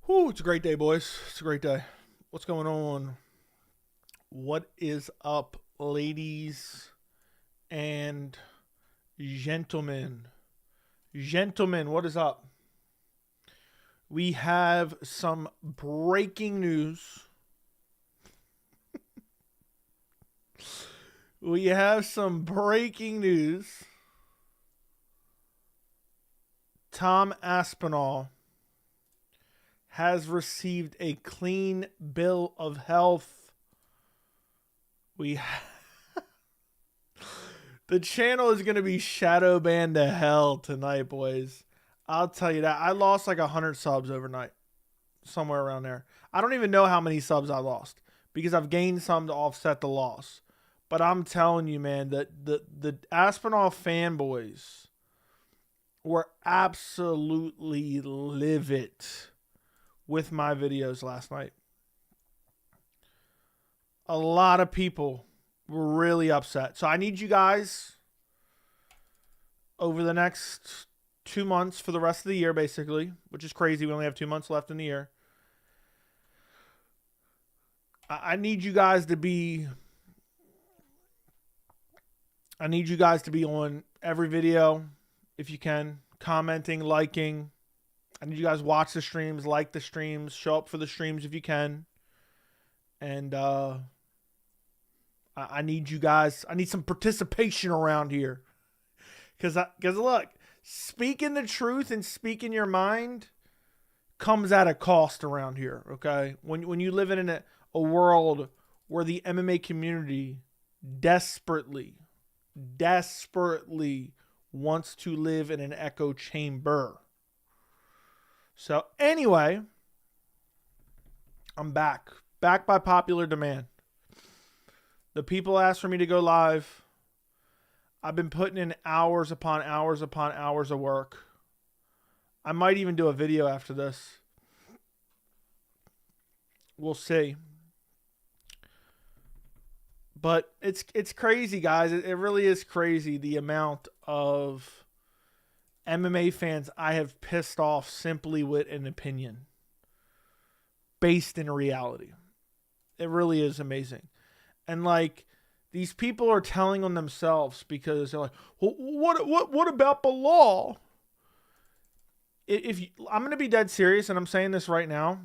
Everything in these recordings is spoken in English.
Whew, it's a great day, boys. It's a great day. What's going on? What is up, ladies and gentlemen? Gentlemen, what is up? We have some breaking news. We have some breaking news. Tom Aspinall has received a clean bill of health. The channel is going to be shadow banned to hell tonight, boys. I'll tell you that. I lost like 100 subs overnight. Somewhere around there. I don't even know how many subs I lost because I've gained some to offset the loss. But I'm telling you, man, that the Aspinall fanboys were absolutely livid with my videos last night. A lot of people were really upset. So I need you guys over the next 2 months for the rest of the year, basically, which is crazy. We only have 2 months left in the year. I need you guys to be on every video if you can, commenting, liking. I need you guys to watch the streams, like the streams, show up for the streams if you can. And I need you guys, I need some participation around here. Because look, speaking the truth and speaking your mind comes at a cost around here, okay? When you live in a world where the MMA community desperately wants to live in an echo chamber. So anyway, I'm back by popular demand. The people asked for me to go live. I've been putting in hours upon hours upon hours of work. I might even do a video after this. We'll see. But it's crazy, guys. It really is crazy the amount of MMA fans I have pissed off simply with an opinion based in reality. It really is amazing. And like, these people are telling on themselves because they're like, well, what about the law? I'm going to be dead serious, and I'm saying this right now.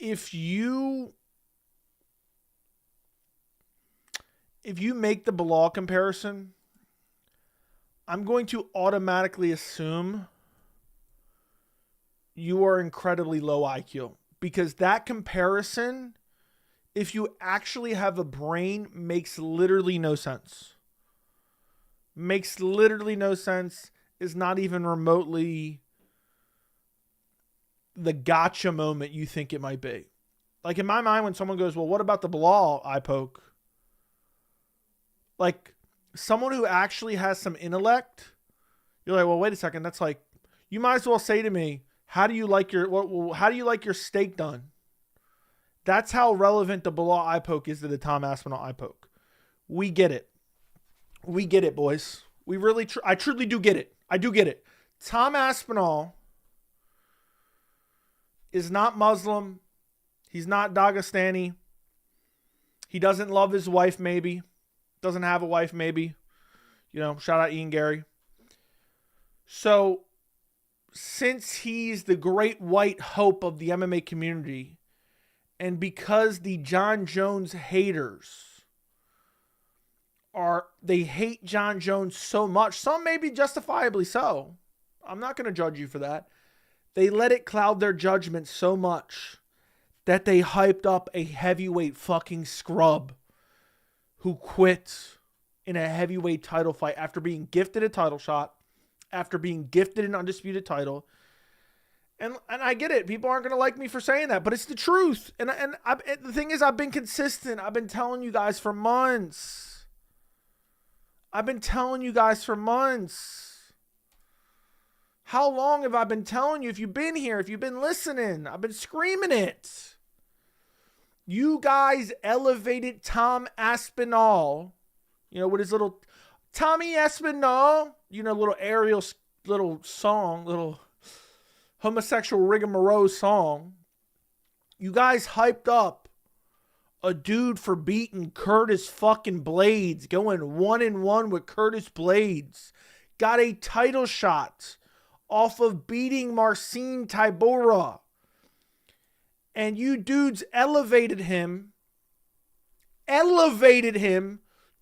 If you make the Bilal comparison, I'm going to automatically assume you are incredibly low IQ. Because that comparison, if you actually have a brain, makes literally no sense. Makes literally no sense, is not even remotely the gotcha moment you think it might be. Like in my mind, when someone goes, well, what about the Bilal eye poke? Like someone who actually has some intellect, you're like, well, wait a second. That's like, you might as well say to me, how do you like your steak done? That's how relevant the Bilal eye poke is to the Tom Aspinall eye poke. We get it. We get it, boys. We really, I truly do get it. I do get it. Tom Aspinall is not Muslim. He's not Dagestani. He doesn't love his wife, maybe. Doesn't have a wife, maybe. You know, shout out Ian Gary. So, since he's the great white hope of the MMA community, and because the Jon Jones haters they hate Jon Jones so much, some maybe justifiably so. I'm not going to judge you for that. They let it cloud their judgment so much that they hyped up a heavyweight fucking scrub who quit in a heavyweight title fight after being gifted a title shot, after being gifted an undisputed title. And I get it. People aren't going to like me for saying that, but it's the truth. And the thing is, I've been consistent. I've been telling you guys for months. How long have I been telling you? If you've been here, if you've been listening, I've been screaming it. You guys elevated Tom Aspinall, with his little Tommy Aspinall, little aerial little song, little homosexual rigmarole song. You guys hyped up a dude for beating Curtis fucking Blades, going 1-1 with Curtis Blades. Got a title shot off of beating Marcin Tybura. And you dudes elevated him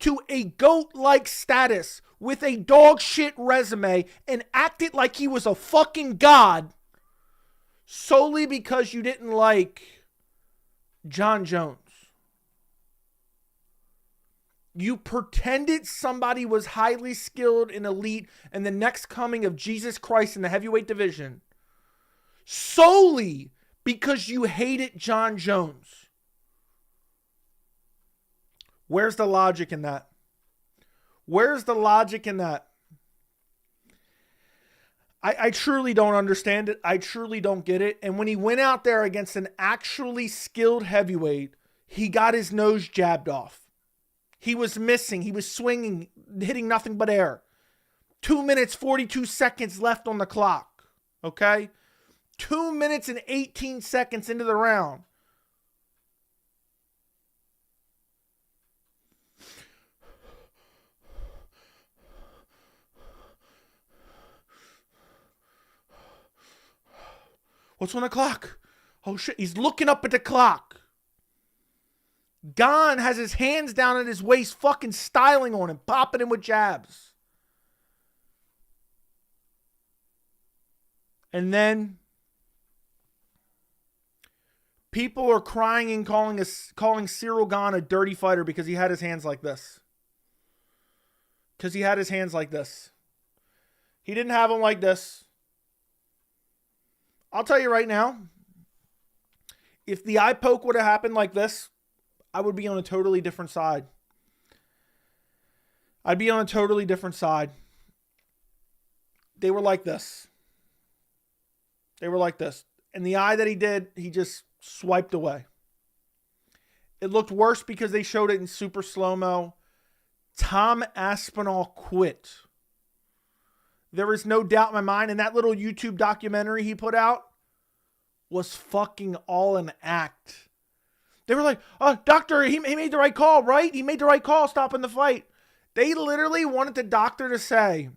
to a GOAT-like status with a dog shit resume and acted like he was a fucking god solely because you didn't like Jon Jones. You pretended somebody was highly skilled and elite and the next coming of Jesus Christ in the heavyweight division solely because you hated Jon Jones. Where's the logic in that? Where's the logic in that? I truly don't understand it. I truly don't get it. And when he went out there against an actually skilled heavyweight, he got his nose jabbed off. He was missing. He was swinging, hitting nothing but air. 2 minutes, 42 seconds left on the clock. Okay? 2 minutes and 18 seconds into the round. What's on the clock? Oh shit, he's looking up at the clock. Gane has his hands down at his waist, fucking styling on him, popping him with jabs. And then people are crying and calling Ciryl Gane a dirty fighter because he had his hands like this. He didn't have them like this. I'll tell you right now, if the eye poke would have happened like this, I would be on a totally different side. I'd be on a totally different side. They were like this. And the eye that he did, he just swiped away. It looked worse because they showed it in super slow-mo. Tom Aspinall quit. There is no doubt in my mind. And that little YouTube documentary he put out was fucking all an act. They were like, oh, doctor, he made the right call, right? He made the right call stopping the fight. They literally wanted the doctor to say,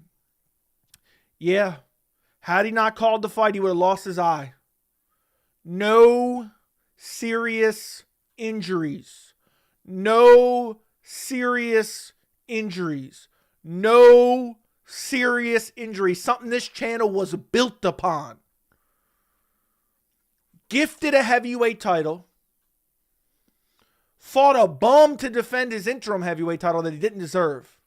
yeah, had he not called the fight, he would have lost his eye. No serious injuries. No serious injuries. No serious injury. Something this channel was built upon. Gifted a heavyweight title. Fought a bum to defend his interim heavyweight title that he didn't deserve.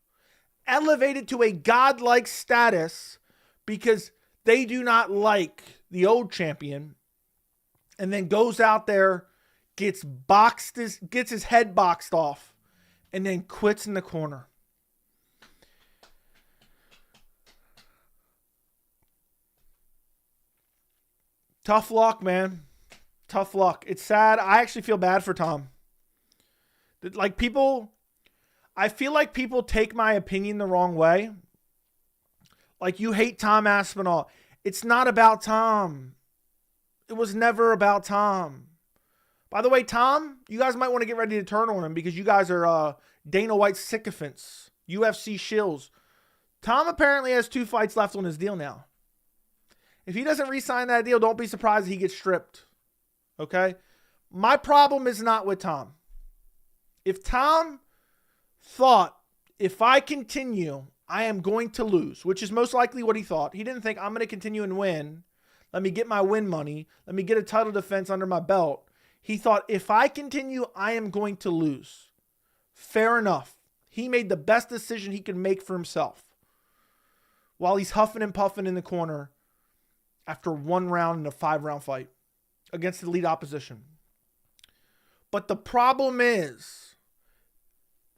Elevated to a godlike status because they do not like the old champion. And then goes out there, gets his head boxed off, and then quits in the corner. Tough luck, man. Tough luck. It's sad. I actually feel bad for Tom. Like I feel like people take my opinion the wrong way. Like you hate Tom Aspinall. It's not about Tom. It was never about Tom. By the way, Tom, you guys might want to get ready to turn on him because you guys are Dana White sycophants, UFC shills. Tom apparently has 2 fights left on his deal now. If he doesn't re-sign that deal, don't be surprised if he gets stripped. Okay? My problem is not with Tom. If Tom thought, if I continue, I am going to lose, which is most likely what he thought. He didn't think, I'm going to continue and win. Let me get my win money. Let me get a title defense under my belt. He thought, if I continue, I am going to lose. Fair enough. He made the best decision he could make for himself. While he's huffing and puffing in the corner after 1 round in a 5-round fight against elite opposition. But the problem is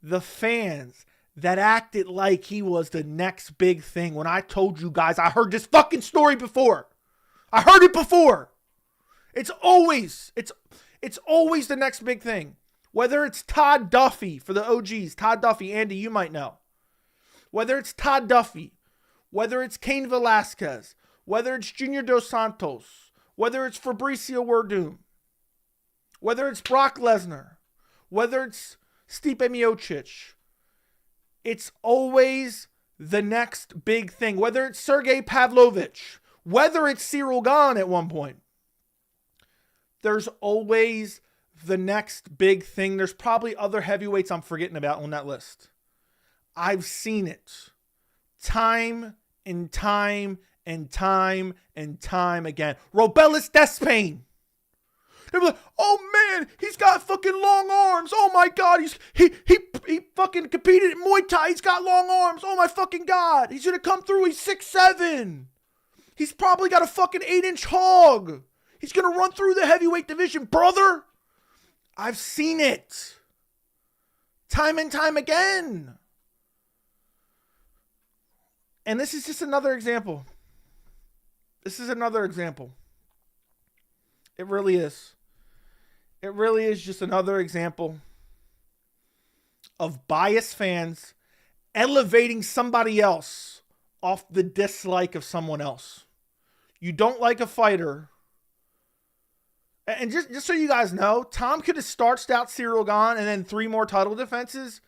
the fans that acted like he was the next big thing. When I told you guys, I heard this fucking story before. I heard it before. It's always the next big thing. Whether it's Todd Duffy for the OGs, Todd Duffy, Andy, you might know. Whether it's Todd Duffy, whether it's Cain Velasquez, whether it's Junior Dos Santos, whether it's Fabricio Werdum, whether it's Brock Lesnar, whether it's Stipe Miocic, it's always the next big thing. Whether it's Sergey Pavlovich, whether it's Ciryl Gane at one point, there's always the next big thing. There's probably other heavyweights I'm forgetting about on that list. I've seen it time and time and time and time again. Robelis Despain. They're like, oh man, he's got fucking long arms. Oh my God, he fucking competed in Muay Thai. He's got long arms. Oh my fucking God, he's gonna come through. He's 6'7". He's probably got a fucking 8-inch hog. He's gonna run through the heavyweight division, brother. I've seen it time and time again. And this is just another example. This is another example. It really is. It really is just another example of biased fans elevating somebody else off the dislike of someone else. You don't like a fighter. And just so you guys know, Tom could have starched out Ciryl Gane and then 3 more title defenses,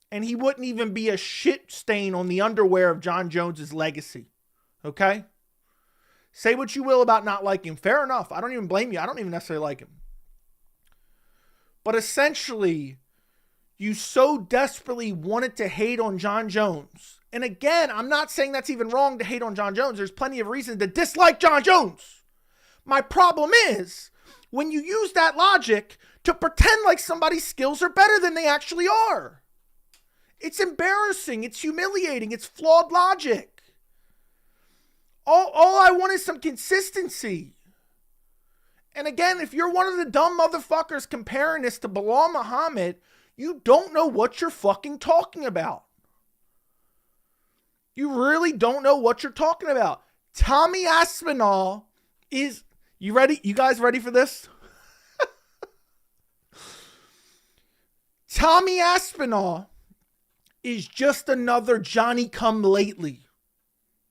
and he wouldn't even be a shit stain on the underwear of Jon Jones' legacy. Okay? Say what you will about not liking him. Fair enough. I don't even blame you. I don't even necessarily like him. But essentially, you so desperately wanted to hate on Jon Jones. And again, I'm not saying that's even wrong to hate on Jon Jones. There's plenty of reasons to dislike Jon Jones. My problem is when you use that logic to pretend like somebody's skills are better than they actually are. It's embarrassing. It's humiliating. It's flawed logic. All I want is some consistency. And again, if you're one of the dumb motherfuckers comparing this to Bilal Muhammad, you don't know what you're fucking talking about. You really don't know what you're talking about. Tommy Aspinall is... You ready? You guys ready for this? Tommy Aspinall is just another Johnny-come-lately.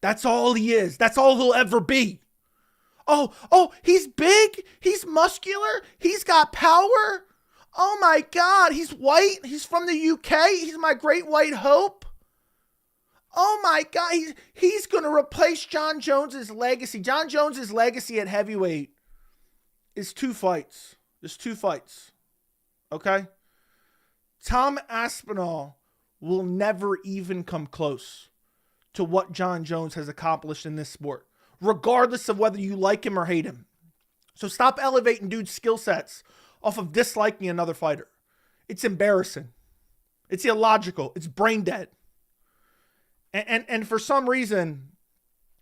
That's all he is. That's all he'll ever be. Oh, he's big. He's muscular. He's got power. Oh my God, he's white. He's from the UK. He's my great white hope. Oh my God, he's going to replace Jon Jones' legacy. Jon Jones' legacy at heavyweight is 2 fights. There's 2 fights. Okay? Tom Aspinall will never even come close to what Jon Jones has accomplished in this sport, regardless of whether you like him or hate him. So stop elevating dudes' skill sets off of disliking another fighter. It's embarrassing. It's illogical. It's brain dead. And for some reason,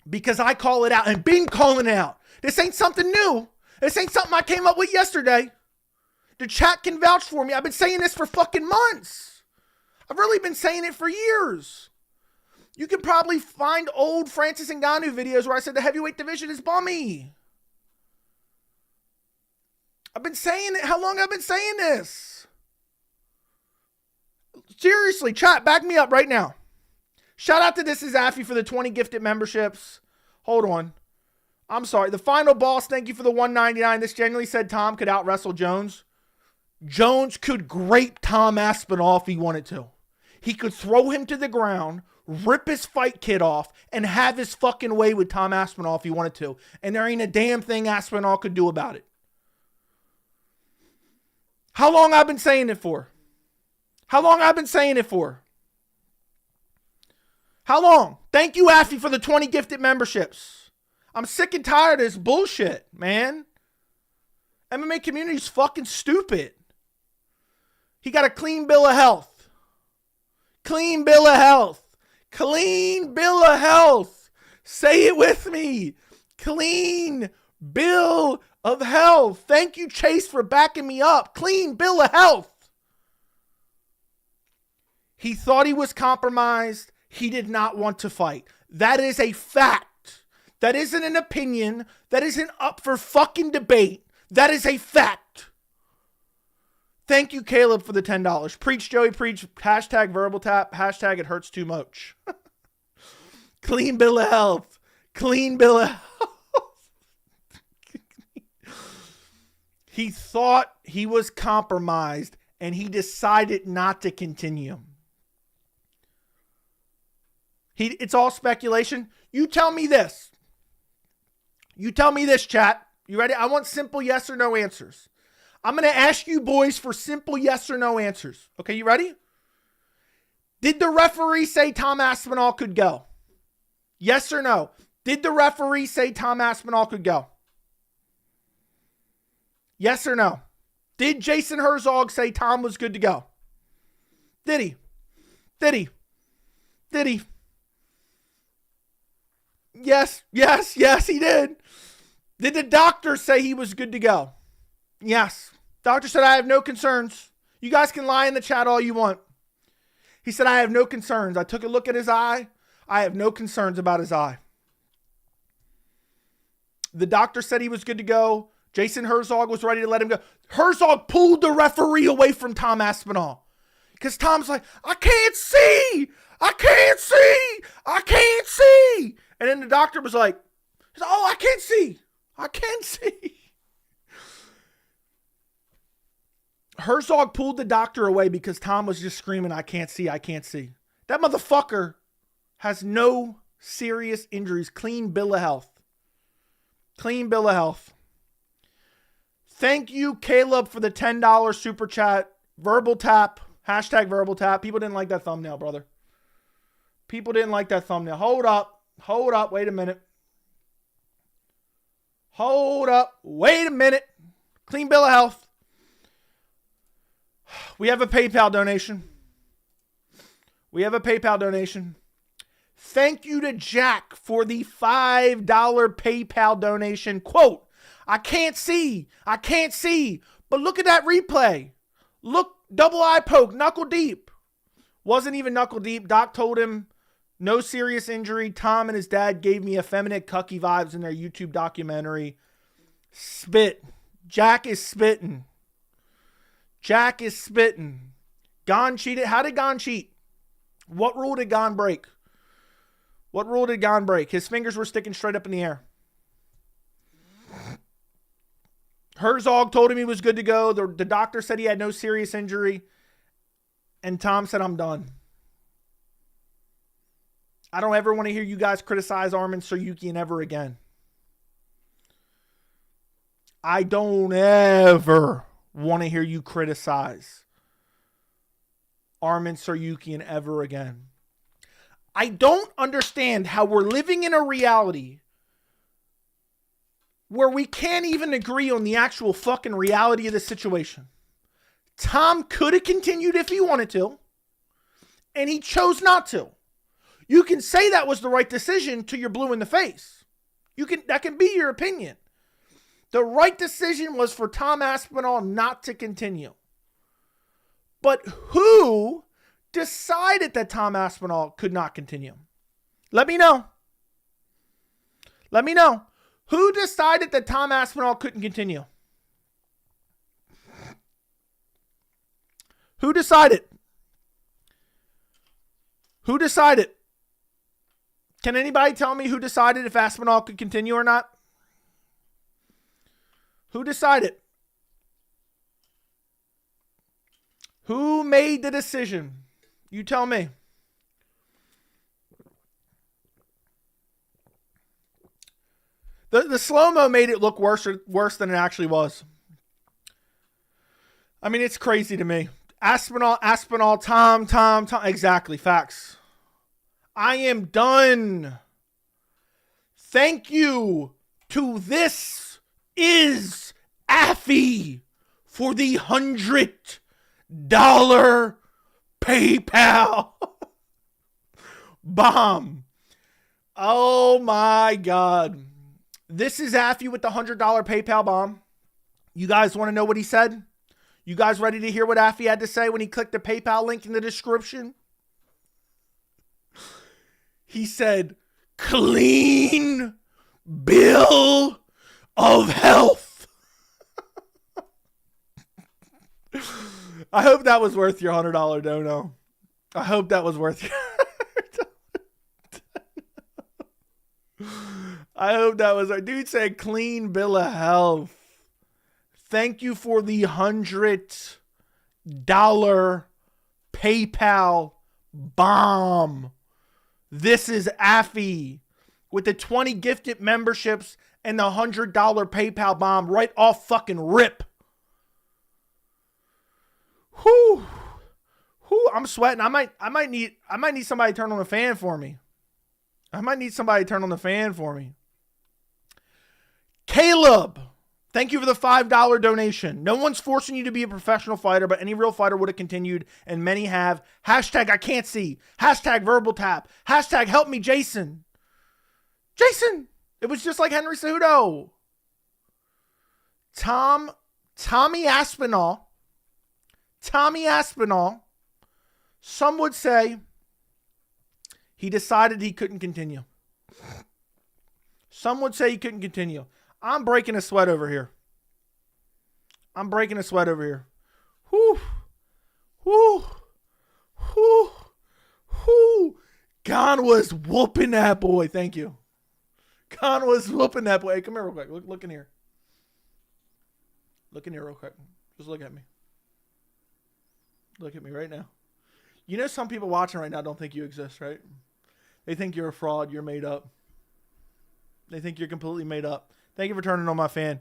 because I call it out and been calling it out, this ain't something new. This ain't something I came up with yesterday. The chat can vouch for me. I've been saying this for fucking months. I've really been saying it for years. You can probably find old Francis Ngannou videos where I said the heavyweight division is bummy. I've been saying it. How long have I been saying this? Seriously, chat, back me up right now. Shout out to This Is Affy for the 20 gifted memberships. Hold on. I'm sorry. The Final Boss, thank you for the $1.99. This genuinely said Tom could out-wrestle Jones. Jones could grape Tom Aspinall if he wanted to. He could throw him to the ground, rip his fight kit off, and have his fucking way with Tom Aspinall if he wanted to. And there ain't a damn thing Aspinall could do about it. How long I've been saying it for? How long I've been saying it for? How long? Thank you, Affy, for the 20 gifted memberships. I'm sick and tired of this bullshit, man. MMA community's fucking stupid. He got a clean bill of health. Clean bill of health. Clean bill of health. Say it with me. Clean bill of health. Thank you, Chase, for backing me up. Clean bill of health. He thought he was compromised. He did not want to fight. That is a fact. That isn't an opinion. That isn't up for fucking debate. That is a fact. Thank you, Caleb, for the $10. Preach, Joey, preach. Hashtag verbal tap. Hashtag it hurts too much. Clean bill of health. Clean bill of health. He thought he was compromised and he decided not to continue. It's all speculation. You tell me this. You tell me this, chat. You ready? I want simple yes or no answers. I'm going to ask you boys for simple yes or no answers. Okay, you ready? Did the referee say Tom Aspinall could go? Yes or no? Did the referee say Tom Aspinall could go? Yes or no? Did Jason Herzog say Tom was good to go? Did he? Did he? Did he? Yes, yes, yes, he did. Did the doctor say he was good to go? Yes. Doctor said, I have no concerns. You guys can lie in the chat all you want. He said, I have no concerns. I took a look at his eye. I have no concerns about his eye. The doctor said he was good to go. Jason Herzog was ready to let him go. Herzog pulled the referee away from Tom Aspinall. Because Tom's like, I can't see. I can't see. I can't see. And then the doctor was like, oh, I can't see. I can't see. Herzog pulled the doctor away because Tom was just screaming, I can't see. I can't see. That motherfucker has no serious injuries. Clean bill of health. Clean bill of health. Thank you, Caleb, for the $10 super chat. Verbal tap. Hashtag verbal tap. People didn't like that thumbnail, brother. People didn't like that thumbnail. Hold up. Hold up. Wait a minute. Hold up. Wait a minute. Clean bill of health. We have a PayPal donation. We have a PayPal donation. Thank you to Jack for the $5 PayPal donation. Quote, I can't see. I can't see. But look at that replay. Look, double eye poke, knuckle deep. Wasn't even knuckle deep. Doc told him no serious injury. Tom and his dad gave me effeminate cucky vibes in their YouTube documentary. Spit. Jack is spitting. Jack is spitting. Gane cheated. How did Gane cheat? What rule did Gane break? What rule did Gane break? His fingers were sticking straight up in the air. Herzog told him he was good to go. The doctor said he had no serious injury. And Tom said, I'm done. I don't ever want to hear you guys criticize Arman Tsarukyan ever again. I don't ever want to hear you criticize Arman Tsarukyan ever again. I don't understand how we're living in a reality where we can't even agree on the actual fucking reality of the situation. Tom could have continued if he wanted to, and he chose not to. You can say that was the right decision till you're blue in the face. That can be your opinion. The right decision was for Tom Aspinall not to continue. But who decided that Tom Aspinall could not continue? Let me know. Let me know. Who decided that Tom Aspinall couldn't continue? Who decided? Who decided? Can anybody tell me who decided if Aspinall could continue or not? Who decided? Who made the decision? You tell me. The slow-mo made it look worse than it actually was. I mean, it's crazy to me. Aspinall, Tom. Exactly, facts. I am done. Thank you to This Is Affy for the $100 PayPal bomb. Oh my God. This is Affy with the $100 PayPal bomb. You guys want to know what he said? You guys ready to hear what Affy had to say when he clicked the PayPal link in the description? He said, clean bill of health. I hope that was worth your $100 dono. I hope that was worth your $100 dono. I hope that was our dude said clean bill of health. Thank you for the $100 PayPal bomb. This is Affy with the 20 gifted memberships and the $100 PayPal bomb right off fucking rip. Whew. Whew, I'm sweating. I might need somebody to turn on the fan for me. Caleb, thank you for the $5 donation. No one's forcing you to be a professional fighter, but any real fighter would have continued, and many have. Hashtag I can't see. Hashtag verbal tap. Hashtag help me, Jason. Jason, it was just like Henry Cejudo. Tommy Aspinall. Some would say he decided he couldn't continue. Some would say he couldn't continue. I'm breaking a sweat over here. Whew. Gane was whooping that boy. Thank you. Gane was whooping that boy. Hey, come here real quick. Look in here. Look in here real quick. Just look at me. Look at me right now. You know some people watching right now don't think you exist, right? They think you're a fraud. You're made up. They think you're completely made up. Thank you for turning on my fan.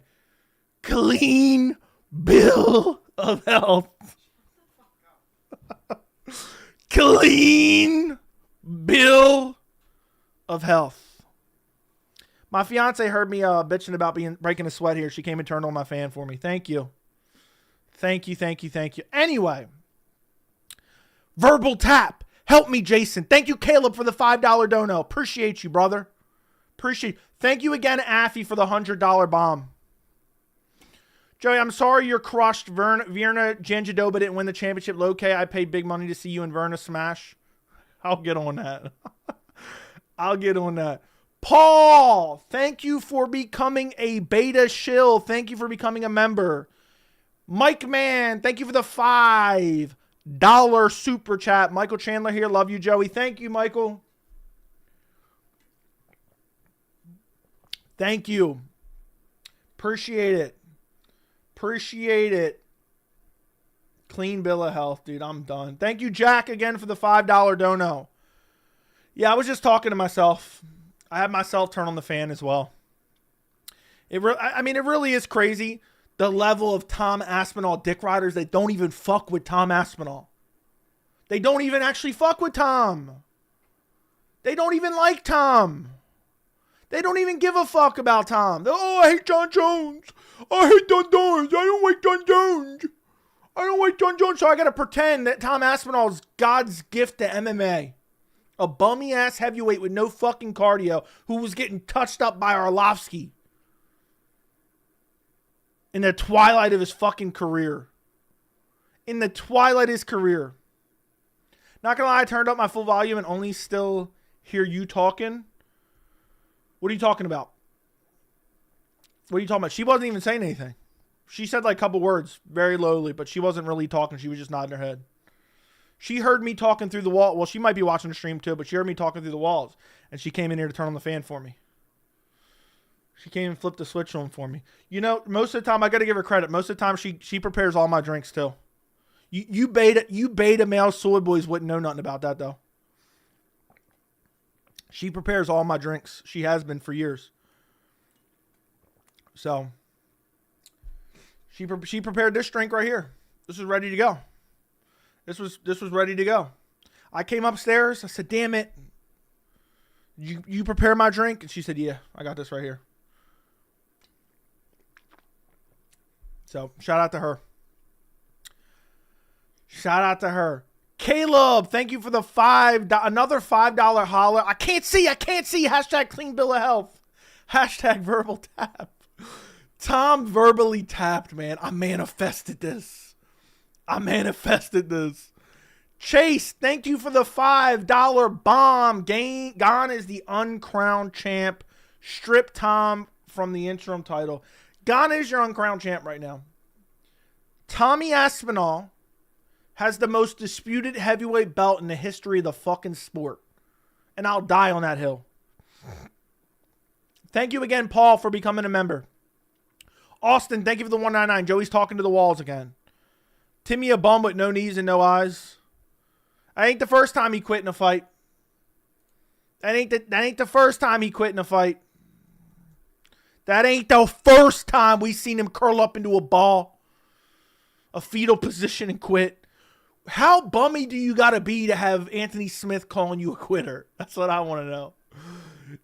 Clean bill of health. Clean bill of health. My fiance heard me bitching about breaking a sweat here. She came and turned on my fan for me. Thank you. Anyway. Verbal tap. Help me, Jason. Thank you, Caleb, for the $5 dono. Appreciate you, brother. Thank you again, Affy, for the $100 bomb. Joey, I'm sorry you're crushed. Virna Janjadova didn't win the championship. Low K, I paid big money to see you and Virna smash. I'll get on that. Paul, thank you for becoming a beta shill. Thank you for becoming a member. Mike Man, thank you for the $5 super chat. Michael Chandler here. Love you, Joey. Thank you, Michael. Thank you. Appreciate it. Clean bill of health, dude. I'm done. Thank you, Jack, again for the $5 dono. Yeah, I was just talking to myself. I had myself turn on the fan as well. It really is crazy. The level of Tom Aspinall dick riders that don't even fuck with Tom Aspinall. They don't even actually fuck with Tom. They don't even like Tom. They don't even give a fuck about Tom. Oh, I hate Jon Jones. I hate Jon Jones. I don't like Jon Jones. So I got to pretend that Tom Aspinall is God's gift to MMA. A bummy ass heavyweight with no fucking cardio who was getting touched up by Arlovsky in the twilight of his fucking career. Not gonna lie, I turned up my full volume and only still hear you talking. What are you talking about? She wasn't even saying anything. She said like a couple words very lowly, but she wasn't really talking. She was just nodding her head. She heard me talking through the wall. Well, she might be watching the stream too, but she heard me talking through the walls. And she came in here to turn on the fan for me. She came and flipped the switch on for me. You know, most of the time, I got to give her credit. Most of the time, she prepares all my drinks too. You beta male soy boys wouldn't know nothing about that though. She prepares all my drinks. She has been for years. So she prepared this drink right here. This was ready to go. This was ready to go. I came upstairs. I said, "Damn it. You prepare my drink?" And she said, "Yeah, I got this right here." So shout out to her. Caleb, thank you for the another $5 holler. I can't see. Hashtag clean bill of health. Hashtag verbal tap. Tom verbally tapped, man. I manifested this. Chase, thank you for the $5 bomb. Gane is the uncrowned champ. Strip Tom from the interim title. Gane is your uncrowned champ right now. Tommy Aspinall has the most disputed heavyweight belt in the history of the fucking sport. And I'll die on that hill. Thank you again, Paul, for becoming a member. Austin, thank you for the 199. Joey's talking to the walls again. Timmy, a bum with no knees and no eyes. That ain't the first time he quit in a fight. That ain't the first time he quit in a fight. That ain't the first time we seen him curl up into a ball, a fetal position, and quit. How bummy do you got to be to have Anthony Smith calling you a quitter? That's what I want to know.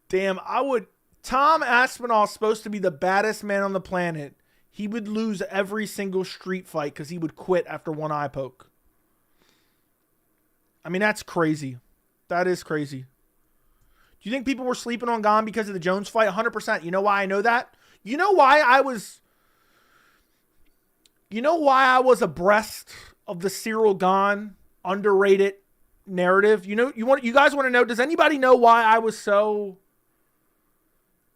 Damn, Tom Aspinall is supposed to be the baddest man on the planet. He would lose every single street fight because he would quit after one eye poke. I mean, that's crazy. That is crazy. Do you think people were sleeping on Gane because of the Jones fight? 100%. You know why I know that? You know why I was abreast of the Ciryl Gane underrated narrative? You guys want to know, does anybody know why I was so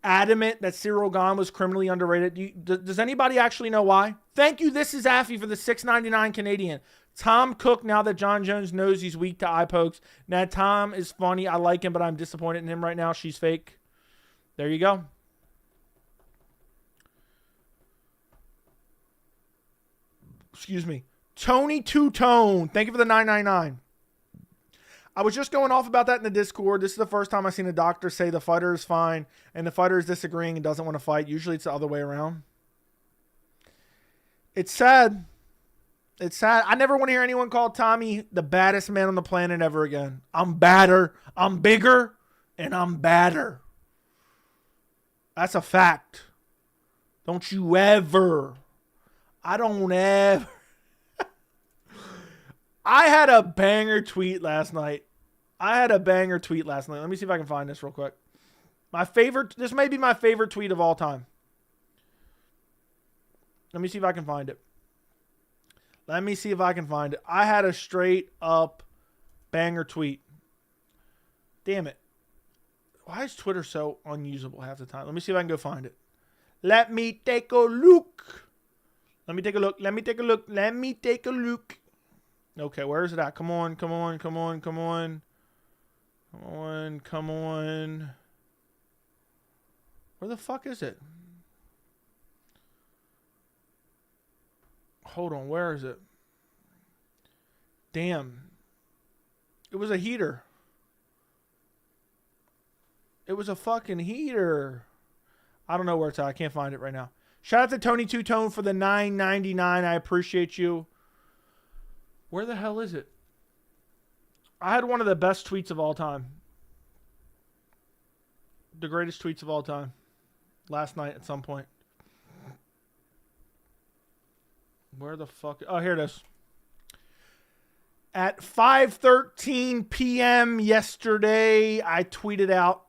adamant that Ciryl Gane was criminally underrated? Does anybody actually know why? Thank you. This is Affy for the $6.99 Canadian. Tom Cook, now that Jon Jones knows he's weak to eye pokes. Now, Tom is funny. I like him, but I'm disappointed in him right now. She's fake. There you go. Excuse me. Tony Two-Tone. Thank you for the $9.99. I was just going off about that in the Discord. This is the first time I've seen a doctor say the fighter is fine and the fighter is disagreeing and doesn't want to fight. Usually it's the other way around. It's sad. It's sad. I never want to hear anyone call Tommy the baddest man on the planet ever again. I'm badder. I'm bigger. And I'm badder. That's a fact. Don't you ever. I don't ever. I had a banger tweet last night. Let me see if I can find this real quick. This may be my favorite tweet of all time. Let me see if I can find it. I had a straight up banger tweet. Damn it. Why is Twitter so unusable half the time? Let me see if I can go find it. Let me take a look. Okay, where is it at? Come on. Where the fuck is it? Hold on, where is it? Damn. It was a heater. It was a fucking heater. I don't know where it's at. I can't find it right now. Shout out to Tony Two-Tone for the $9.99. I appreciate you. Where the hell is it? I had one of the best tweets of all time. The greatest tweets of all time. Last night at some point. Where the fuck? Oh, here it is. At 5:13 p.m. yesterday, I tweeted out,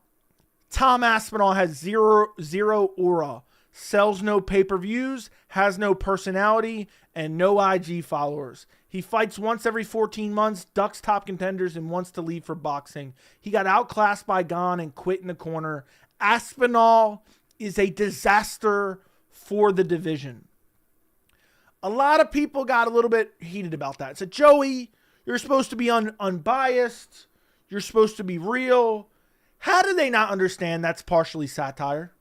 Tom Aspinall has zero aura, sells no pay-per-views, has no personality, and no IG followers. He fights once every 14 months, ducks top contenders, and wants to leave for boxing. He got outclassed by Gane and quit in the corner. Aspinall is a disaster for the division. A lot of people got a little bit heated about that. Said, Joey, you're supposed to be unbiased. You're supposed to be real. How do they not understand that's partially satire?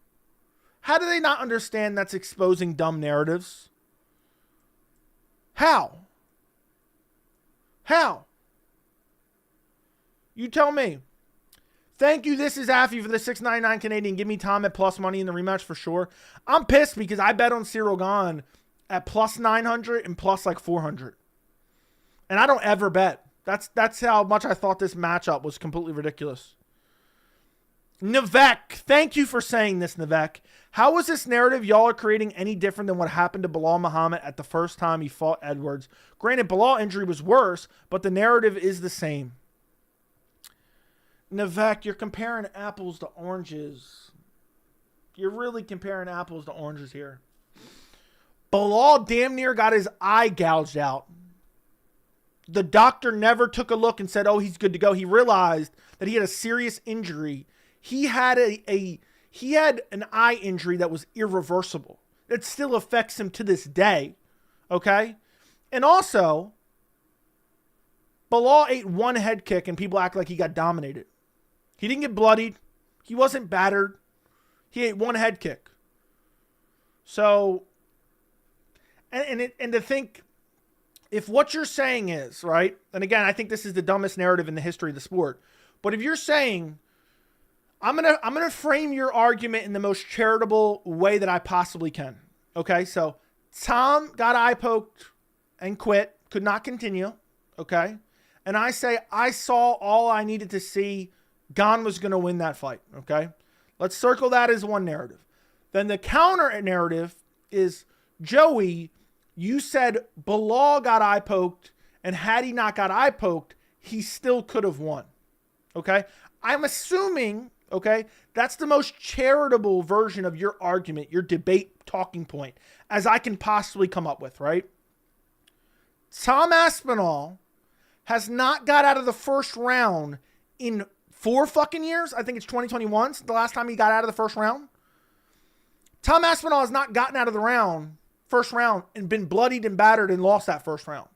How do they not understand that's exposing dumb narratives? How? You tell me. Thank you. This is Affy for the $6.99 Canadian. Give me Tom at plus money in the rematch for sure. I'm pissed because I bet on Ciryl Gane at plus 900 and plus like 400. And I don't ever bet. That's how much I thought this matchup was completely ridiculous. Nivek, thank you for saying this, Nivek. How is this narrative y'all are creating any different than what happened to Bilal Muhammad at the first time he fought Edwards? Granted, Bilal injury was worse, but the narrative is the same. Nivek, you're comparing apples to oranges. You're really comparing apples to oranges here. Bilal damn near got his eye gouged out. The doctor never took a look and said, oh, he's good to go. He realized that he had a serious injury. He had an eye injury that was irreversible. It still affects him to this day. Okay? And also, Bilal ate one head kick and people act like he got dominated. He didn't get bloodied. He wasn't battered. He ate one head kick. So, and to think, if what you're saying is, right, and again, I think this is the dumbest narrative in the history of the sport, but if you're saying, I'm gonna frame your argument in the most charitable way that I possibly can. Okay, so Tom got eye poked and quit, could not continue. Okay, and I say I saw all I needed to see. Gane was gonna win that fight. Okay, let's circle that as one narrative. Then the counter narrative is, Joey, you said Bilal got eye poked, and had he not got eye poked, he still could have won. Okay, I'm assuming, okay, that's the most charitable version of your argument, your debate talking point, as I can possibly come up with, right? Tom Aspinall has not got out of the first round in 4 fucking years. I think it's 2021, the last time he got out of the first round. Tom Aspinall has not gotten out of the first round and been bloodied and battered and lost that first round.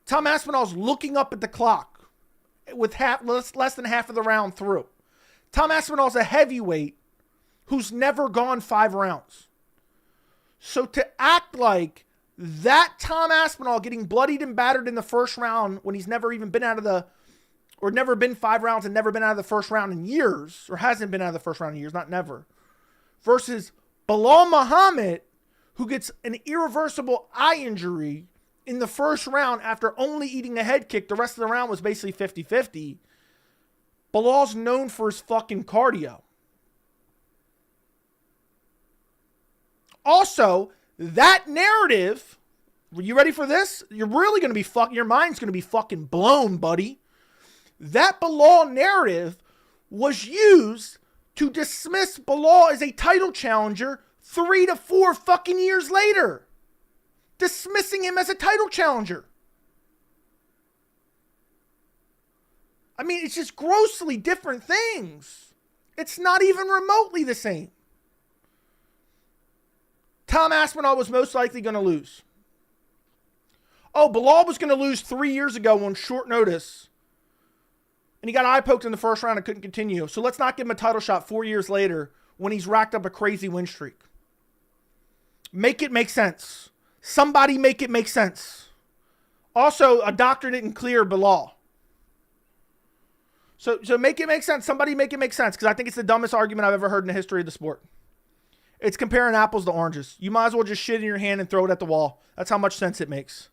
Tom Aspinall's looking up at the clock with less than half of the round through. Tom Aspinall's a heavyweight who's never gone 5 rounds. So to act like that Tom Aspinall getting bloodied and battered in the first round when he's never even been never been 5 rounds and never been out of the first round in years, or hasn't been out of the first round in years, not never, versus Bilal Muhammad, who gets an irreversible eye injury in the first round after only eating a head kick. The rest of the round was basically 50-50. Bilal's known for his fucking cardio. Also, that narrative, are you ready for this? You're really going to be your mind's going to be fucking blown, buddy. That Bilal narrative was used to dismiss Bilal as a title challenger 3 to 4 fucking years later. Dismissing him as a title challenger. I mean, it's just grossly different things. It's not even remotely the same. Tom Aspinall was most likely going to lose. Oh, Bilal was going to lose 3 years ago on short notice. And he got eye poked in the first round and couldn't continue. So let's not give him a title shot 4 years later when he's racked up a crazy win streak. Make it make sense. Somebody make it make sense. Also, a doctor didn't clear Bilal. So make it make sense. Somebody make it make sense, because I think it's the dumbest argument I've ever heard in the history of the sport. It's comparing apples to oranges. You might as well just shit in your hand and throw it at the wall. That's how much sense it makes.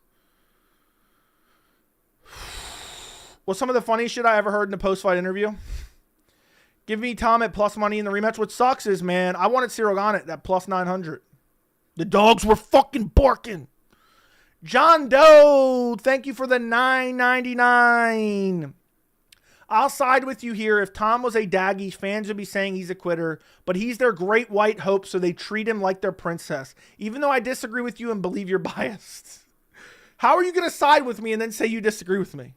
What's some of the funniest shit I ever heard in a post-fight interview? Give me Tom at plus money in the rematch. What sucks is, man, I wanted Ciryl Gane at that plus 900. The dogs were fucking barking. John Doe, thank you for the $9.99. I'll side with you here. If Tom was a Daggy, fans would be saying he's a quitter, but he's their great white hope, so they treat him like their princess. Even though I disagree with you and believe you're biased. How are you going to side with me and then say you disagree with me?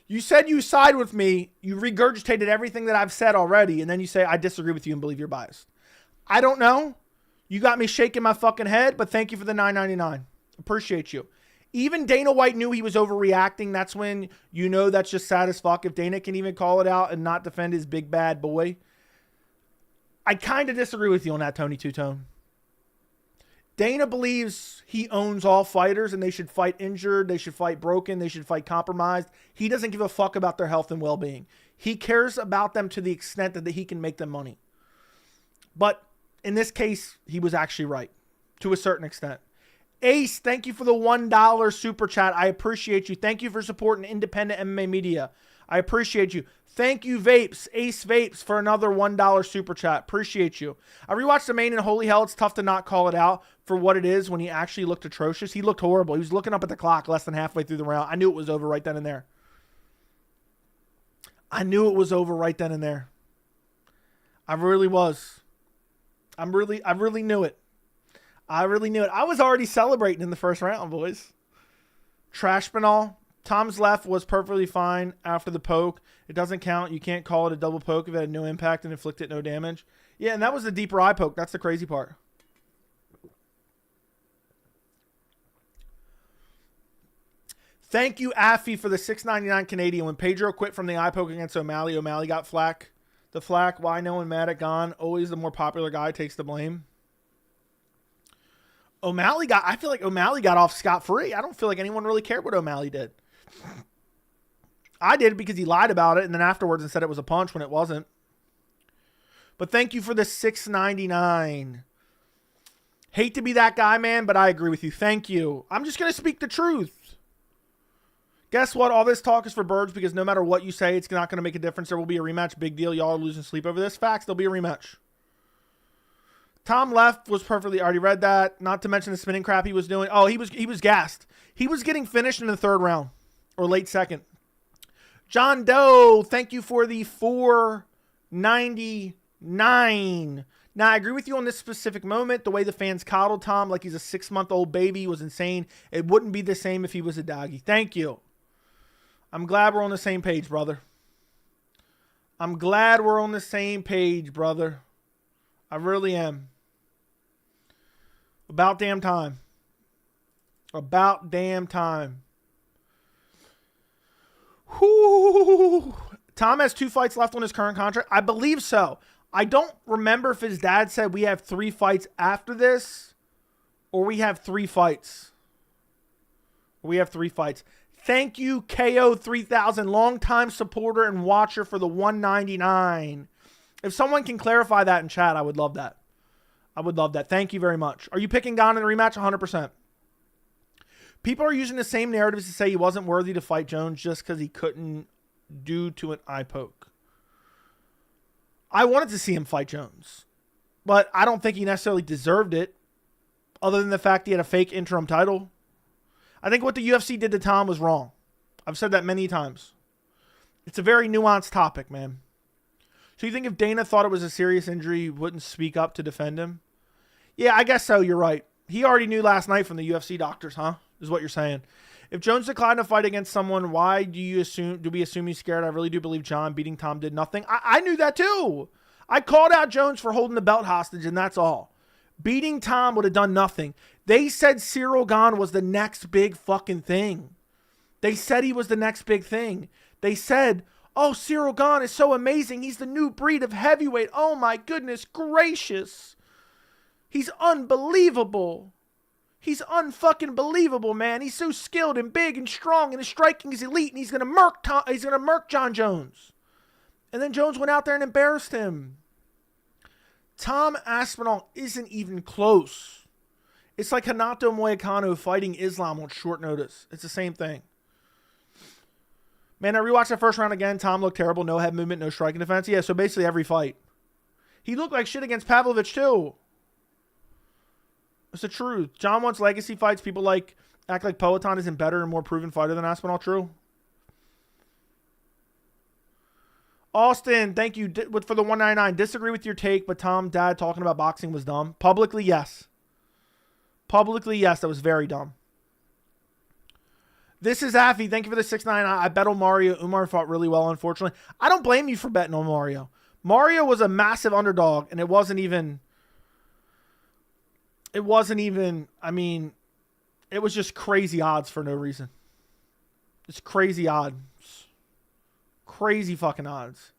You said you side with me. You regurgitated everything that I've said already, and then you say I disagree with you and believe you're biased. I don't know. You got me shaking my fucking head, but thank you for the $9.99. Appreciate you. Even Dana White knew he was overreacting. That's when you know that's just sad as fuck. If Dana can even call it out and not defend his big bad boy. I kind of disagree with you on that, Tony Two-Tone. Dana believes he owns all fighters and they should fight injured, they should fight broken, they should fight compromised. He doesn't give a fuck about their health and well-being. He cares about them to the extent that he can make them money. But in this case, he was actually right to a certain extent. Ace, thank you for the $1 super chat. I appreciate you. Thank you for supporting independent MMA media. I appreciate you. Thank you, Vapes, Ace Vapes, for another $1 super chat. Appreciate you. I rewatched the main, and holy hell, it's tough to not call it out for what it is when he actually looked atrocious. He looked horrible. He was looking up at the clock less than halfway through the round. I knew it was over right then and there. I knew it was over right then and there. I really was. I really knew it. I really knew it. I was already celebrating in the first round, boys. Trash Banal. Tom's left was perfectly fine after the poke. It doesn't count. You can't call it a double poke if it had no impact and inflicted no damage. Yeah, and that was the deeper eye poke. That's the crazy part. Thank you, Affy, for the $6.99 Canadian. When Pedro quit from the eye poke against O'Malley, O'Malley got flack. The flack, why no one mad at Gane? Always the more popular guy takes the blame. I feel like O'Malley got off scot-free. I don't feel like anyone really cared what O'Malley did. I did because he lied about it and then afterwards and said it was a punch when it wasn't. But thank you for the $6.99. Hate to be that guy, man, but I agree with you. Thank you. I'm just going to speak the truth. Guess what? All this talk is for birds because no matter what you say, it's not going to make a difference. There will be a rematch. Big deal. Y'all are losing sleep over this. Facts. There'll be a rematch. Tom left was perfectly. Already read that. Not to mention the spinning crap he was doing. Oh, he was gassed. He was getting finished in the third round or late second. John Doe, thank you for the $4.99. Now, I agree with you on this specific moment. The way the fans coddled Tom like he's a 6-month-old baby was insane. It wouldn't be the same if he was a doggy. Thank you. I'm glad we're on the same page, brother. I'm glad we're on the same page, brother. I really am. About damn time. About damn time. Whew. Tom has 2 fights left on his current contract. I believe so. I don't remember if his dad said we have 3 fights after this or we have 3 fights. We have 3 fights. Thank you, KO3000, longtime supporter and watcher for the $1.99. If someone can clarify that in chat, I would love that. I would love that. Thank you very much. Are you picking Gane in the rematch? 100%. People are using the same narratives to say he wasn't worthy to fight Jones just because he couldn't due to an eye poke. I wanted to see him fight Jones, but I don't think he necessarily deserved it other than the fact he had a fake interim title. I think what the UFC did to Tom was wrong. I've said that many times. It's a very nuanced topic, man. So you think if Dana thought it was a serious injury, he wouldn't speak up to defend him? Yeah, I guess so. You're right. He already knew last night from the UFC doctors, huh? Is what you're saying. If Jones declined to fight against someone, why do we assume he's scared? I really do believe John beating Tom did nothing. I knew that too. I called out Jones for holding the belt hostage, and that's all. Beating Tom would have done nothing. They said Ciryl Gane was the next big fucking thing. They said he was the next big thing. They said, oh, Ciryl Gane is so amazing. He's the new breed of heavyweight. Oh my goodness gracious. He's unbelievable. He's unfucking believable, man. He's so skilled and big and strong and his striking is elite and he's gonna murk Jon Jones. And then Jones went out there and embarrassed him. Tom Aspinall isn't even close. It's like Hanato Moicano fighting Islam on short notice. It's the same thing. Man, I rewatched the first round again. Tom looked terrible. No head movement, no striking defense. Yeah, so basically every fight. He looked like shit against Pavlovich too. It's the truth. John wants legacy fights. People act like Poatan isn't better and more proven fighter than Aspinall. True. Austin, thank you for the $1.99. Disagree with your take, but Tom, dad talking about boxing was dumb. Publicly, yes. Publicly, yes. That was very dumb. This is Affy. Thank you for the $6.99. I bet on Mario. Umar fought really well, unfortunately. I don't blame you for betting on Mario. Mario was a massive underdog, and it wasn't even, I mean, it was just crazy odds for no reason. It's crazy odds. Crazy fucking odds.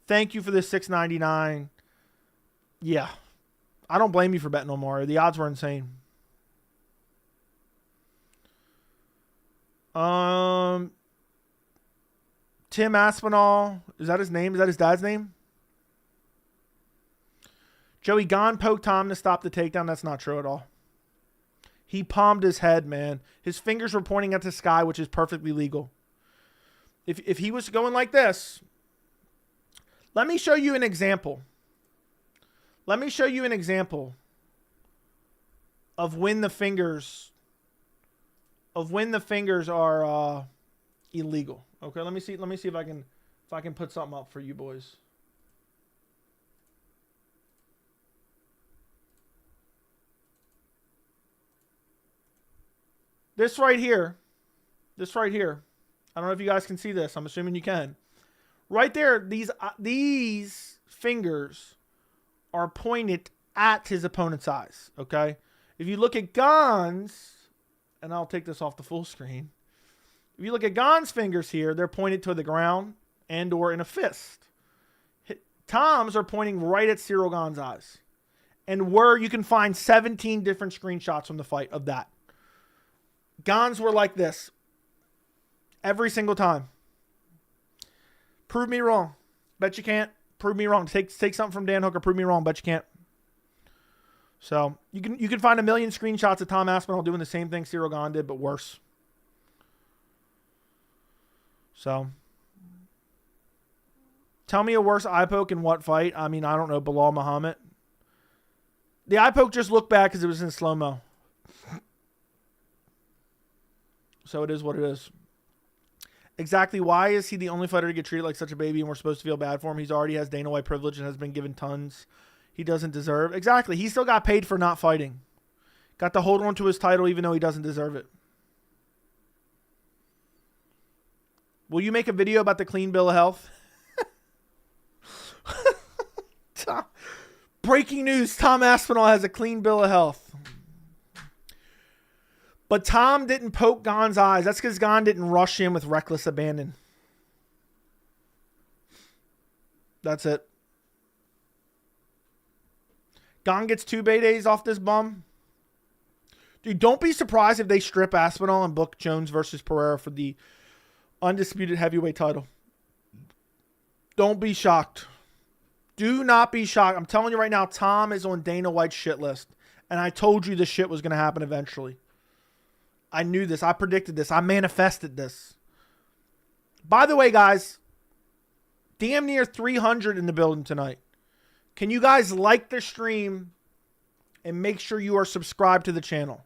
Thank you for this $6.99. Yeah. I don't blame you for betting on Mario. The odds were insane. Tim Aspinall. Is that his name? Is that his dad's name? Joey Gane poked Tom to stop the takedown. That's not true at all. He palmed his head, man. His fingers were pointing at the sky, which is perfectly legal. If he was going like this, let me show you an example. Let me show you an example of when the fingers are illegal. Okay, let me see if I can put something up for you boys. This right here. I don't know if you guys can see this. I'm assuming you can. Right there, these fingers are pointed at his opponent's eyes, okay? If you look at Gane's, and I'll take this off the full screen. If you look at Gane's fingers here, they're pointed to the ground and or in a fist. Tom's are pointing right at Ciryl Gane's eyes. And where you can find 17 different screenshots from the fight of that. Gane's were like this. Every single time. Prove me wrong. Bet you can't. Prove me wrong. Take something from Dan Hooker. Prove me wrong. Bet you can't. So you can find a million screenshots of Tom Aspinall doing the same thing Ciryl Gane did, but worse. So tell me a worse eye poke in what fight? I mean, I don't know. Bilal Muhammad. The eye poke just looked bad because it was in slow-mo. So it is what it is. Exactly why is he the only fighter to get treated like such a baby and we're supposed to feel bad for him? He's already has Dana White privilege and has been given tons he doesn't deserve. Exactly. He still got paid for not fighting. Got to hold on to his title even though he doesn't deserve it. Will you make a video about the clean bill of health? Breaking news. Tom Aspinall has a clean bill of health. But Tom didn't poke Gane's eyes. That's because Gane didn't rush in with reckless abandon. That's it. Gane gets 2 days off this bum. Dude, don't be surprised if they strip Aspinall and book Jones versus Pereira for the undisputed heavyweight title. Don't be shocked. Do not be shocked. I'm telling you right now, Tom is on Dana White's shit list. And I told you this shit was going to happen eventually. I knew this. I predicted this. I manifested this. By the way, guys, damn near 300 in the building tonight. Can you guys like the stream and make sure you are subscribed to the channel?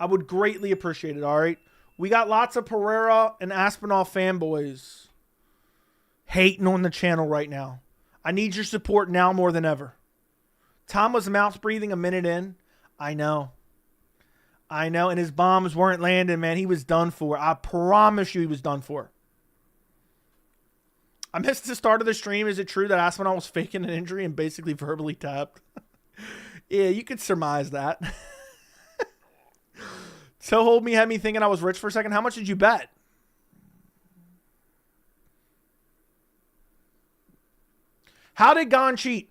I would greatly appreciate it, all right? We got lots of Pereira and Aspinall fanboys hating on the channel right now. I need your support now more than ever. Tom was mouth breathing a minute in. I know. And his bombs weren't landing, man. He was done for. I promise you he was done for. I missed the start of the stream. Is it true that Aspinall was faking an injury and basically verbally tapped? Yeah, you could surmise that. So Hold Me had me thinking I was rich for a second. How much did you bet? How did Gane cheat?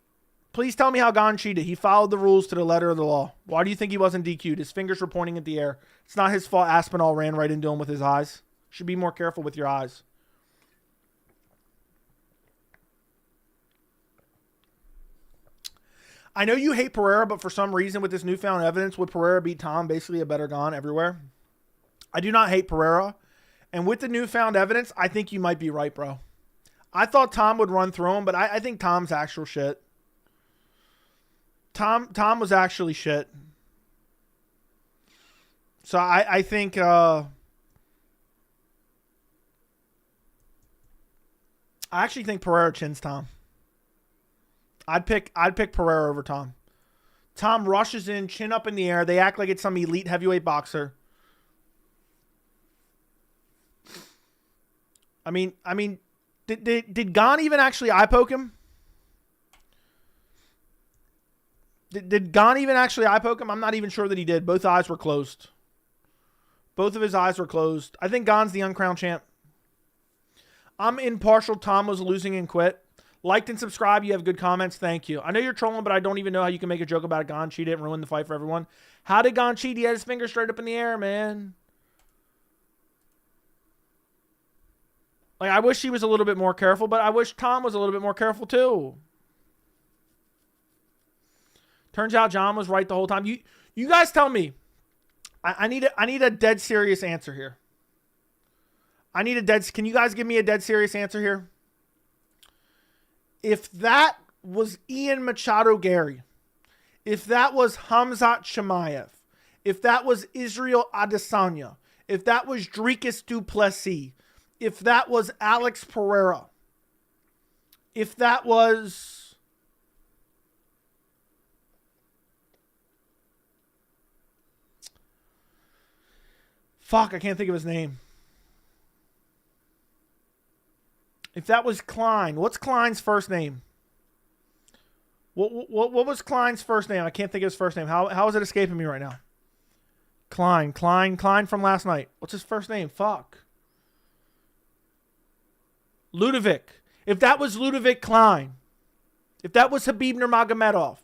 Please tell me how Gane cheated. He followed the rules to the letter of the law. Why do you think he wasn't DQ'd? His fingers were pointing at the air. It's not his fault Aspinall ran right into him with his eyes. Should be more careful with your eyes. I know you hate Pereira, but for some reason with this newfound evidence, would Pereira beat Tom basically a better Gane everywhere? I do not hate Pereira. And with the newfound evidence, I think you might be right, bro. I thought Tom would run through him, but I think Tom's actual shit. Tom was actually shit. So I think I actually think Pereira chins Tom. I'd pick Pereira over Tom. Tom rushes in, chin up in the air. They act like it's some elite heavyweight boxer. I mean, did Gane even actually eye poke him? Did Gane even actually eye poke him? I'm not even sure that he did. Both eyes were closed. Both of his eyes were closed. I think Gane's the uncrowned champ. I'm impartial. Tom was losing and quit. Liked and subscribe. You have good comments. Thank you. I know you're trolling, but I don't even know how you can make a joke about Gane cheated and ruin the fight for everyone. How did Gane cheat? He had his finger straight up in the air, man. Like, I wish he was a little bit more careful, but I wish Tom was a little bit more careful too. Turns out Jon was right the whole time. You guys tell me. I need a dead serious answer here. Can you guys give me a dead serious answer here? If that was Ian Machado Gary, if that was Khamzat Chimaev, if that was Israel Adesanya, if that was Dricus du Plessis, if that was Alex Pereira, if that was fuck, I can't think of his name. If that was Klein, what's Klein's first name? What was Klein's first name? I can't think of his first name. How is it escaping me right now? Klein from last night. What's his first name? Fuck. Ludovic. If that was Ludovic Klein, if that was Khabib Nurmagomedov,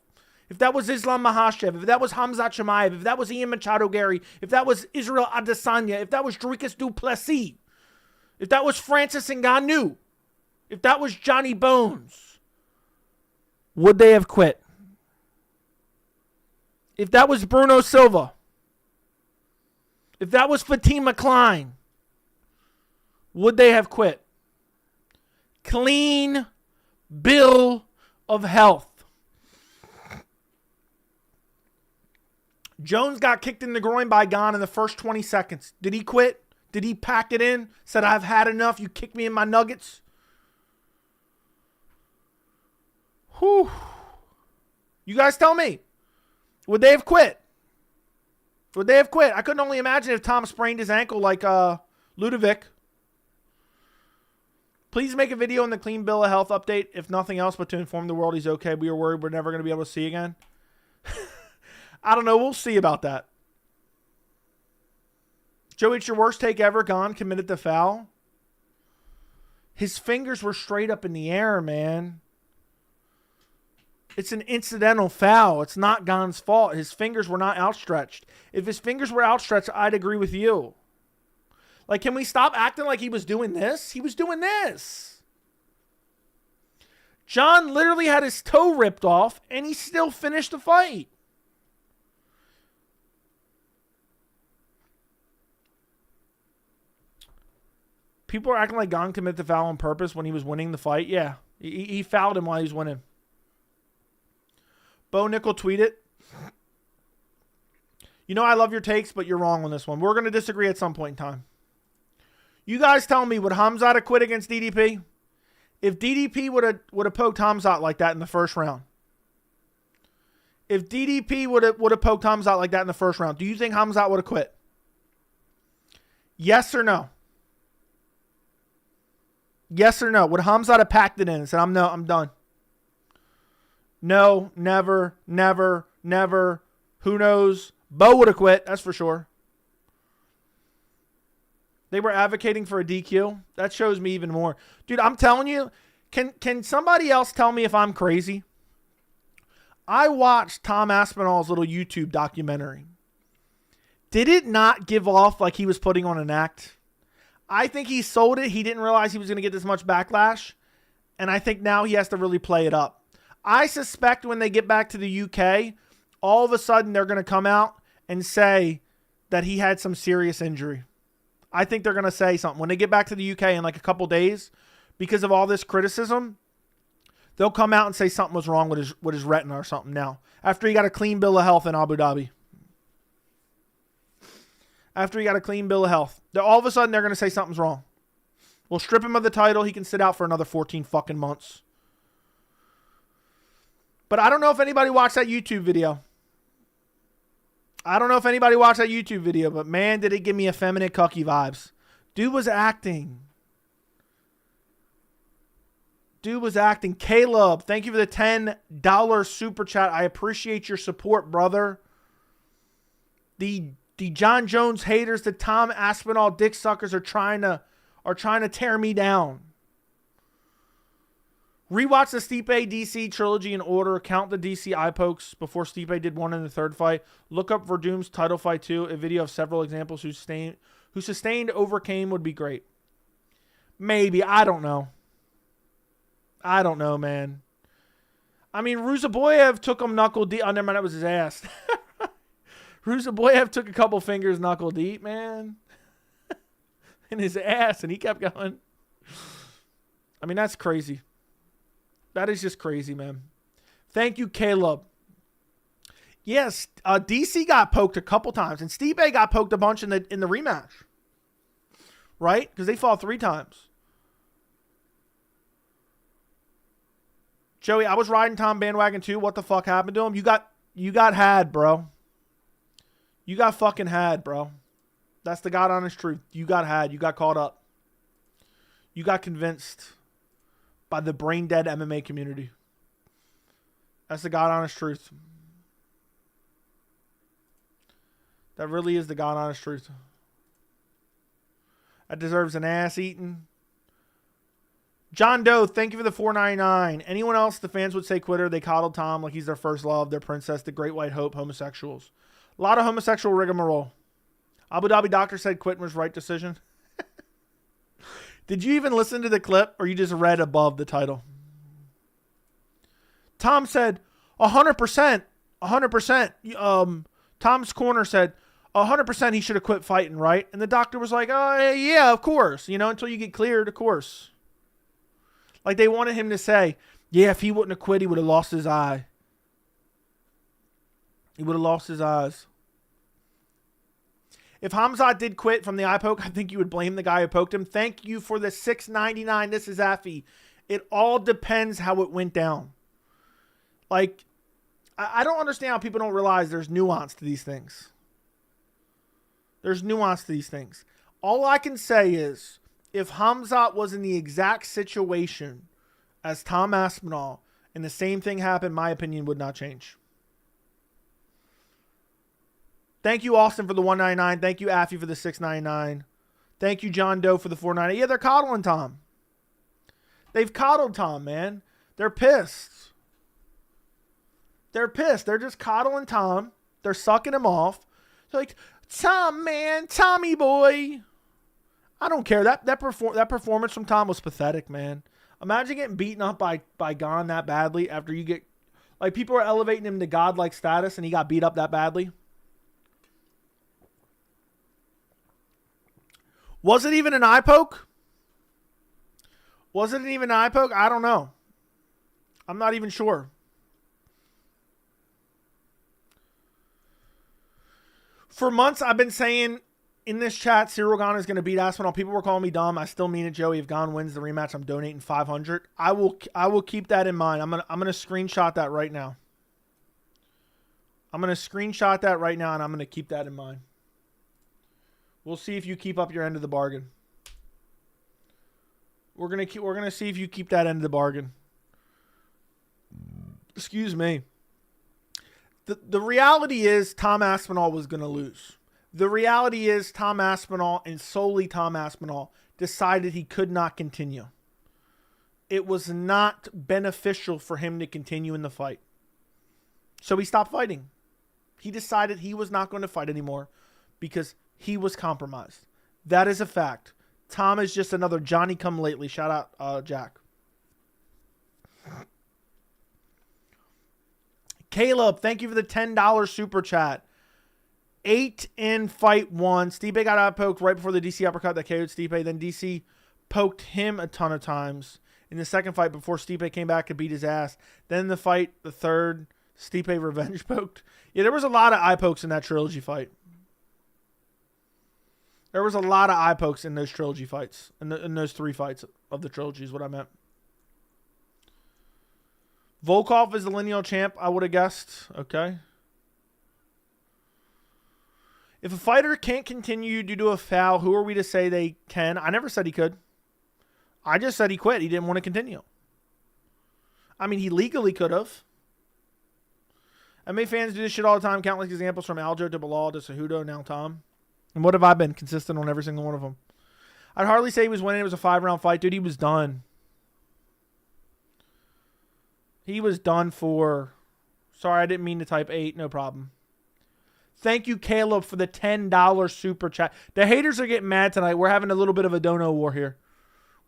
if that was Islam Makhachev, if that was Khamzat Chimaev, if that was Ian Machado Gary, if that was Israel Adesanya, if that was Dricus du Plessis, if that was Francis Ngannou, if that was Johnny Bones, would they have quit? If that was Bruno Silva, if that was Fatima Klein, would they have quit? Clean bill of health. Jones got kicked in the groin by Gane in the first 20 seconds. Did he quit? Did he pack it in? Said, I've had enough. You kicked me in my nuggets. Whew. You guys tell me. Would they have quit? Would they have quit? I couldn't only imagine if Tom sprained his ankle like Ludovic. Please make a video on the clean bill of health update, if nothing else, but to inform the world he's okay. We were worried we're never going to be able to see again. I don't know. We'll see about that. Joey, it's your worst take ever. Gane committed the foul. His fingers were straight up in the air, man. It's an incidental foul. It's not Gane's fault. His fingers were not outstretched. If his fingers were outstretched, I'd agree with you. Like, can we stop acting like he was doing this? He was doing this. Jon literally had his toe ripped off, and he still finished the fight. People are acting like Gane committed the foul on purpose when he was winning the fight. Yeah, he fouled him while he was winning. Bo Nickel tweeted, you know I love your takes, but you're wrong on this one. We're going to disagree at some point in time. You guys tell me, would Khamzat have quit against DDP? If DDP would have poked Khamzat like that in the first round. If DDP would have poked Khamzat like that in the first round, do you think Khamzat would have quit? Yes or no? Yes or no? Would Khamzat have packed it in and said, I'm done? No, never, never, never. Who knows? Bo would have quit, that's for sure. They were advocating for a DQ. That shows me even more. Dude, I'm telling you, can somebody else tell me if I'm crazy? I watched Tom Aspinall's little YouTube documentary. Did it not give off like he was putting on an act? I think he sold it. He didn't realize he was going to get this much backlash. And I think now he has to really play it up. I suspect when they get back to the UK, all of a sudden they're going to come out and say that he had some serious injury. I think they're going to say something. When they get back to the UK in like a couple days, because of all this criticism, they'll come out and say something was wrong with his retina or something now. After he got a clean bill of health in Abu Dhabi. After he got a clean bill of health. All of a sudden they're going to say something's wrong. We'll strip him of the title. He can sit out for another 14 fucking months. But I don't know if anybody watched that YouTube video. But man, did it give me effeminate cucky vibes. Dude was acting. Caleb, thank you for the $10 super chat. I appreciate your support, brother. The Jon Jones haters, the Tom Aspinall dick suckers are trying to tear me down. Rewatch the Stipe DC trilogy in order. Count the DC eye pokes before Stipe did one in the third fight. Look up Verdum's title fight too. A video of several examples who sustained overcame would be great. Maybe. I don't know, man. I mean, Ruzaboyev took him knuckle deep. Oh, never mind. That was his ass. Ruzaboyev took a couple fingers knuckle deep, man. In his ass, and he kept going. I mean, that's crazy. That is just crazy, man. Thank you, Caleb. Yes, DC got poked a couple times, and Stipe got poked a bunch in the rematch. Right? Because they fought 3 times. Joey, I was riding Tom bandwagon too. What the fuck happened to him? You got had, bro. You got fucking had, bro. That's the God honest truth. You got had. You got caught up. You got convinced by the brain dead MMA community. That's the God honest truth. That really is the God honest truth. That deserves an ass eating. John Doe, thank you for the $4.99. Anyone else the fans would say quitter? They coddled Tom like he's their first love, their princess, the great white hope, homosexuals. A lot of homosexual rigmarole. Abu Dhabi doctor said quitting was right decision. Did you even listen to the clip or you just read above the title? Tom said 100%. 100%. Tom's corner said 100% he should have quit fighting, right? And the doctor was like, oh, yeah, of course. You know, until you get cleared, of course. Like they wanted him to say, yeah, if he wouldn't have quit, he would have lost his eye. He would have lost his eyes. If Hamzat did quit from the eye poke, I think you would blame the guy who poked him. Thank you for the $6.99. This is Affy. It all depends how it went down. Like, I don't understand how people don't realize there's nuance to these things. There's nuance to these things. All I can say is, if Hamzat was in the exact situation as Tom Aspinall and the same thing happened, my opinion would not change. Thank you, Austin, for the $1.99. Thank you, Affy, for the $6.99. Thank you, John Doe, for the $4.99. Yeah, they're coddling Tom. They've coddled Tom, man. They're pissed. They're pissed. They're just coddling Tom. They're sucking him off. They're like, Tom, man. Tommy boy. I don't care. That performance from Tom was pathetic, man. Imagine getting beaten up by Gane that badly after you get... Like, people are elevating him to godlike status and he got beat up that badly. Was it even an eye poke? Was it even an eye poke? I don't know. I'm not even sure. For months, I've been saying in this chat, Ciryl Gane is going to beat Aspinall. People were calling me dumb. I still mean it, Joey. If Gane wins the rematch, I'm donating $500. I will keep that in mind. I'm gonna screenshot that right now. I'm gonna screenshot that right now, and I'm gonna keep that in mind. We'll see if you keep up your end of the bargain. We're gonna see if you keep that end of the bargain. Excuse me. The reality is Tom Aspinall was gonna lose. The reality is Tom Aspinall and solely Tom Aspinall decided he could not continue. It was not beneficial for him to continue in the fight. So he stopped fighting. He decided he was not going to fight anymore because he was compromised. That is a fact. Tom is just another Johnny come lately. Shout out Jack. Caleb, thank you for the $10 super chat. 8 in fight 1. Stipe got out poked right before the DC uppercut that KO'd Stipe. Then DC poked him a ton of times in the second fight before Stipe came back and beat his ass. Then the fight, the third, Stipe revenge poked. Yeah, there was a lot of eye pokes in that trilogy fight. There was a lot of eye pokes in those trilogy fights. In those 3 fights of the trilogy is what I meant. Volkov is the lineal champ, I would have guessed. Okay. If a fighter can't continue due to a foul, who are we to say they can? I never said he could. I just said he quit. He didn't want to continue. I mean, he legally could have. MMA fans do this shit all the time. Countless examples from Aljo to Bilal to Cejudo, now Tom. And what have I been? Consistent on every single one of them. I'd hardly say he was winning. It was a 5-round fight. Dude, he was done. He was done for... Sorry, I didn't mean to type 8. No problem. Thank you, Caleb, for the $10 super chat. The haters are getting mad tonight. We're having a little bit of a dono war here.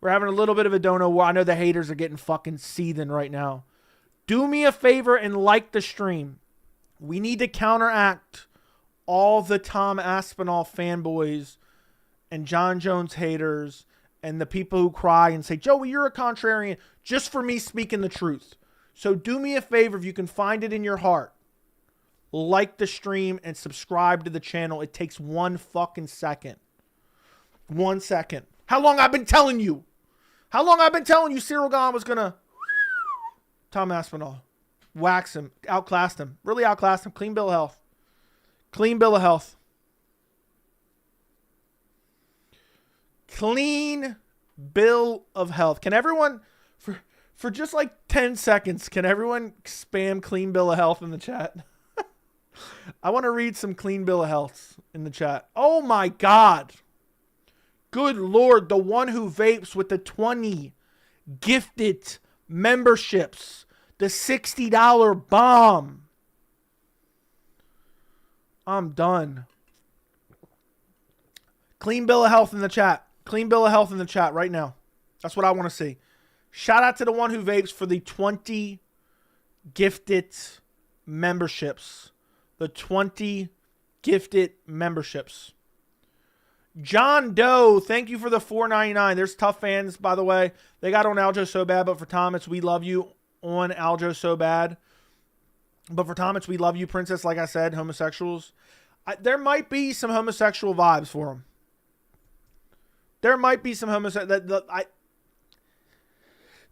We're having a little bit of a dono war. I know the haters are getting fucking seething right now. Do me a favor and like the stream. We need to counteract all the Tom Aspinall fanboys and Jon Jones haters and the people who cry and say, Joey, you're a contrarian, just for me speaking the truth. So do me a favor if you can find it in your heart. Like the stream and subscribe to the channel. It takes 1 fucking second. 1 second. How long I've been telling you? How long I've been telling you Ciryl Gane was going to... Tom Aspinall. Wax him. Outclassed him. Really outclassed him. Clean bill of health. Clean bill of health. Clean bill of health. Can everyone... For just like 10 seconds, can everyone spam clean bill of health in the chat? I want to read some clean bill of health in the chat. Oh my God. Good Lord. The one who vapes with the 20 gifted memberships. The $60 bomb. I'm done. Clean bill of health in the chat. Clean bill of health in the chat right now. That's what I want to see. Shout out to the one who vapes for the 20 gifted memberships. The 20 gifted memberships. John Doe, thank you for the $4.99. There's tough fans, by the way. They got on Aljo so bad, but for Tom, it's we love you on Aljo so bad. But for Tom, it's we love you, Princess. Like I said, homosexuals. There might be some homosexual vibes for him. There might be some homosexual.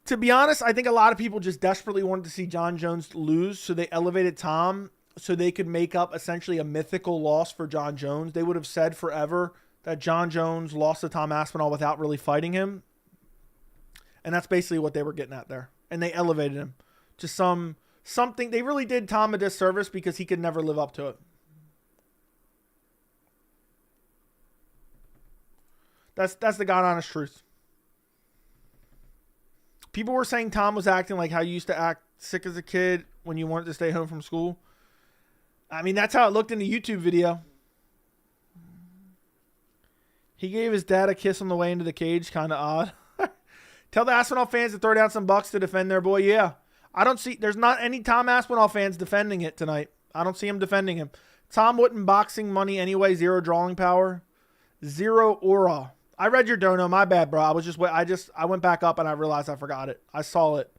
To be honest, I think a lot of people just desperately wanted to see Jon Jones lose, so they elevated Tom so they could make up essentially a mythical loss for Jon Jones. They would have said forever that Jon Jones lost to Tom Aspinall without really fighting him. And that's basically what they were getting at there. And they elevated him to something. They really did Tom a disservice because he could never live up to it. That's the God honest truth. People were saying Tom was acting like how you used to act sick as a kid when you wanted to stay home from school. I mean, that's how it looked in the YouTube video. He gave his dad a kiss on the way into the cage. Kind of odd. Tell the Aspinall fans to throw down some bucks to defend their boy. Yeah. There's not any Tom Aspinall fans defending it tonight. I don't see him defending him. Tom wouldn't boxing money anyway. 0 drawing power. 0 aura. I read your dono. My bad, bro. I went back up and I realized I forgot it. I saw it.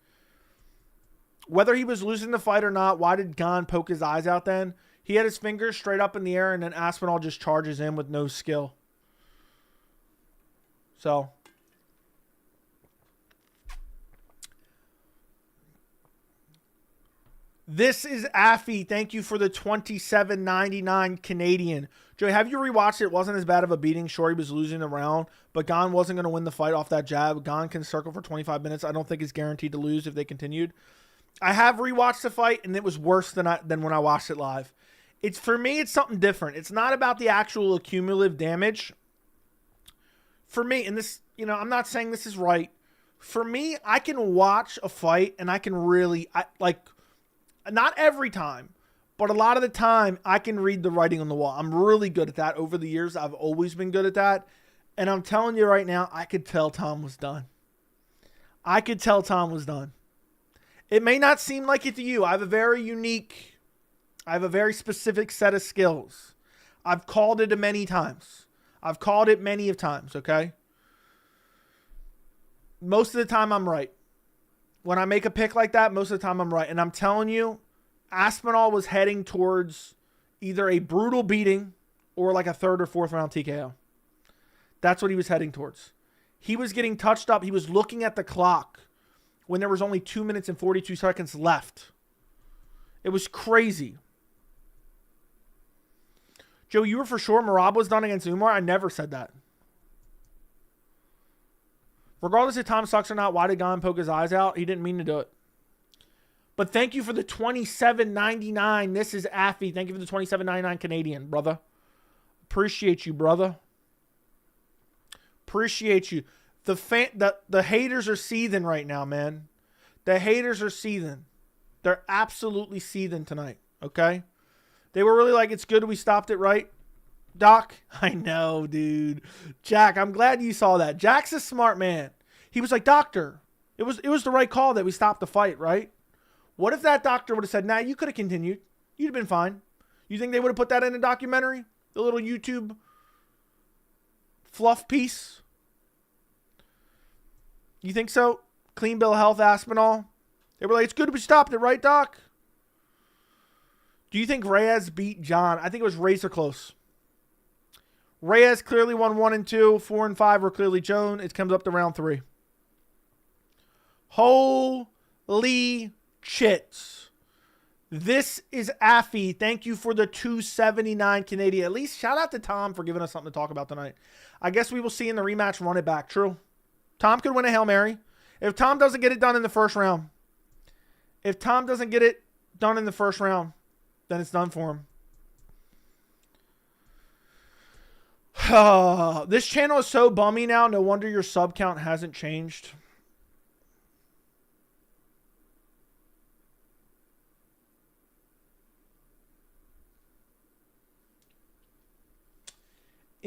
Whether he was losing the fight or not, why did Gane poke his eyes out then? He had his fingers straight up in the air and then Aspinall just charges in with no skill. So. This is Affy. Thank you for the $27.99 Canadian. Joey, have you rewatched it? It wasn't as bad of a beating. Sure, he was losing the round, but Gane wasn't going to win the fight off that jab. Gane can circle for 25 minutes. I don't think he's guaranteed to lose if they continued. I have rewatched the fight, and it was worse than when I watched it live. For me, it's something different. It's not about the actual cumulative damage. For me, and this, I'm not saying this is right. For me, I can watch a fight, and I can really, not every time, but a lot of the time, I can read the writing on the wall. I'm really good at that. Over the years, I've always been good at that. And I'm telling you right now, I could tell Tom was done. I could tell Tom was done. It may not seem like it to you. I have a very specific set of skills. I've called it many times. I've called it many of times, okay? Most of the time, I'm right. When I make a pick like that, most of the time I'm right. And I'm telling you, Aspinall was heading towards either a brutal beating or like a 3rd or 4th round TKO. That's what he was heading towards. He was getting touched up. He was looking at the clock when there was only 2 minutes and 42 seconds left. It was crazy. Joe, you were for sure Merab was done against Umar? I never said that. Regardless if Tom sucks or not, why did Gane poke his eyes out? He didn't mean to do it. But thank you for the $27.99. This is Affy. Thank you for the $27.99 Canadian, brother. Appreciate you, brother. Appreciate you. The haters are seething right now, man. The haters are seething. They're absolutely seething tonight, okay? They were really like, it's good we stopped it, right? Doc, I know, dude. Jack, I'm glad you saw that. Jack's a smart man. He was like, doctor, it was the right call that we stopped the fight, right? What if that doctor would have said, nah, you could have continued. You'd have been fine. You think they would have put that in a documentary? The little YouTube fluff piece? You think so? Clean bill of health, Aspinall. They were like, it's good we stopped it, right, Doc? Do you think Reyes beat Jon? I think it was razor close. Reyes clearly won 1 and 2. 4 and 5 were clearly Jones. It comes up to round 3. Holy chits. This is Affy. Thank you for the $2.79 Canadian. At least shout out to Tom for giving us something to talk about tonight. I guess we will see in the rematch run it back. True. Tom could win a Hail Mary. If Tom doesn't get it done in the first round. If Tom doesn't get it done in the first round, then it's done for him. This channel is so bummy now. No wonder your sub count hasn't changed.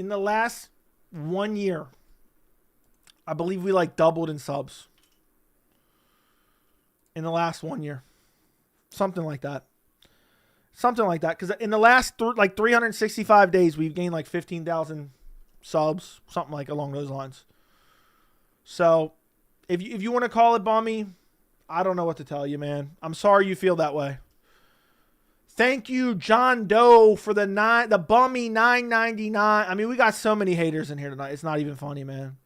In the last 1 year, I believe we like doubled in subs. In the last 1 year. Something like that. Something like that. Because in the last 365 days, we've gained like 15,000 subs. Something like along those lines. So, if you want to call it bummy, I don't know what to tell you, man. I'm sorry you feel that way. Thank you, John Doe, for the bummy $9.99. I mean, we got so many haters in here tonight. It's not even funny, man.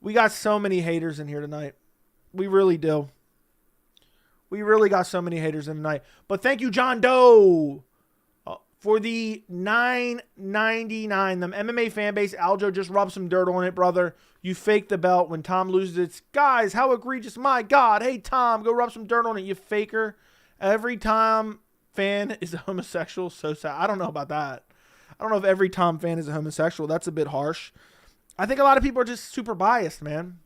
We got so many haters in here tonight. We really do. We really got so many haters in tonight. But thank you, John Doe, for the $9.99. The MMA fan base, Aljo, just rub some dirt on it, brother. You faked the belt when Tom loses it. Guys, how egregious. My God. Hey, Tom, go rub some dirt on it, you faker. Every Tom fan is a homosexual. So sad. I don't know about that. I don't know if every Tom fan is a homosexual. That's a bit harsh. I think a lot of people are just super biased, man.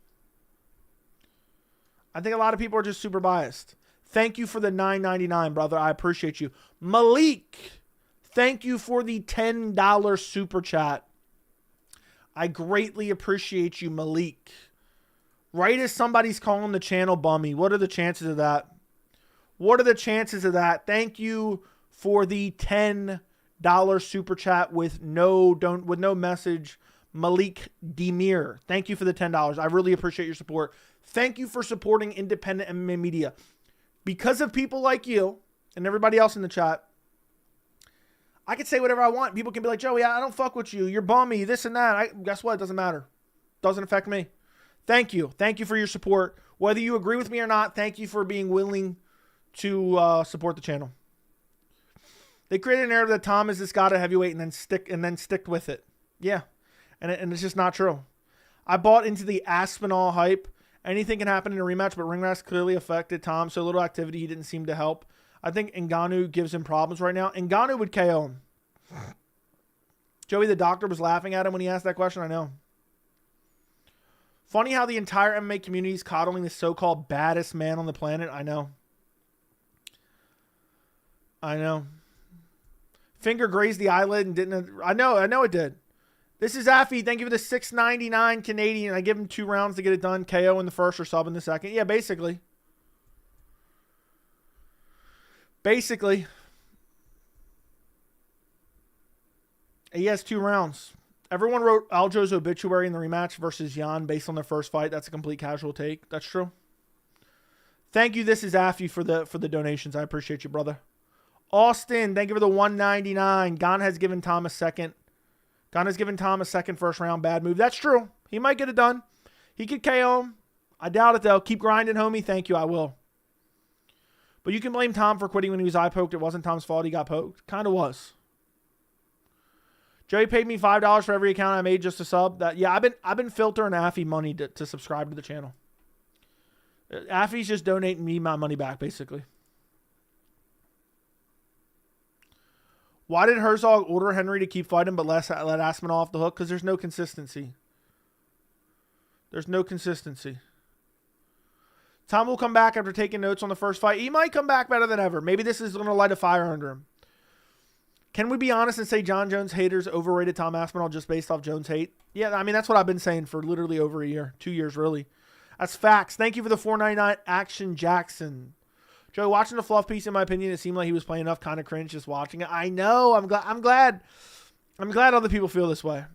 I think a lot of people are just super biased. Thank you for the $9.99, brother. I appreciate you. Malik, thank you for the $10 super chat. I greatly appreciate you, Malik. Right as somebody's calling the channel bummy. What are the chances of that? What are the chances of that? Thank you for the $10 super chat with no message. Malik Demir. Thank you for the $10. I really appreciate your support. Thank you for supporting independent MMA media. Because of people like you and everybody else in the chat, I can say whatever I want. People can be like, Joey, I don't fuck with you. You're bummy, this and that. Guess what? It doesn't matter. Doesn't affect me. Thank you. Thank you for your support. Whether you agree with me or not, thank you for being willing to support the channel. They created an narrative that Tom is this god of heavyweight and then stick with it. Yeah. And it's just not true. I bought into the Aspinall hype. Anything can happen in a rematch, but ring rats clearly affected Tom, so little activity, he didn't seem to help. I think Ngannou gives him problems right now. Ngannou would KO him. Joey, the doctor, was laughing at him when he asked that question. I know. Funny how the entire MMA community is coddling the so-called baddest man on the planet. I know. I know. Finger grazed the eyelid and didn't... I know it did. This is Affy. Thank you for the $6.99 Canadian. I give him 2 rounds to get it done. KO in the first or sub in the second. Yeah, basically. Basically. He has 2 rounds. Everyone wrote Aljo's obituary in the rematch versus Jan based on their first fight. That's a complete casual take. That's true. Thank you. This is Affy for the donations. I appreciate you, brother. Austin, thank you for the $1.99. Gane has given Tom a second. Gane has given Tom a second first round bad move. That's true. He might get it done. He could KO him. I doubt it, though. Keep grinding, homie. Thank you. I will. But you can blame Tom for quitting when he was eye poked. It wasn't Tom's fault. He got poked. Kind of was. Joey paid me $5 for every account I made just to sub. Yeah, I've been filtering Affy money to subscribe to the channel. Affy's just donating me my money back, basically. Why did Herzog order Henry to keep fighting but let Aspinall off the hook? Because there's no consistency. There's no consistency. Tom will come back after taking notes on the first fight. He might come back better than ever. Maybe this is going to light a fire under him. Can we be honest and say Jon Jones haters overrated Tom Aspinall just based off Jones hate? Yeah, I mean, that's what I've been saying for literally over a year. 2 years, really. That's facts. Thank you for the $4.99 Action Jackson. Joey, watching the fluff piece, in my opinion, it seemed like he was playing enough. Kind of cringe just watching it. I know. I'm glad other people feel this way.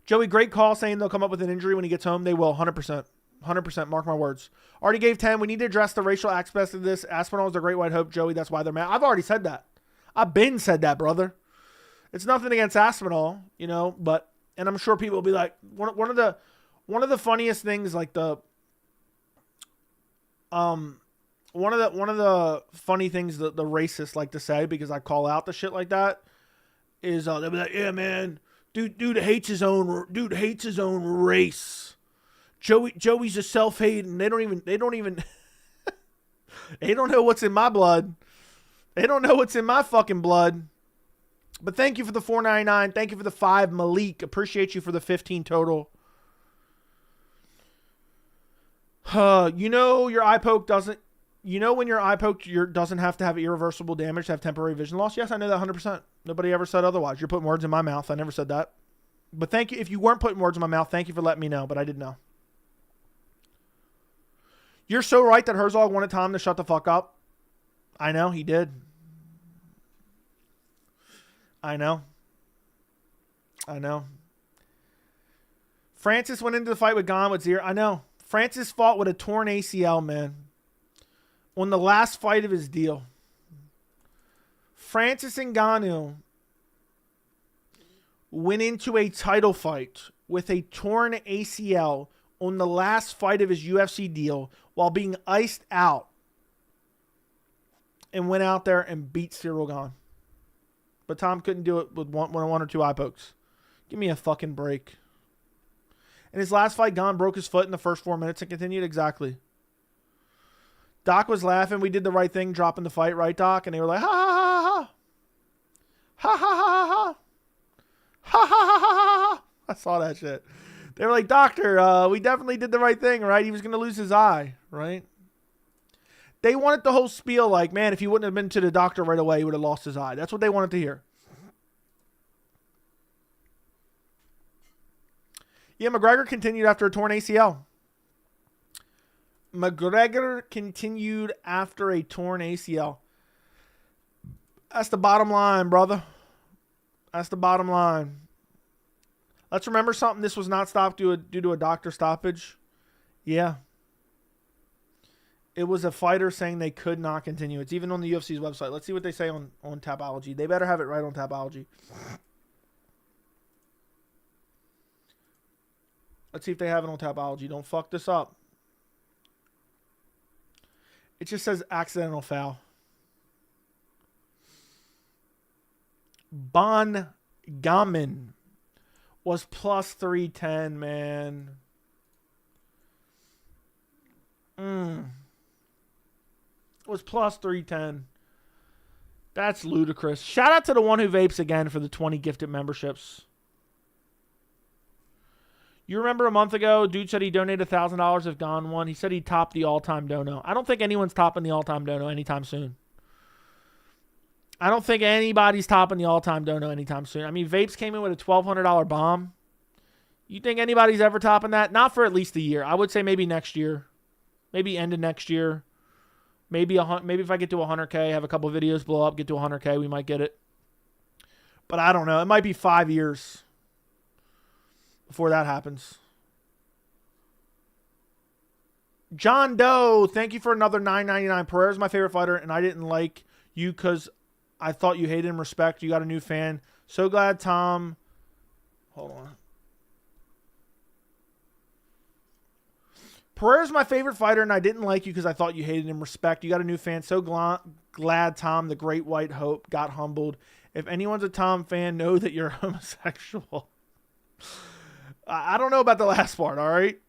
Joey, great call saying they'll come up with an injury when he gets home. They will, 100%. 100%. Mark my words. Already gave 10. We need to address the racial aspects of this. Aspinall is a great white hope, Joey. That's why they're mad. I've already said that. I've been said that, brother. It's nothing against Aspinall, you know, but, and I'm sure people will be like, one of the funniest things, like one of the funny things that the racists like to say, because I call out the shit like that, is they'll be like, yeah, man, dude hates his own race. Joey's a self-hate, and they don't even they don't know what's in my blood. They don't know what's in my fucking blood. But thank you for the $4.99. Thank you for the 5, Malik. Appreciate you for the 15 total. You know your eye poke doesn't You know when your eye poke doesn't have to have irreversible damage to have temporary vision loss? Yes, I know that 100%. Nobody ever said otherwise. You're putting words in my mouth. I never said that. But thank you. If you weren't putting words in my mouth, thank you for letting me know. But I didn't know. You're so right that Herzog wanted Tom to shut the fuck up. I know, he did. I know. Francis went into the fight with Gane with Ciryl. I know. Francis fought with a torn ACL, man. On the last fight of his deal. Francis Ngannou went into a title fight with a torn ACL on the last fight of his UFC deal while being iced out, and went out there and beat Ciryl Gane. But Tom couldn't do it with one or two eye pokes. Give me a fucking break. In his last fight, Gane broke his foot in the first 4 minutes and continued. Exactly. Doc was laughing. We did the right thing, dropping the fight, right, Doc? And they were like, ha ha ha ha. Ha ha ha ha. Ha ha ha ha ha. I saw that shit. They were like, Doctor, we definitely did the right thing, right? He was going to lose his eye, right? They wanted the whole spiel like, man, if he wouldn't have been to the doctor right away, he would have lost his eye. That's what they wanted to hear. Yeah, McGregor continued after a torn ACL. McGregor continued after a torn ACL. That's the bottom line, brother. That's the bottom line. Let's remember something. This was not stopped due to a doctor stoppage. Yeah. It was a fighter saying they could not continue. It's even on the UFC's website. Let's see what they say on Tapology. They better have it right on Tapology. Let's see if they have it on Tapology. Don't fuck this up. It just says accidental foul. Bon Gamin was plus 310, man. Was plus 310. That's ludicrous. Shout out to the one who vapes again for the 20 gifted memberships. You remember a month ago, dude said he donated $1,000 if Gane won. He said he topped the all-time dono. I don't think anyone's topping the all-time dono anytime soon. I don't think anybody's topping the all-time dono anytime soon. I mean, Vapes came in with a $1,200 bomb. You think anybody's ever topping that? Not for at least a year. I would say maybe next year. Maybe end of next year. Maybe if I get to 100K, have a couple videos blow up, get to 100K, we might get it. But I don't know. It might be 5 years before that happens. John Doe, thank you for another $9.99. Pereira's my favorite fighter, and I didn't like you because I thought you hated him. Respect. You got a new fan. So glad Tom. Hold on. Pereira's my favorite fighter, and I didn't like you because I thought you hated him. Respect. You got a new fan. So glad Tom, the great white hope, got humbled. If anyone's a Tom fan, know that you're homosexual. I don't know about the last part, all right?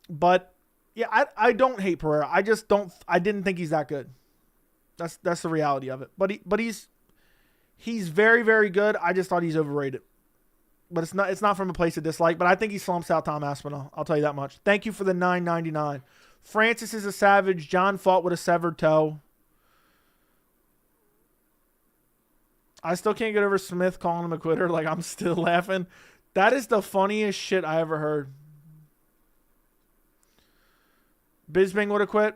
But, yeah, I don't hate Pereira. I just don't. I didn't think he's that good. That's the reality of it. But he's very, very good. I just thought he's overrated. But it's not from a place of dislike. But I think he slumps out Tom Aspinall. I'll tell you that much. Thank you for the $9.99. Francis is a savage. John fought with a severed toe. I still can't get over Smith calling him a quitter. Like, I'm still laughing. That is the funniest shit I ever heard. Bisping would have quit.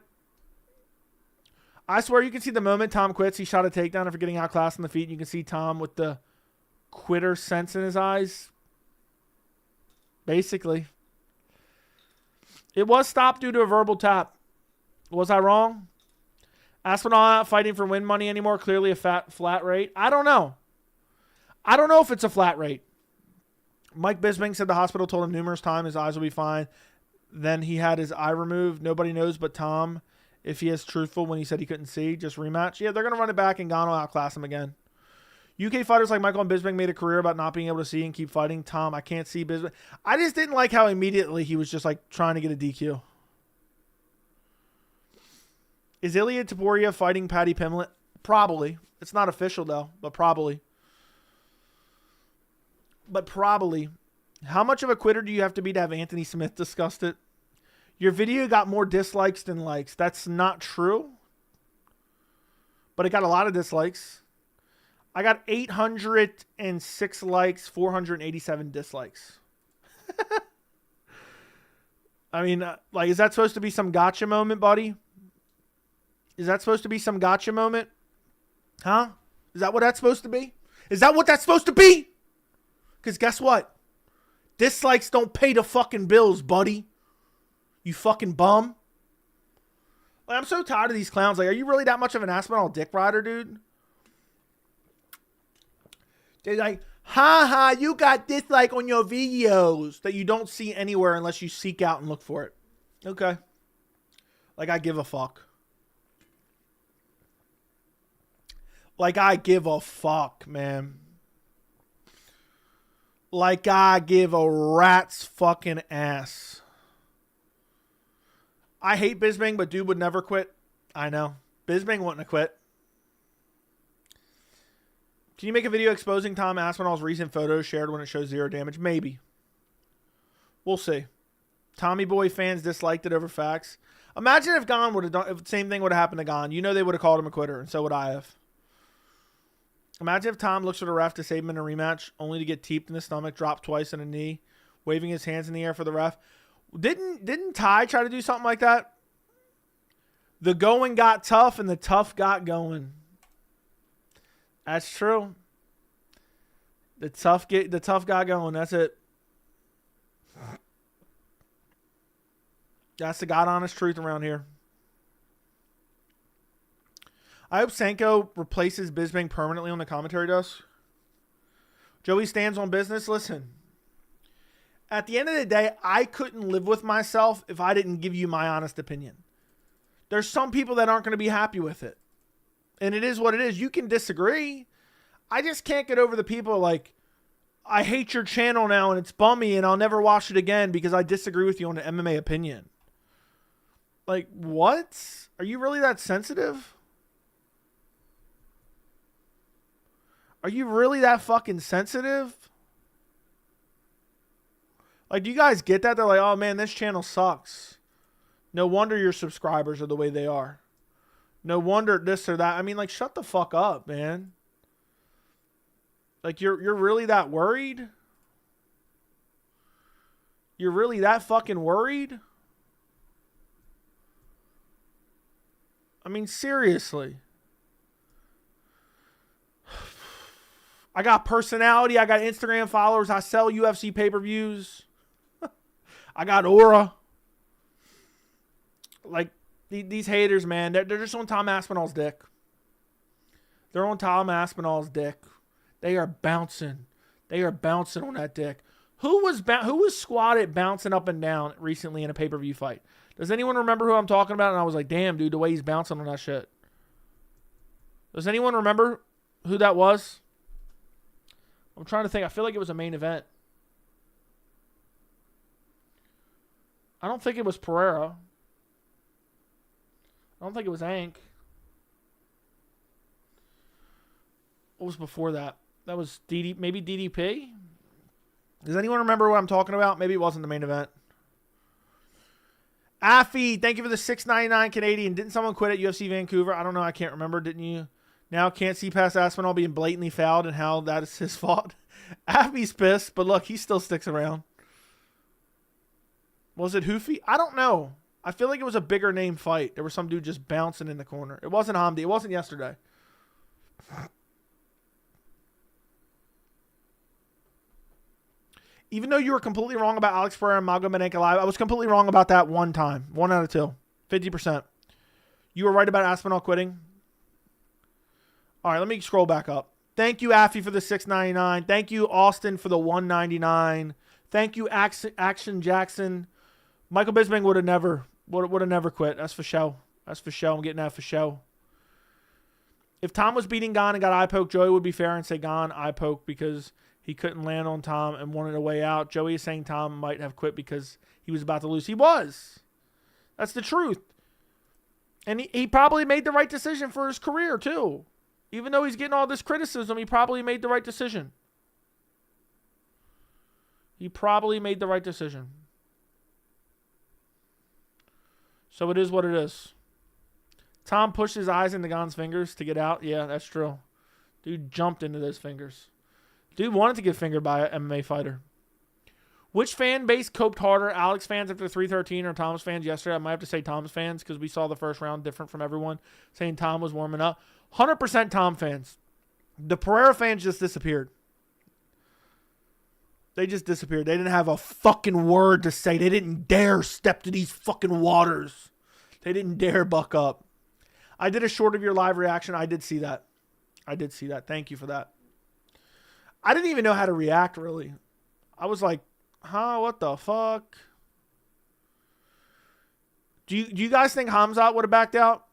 I swear you can see the moment Tom quits. He shot a takedown after getting outclassed on the feet. And you can see Tom with the quitter sense in his eyes. Basically. It was stopped due to a verbal tap. Was I wrong? Aspinall not fighting for win money anymore. Clearly a flat rate. I don't know. I don't know if it's a flat rate. Mike Bisping said the hospital told him numerous times his eyes will be fine. Then he had his eye removed. Nobody knows but Tom if he is truthful when he said he couldn't see. Just rematch. Yeah, they're going to run it back and Gane will outclass him again. UK fighters like Michael and Bisping made a career about not being able to see and keep fighting. Tom, I can't see Bisping. I just didn't like how immediately he was just like trying to get a DQ. Is Ilya Taporia fighting Paddy Pimblett? Probably. It's not official though, but probably. How much of a quitter do you have to be to have Anthony Smith discussed it? Your video got more dislikes than likes. That's not true. but it got a lot of dislikes. I got 806 likes, 487 dislikes. I mean, like, is that supposed to be some gotcha moment, buddy? Is that supposed to be some gotcha moment? Huh? Is that what that's supposed to be? Is that what that's supposed to be? Because guess what? Dislikes don't pay the fucking bills, buddy. You fucking bum. Like, I'm so tired of these clowns. Like, are you really that much of an Aspinall dick rider, dude? They're like, ha, you got dislike on your videos that you don't see anywhere unless you seek out and look for it. Okay. Like, I give a fuck. Like, I give a fuck, man. Like, I give a rat's fucking ass. I hate Bisping, but dude would never quit. I know. Bisping wouldn't have quit. Can you make a video exposing Tom Aspinall's recent photos shared when it shows 0 damage? Maybe. We'll see. Tommy Boy fans disliked it over facts. Imagine if Gane would have done, if the same thing would have happened to Gane. You know they would have called him a quitter, and so would I have. Imagine if Tom looks for the ref to save him in a rematch, only to get teeped in the stomach, dropped twice in a knee, waving his hands in the air for the ref. Didn't Ty try to do something like that? The going got tough, and the tough got going. That's true. The tough got going. That's it. That's the God honest truth around here. I hope Sanko replaces Bisping permanently on the commentary desk. Joey stands on business. Listen, at the end of the day, I couldn't live with myself if I didn't give you my honest opinion. There's some people that aren't going to be happy with it. And it is what it is. You can disagree. I just can't get over the people like, I hate your channel now and it's bummy and I'll never watch it again because I disagree with you on an MMA opinion. Like, what? Are you really that sensitive? Are you really that fucking sensitive? Like, do you guys get that? They're like, oh man, this channel sucks. No wonder your subscribers are the way they are. No wonder this or that. I mean, like, shut the fuck up, man. Like, you're really that worried? You're really that fucking worried? I mean, seriously. I got personality. I got Instagram followers. I sell UFC pay-per-views. I got aura. Like, these haters, man, they're just on Tom Aspinall's dick. They're on Tom Aspinall's dick. They are bouncing. They are bouncing on that dick. Who was squatted bouncing up and down recently in a pay-per-view fight? Does anyone remember who I'm talking about? And I was like, damn, dude, the way he's bouncing on that shit. Does anyone remember who that was? I'm trying to think. I feel like it was a main event. I don't think it was Pereira. I don't think it was Hank. What was before that? That was maybe DDP? Does anyone remember what I'm talking about? Maybe it wasn't the main event. Affy, thank you for the $6.99 Canadian. Didn't someone quit at UFC Vancouver? I don't know. I can't remember. Didn't you? Now can't see past Aspinall being blatantly fouled and how that is his fault. Affy's pissed, but look, he still sticks around. Was it Hoofy? I don't know. I feel like it was a bigger name fight. There was some dude just bouncing in the corner. It wasn't Hamdi. It wasn't yesterday. Even though you were completely wrong about Alex Pereira and Magomed Ankalaev, I was completely wrong about that one time. 1 out of 2. 50%. You were right about Aspinall quitting. All right, let me scroll back up. Thank you, Affy, for the $6.99. Thank you, Austin, for the $1.99. Thank you, Action Jackson. Michael Bisping would have never quit. That's for show. That's for show. I'm getting that for show. If Tom was beating Gane and got eye poke, Joey would be fair and say Gane eye poke because he couldn't land on Tom and wanted a way out. Joey is saying Tom might have quit because he was about to lose. He was. That's the truth. And he probably made the right decision for his career, too. Even though he's getting all this criticism, he probably made the right decision. He probably made the right decision. So it is what it is. Tom pushed his eyes into Gane's fingers to get out. Yeah, that's true. Dude jumped into those fingers. Dude wanted to get fingered by an MMA fighter. Which fan base coped harder? Alex fans after 313 or Tom's fans yesterday? I might have to say Tom's fans because we saw the first round different from everyone, saying Tom was warming up. 100% Tom fans. The Pereira fans just disappeared. They just disappeared. They didn't have a fucking word to say. They didn't dare step to these fucking waters. They didn't dare buck up. I did a short of your live reaction. I did see that. Thank you for that. I didn't even know how to react, really. I was like, huh, what the fuck? Do you guys think Khamzat would have backed out?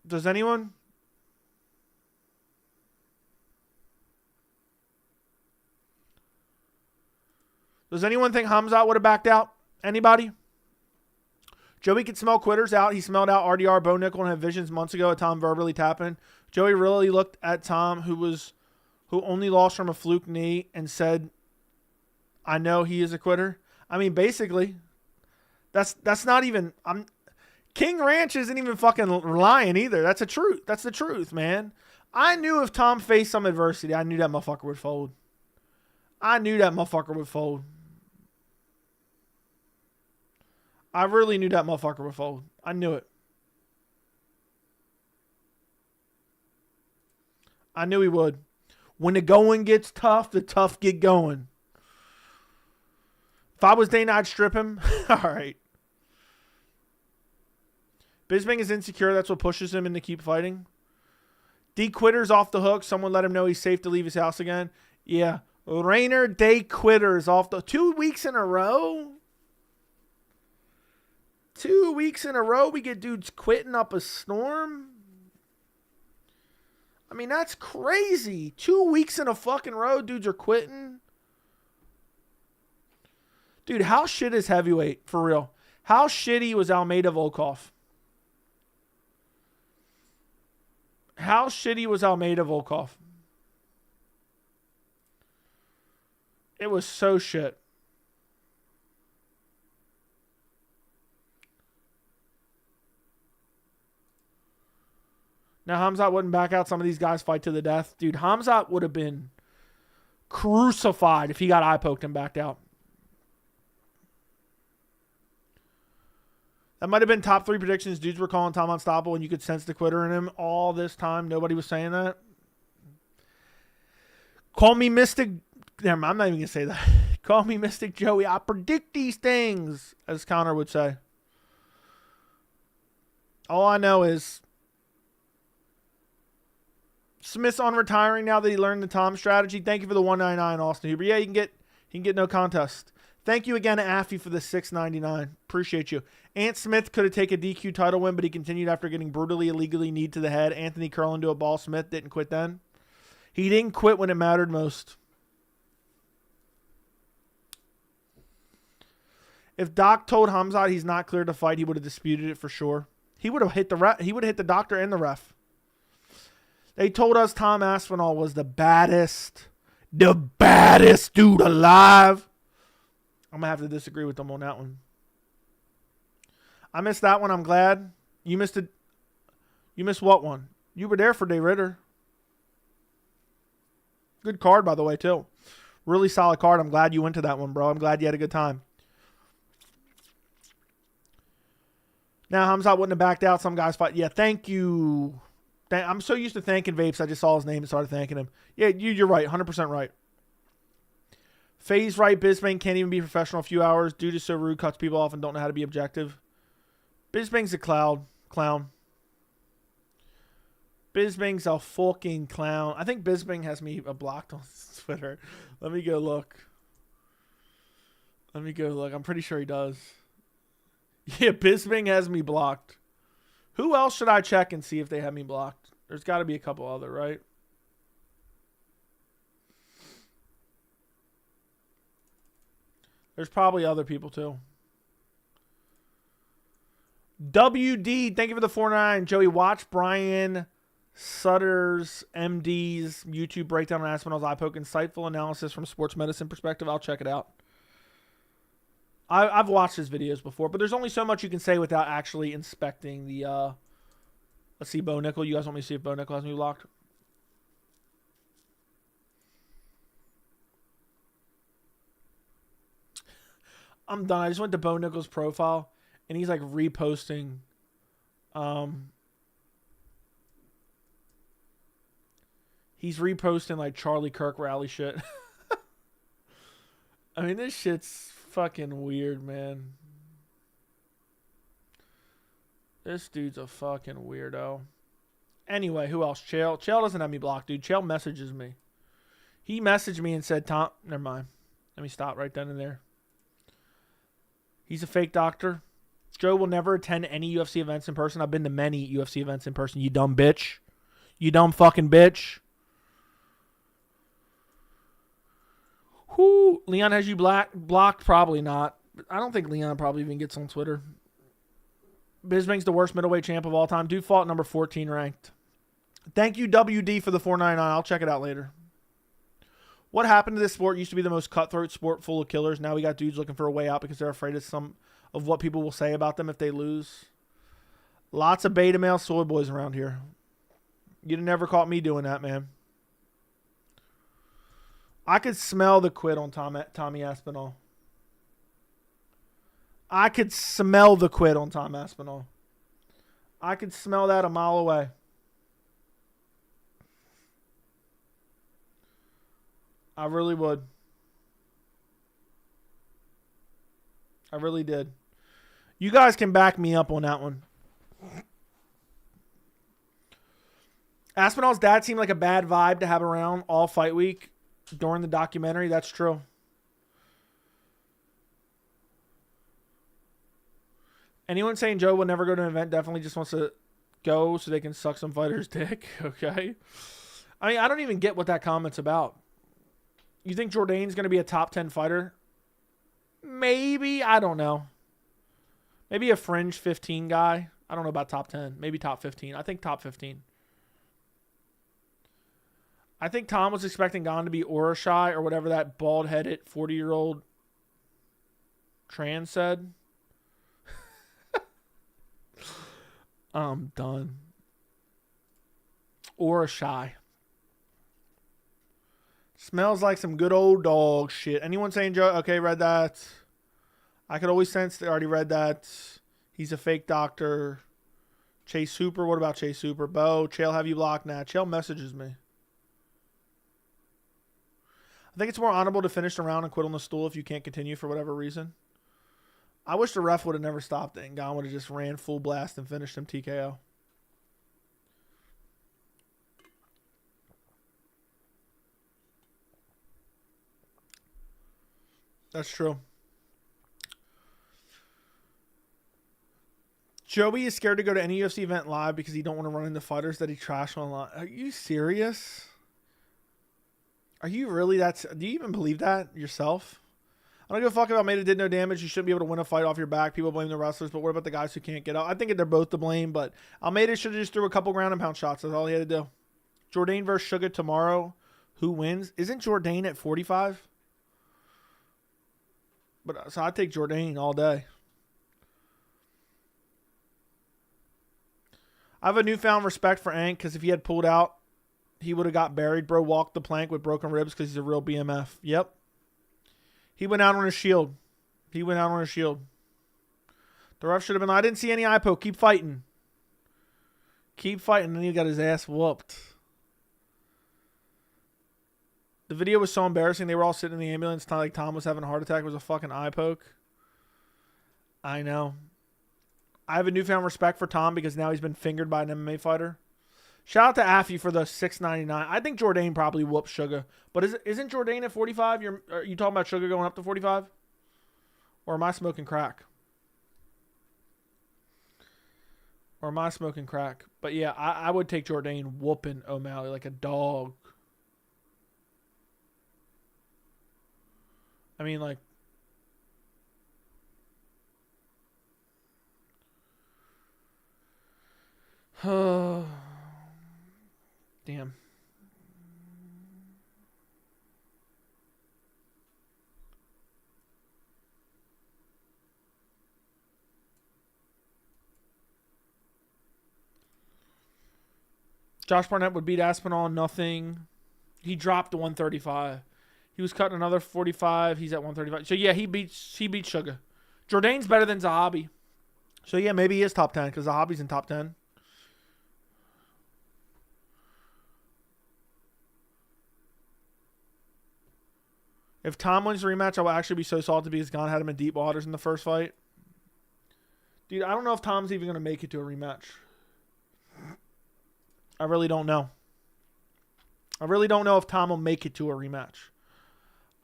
Does anyone? Does anyone think Khamzat would have backed out? Anybody? Joey could smell quitters out. He smelled out RDR, Bo Nickel, and had visions months ago of Tom verbally tapping. Joey really looked at Tom, who only lost from a fluke knee, and said, I know he is a quitter. I mean, basically, that's not even... King Ranch isn't even fucking lying either. That's the truth. That's the truth, man. I knew if Tom faced some adversity, I knew that motherfucker would fold. I really knew that motherfucker would fold. I knew it. I knew he would. When the going gets tough, the tough get going. If I was Dana, I'd strip him. All right. Bisping is insecure. That's what pushes him in to keep fighting. D Quitter's off the hook. Someone let him know he's safe to leave his house again. Yeah. Rainer Day Quitter's off the... 2 weeks in a row? 2 weeks in a row we get dudes quitting up a storm? I mean, that's crazy. 2 weeks in a fucking row, dudes are quitting. Dude, how shit is heavyweight, for real? How shitty was Almeida Volkov? How shitty was Almeida Volkov? It was so shit. Now, Khamzat wouldn't back out. Some of these guys fight to the death. Dude, Khamzat would have been crucified if he got eye poked and backed out. That might have been top 3 predictions. Dudes were calling Tom unstoppable, and you could sense the quitter in him all this time. Nobody was saying that. Call me Mystic. Never mind, I'm not even going to say that. Call me Mystic Joey. I predict these things, as Connor would say. All I know is Smith's on retiring now that he learned the Tom strategy. Thank you for the $1.99, Austin Huber. Yeah, he can get no contest. Thank you again to Affy for the $6.99. Appreciate you. Ant Smith could have taken a DQ title win, but he continued after getting brutally, illegally kneed to the head. Anthony curl into a ball. Smith didn't quit then. He didn't quit when it mattered most. If Doc told Khamzat he's not cleared to fight, he would have disputed it for sure. He would have hit the ref. He would have hit the doctor and the ref. They told us Tom Aspinall was the baddest dude alive. I'm going to have to disagree with them on that one. I missed that one. I'm glad. You missed it. You missed what one? You were there for Day Ritter. Good card, by the way, too. Really solid card. I'm glad you went to that one, bro. I'm glad you had a good time. Now, Khamzat wouldn't have backed out. Some guys fight. Yeah, thank you. I'm so used to thanking Vapes. I just saw his name and started thanking him. Yeah, you're right. 100% right. Faye's right. Bisping can't even be professional a few hours. Dude is so rude, cuts people off, and don't know how to be objective. Bisping's a clown. Bisping's a fucking clown. I think Bisping has me blocked on Twitter. Let me go look. I'm pretty sure he does. Yeah, Bisping has me blocked. Who else should I check and see if they have me blocked? There's got to be a couple other, right? There's probably other people too. WD, thank you for the 4.9. Joey, watch Brian Sutter's MD's YouTube breakdown on Aspinall's eye poke. Insightful analysis from a sports medicine perspective. I'll check it out. I've watched his videos before, but there's only so much you can say without actually inspecting the. Let's see, Bo Nickel. You guys want me to see if Bo Nickel has me blocked? I'm done. I just went to Bo Nickel's profile, and he's like reposting. He's reposting like Charlie Kirk rally shit. I mean, this shit's fucking weird, man. This dude's a fucking weirdo. Anyway, who else? Chael. Chael doesn't have me blocked, dude. Chael messages me. He messaged me and said, Tom, never mind. Let me stop right then and there. He's a fake doctor. Joe will never attend any UFC events in person. I've been to many UFC events in person, you dumb bitch. You dumb fucking bitch. Who? Leon has you blocked? Probably not. I don't think Leon probably even gets on Twitter. Bisping's the worst middleweight champ of all time. Dude fought number 14 ranked. Thank you, WD, for the $4.99. I'll check it out later. What happened to this sport? Used to be the most cutthroat sport full of killers. Now we got dudes looking for a way out because they're afraid of what people will say about them if they lose. Lots of beta male soy boys around here. You'd have never caught me doing that, man. I could smell the quit on Tommy Aspinall. I could smell the quit on Tom Aspinall. I could smell that a mile away. I really would. I really did. You guys can back me up on that one. Aspinall's dad seemed like a bad vibe to have around all fight week during the documentary. That's true. Anyone saying Joe will never go to an event definitely just wants to go so they can suck some fighter's dick. Okay. I mean, I don't even get what that comment's about. You think Jourdain's going to be a top 10 fighter? Maybe. I don't know. Maybe a fringe 15 guy. I don't know about top 10. Maybe top 15. I think top 15. I think Tom was expecting Gane to be Orashai or whatever that bald-headed 40-year-old trans said. I'm done. Orashai. Smells like some good old dog shit. Anyone saying Joe? Okay, read that. I could always sense they already read that. He's a fake doctor. Chase Hooper. What about Chase Hooper? Bo, Chael, have you blocked? Nah, Chael messages me. I think it's more honorable to finish the round and quit on the stool if you can't continue for whatever reason. I wish the ref would have never stopped it and Gane would have just ran full blast and finished him TKO. That's true. Joey is scared to go to any UFC event live because he don't want to run into fighters that he trashed online. Are you serious? Are you really that? Do you even believe that yourself? I don't give a fuck if Almeida did no damage. You shouldn't be able to win a fight off your back. People blame the wrestlers, but what about the guys who can't get out? I think they're both to blame, but Almeida should have just threw a couple ground and pound shots. That's all he had to do. Jourdain versus Sugar tomorrow. Who wins? Isn't Jourdain at 45? But so I'd take Jourdain all day. I have a newfound respect for Ank because if he had pulled out, he would have got buried. Bro walked the plank with broken ribs because he's a real BMF. Yep. He went out on his shield. The ref should have been, I didn't see any eye poke. Keep fighting. And then he got his ass whooped. The video was so embarrassing. They were all sitting in the ambulance. Like Tom was having a heart attack. It was a fucking eye poke. I know. I have a newfound respect for Tom because now he's been fingered by an MMA fighter. Shout out to Affy for the $6.99. I think Jourdain probably whoops Sugar. But isn't Jourdain at 45? Are you talking about Sugar going up to 45? Or am I smoking crack? But yeah, I would take Jourdain whooping O'Malley like a dog. I mean, like, damn. Josh Barnett would beat Aspinall, nothing. He dropped to 135. He was cutting another 45. He's at 135. So, yeah, he beats Sugar. Jourdain's better than Zahabi. So, yeah, maybe he is top 10 because Zahabi's in top 10. If Tom wins the rematch, I will actually be so salty because Gane had him in deep waters in the first fight. Dude, I don't know if Tom's even going to make it to a rematch. I really don't know. I really don't know if Tom will make it to a rematch.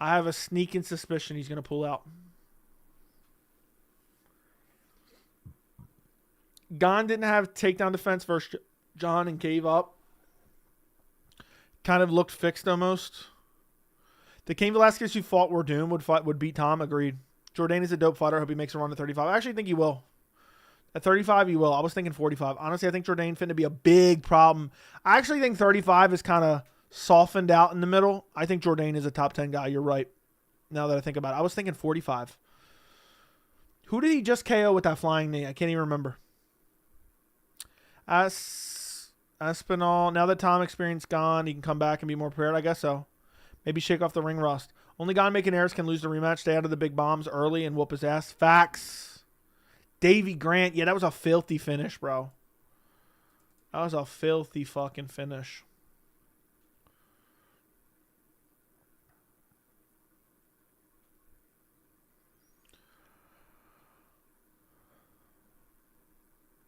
I have a sneaking suspicion he's going to pull out. Gane didn't have takedown defense versus Jon and gave up. Kind of looked fixed almost. The Cain Velasquez who fought Werdum would beat Tom. Agreed. Jourdain is a dope fighter. I hope he makes a run to 35. I actually think he will. At 35, he will. I was thinking 45. Honestly, I think Jourdain finna be a big problem. I actually think 35 is kind of softened out in the middle. I think Jourdain is a top 10 guy. You're right. Now that I think about it. I was thinking 45. Who did he just KO with that flying knee? I can't even remember. Aspinall. Now that Tom experienced Gane, he can come back and be more prepared. I guess so. Maybe shake off the ring rust. Only Gane making errors can lose the rematch. Stay out of the big bombs early and whoop his ass. Facts. Davey Grant. Yeah, that was a filthy finish, bro. That was a filthy fucking finish.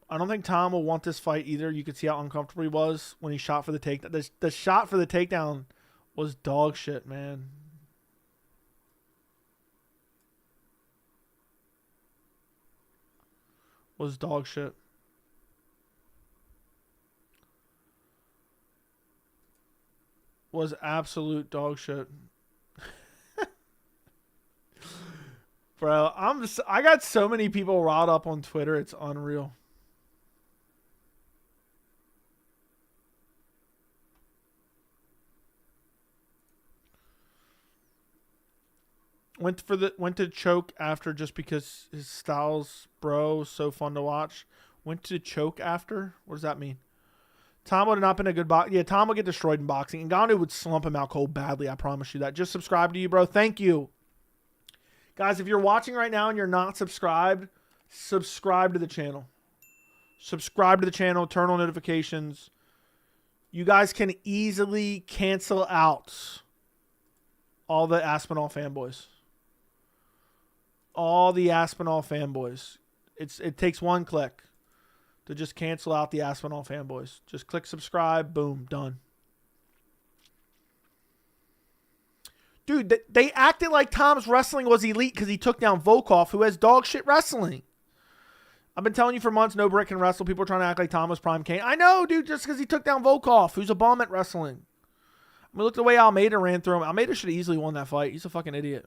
I don't think Tom will want this fight either. You could see how uncomfortable he was when he shot for the takedown. The shot for the takedown was dog shit, man. Was dog shit. Was absolute dog shit. Bro, I got so many people riled up on Twitter, it's unreal. Went to choke after just because his style's so fun to watch. Went to choke after? What does that mean? Tom would have not been a good boxer. Yeah, Tom would get destroyed in boxing. And Gane would slump him out cold badly. I promise you that. Just subscribe to you, bro. Thank you. Guys, if you're watching right now and you're not subscribed, subscribe to the channel. Subscribe to the channel. Turn on notifications. You guys can easily cancel out all the Aspinall fanboys. All the Aspinall fanboys. It takes one click to just cancel out the Aspinall fanboys. Just click subscribe. Boom. Done. Dude, they acted like Tom's wrestling was elite because he took down Volkov, who has dog shit wrestling. I've been telling you for months, no Brick can wrestle. People are trying to act like Tom was Prime Cain. I know, dude, just because he took down Volkov, who's a bum at wrestling. I mean, look at the way Almeida ran through him. Almeida should have easily won that fight. He's a fucking idiot.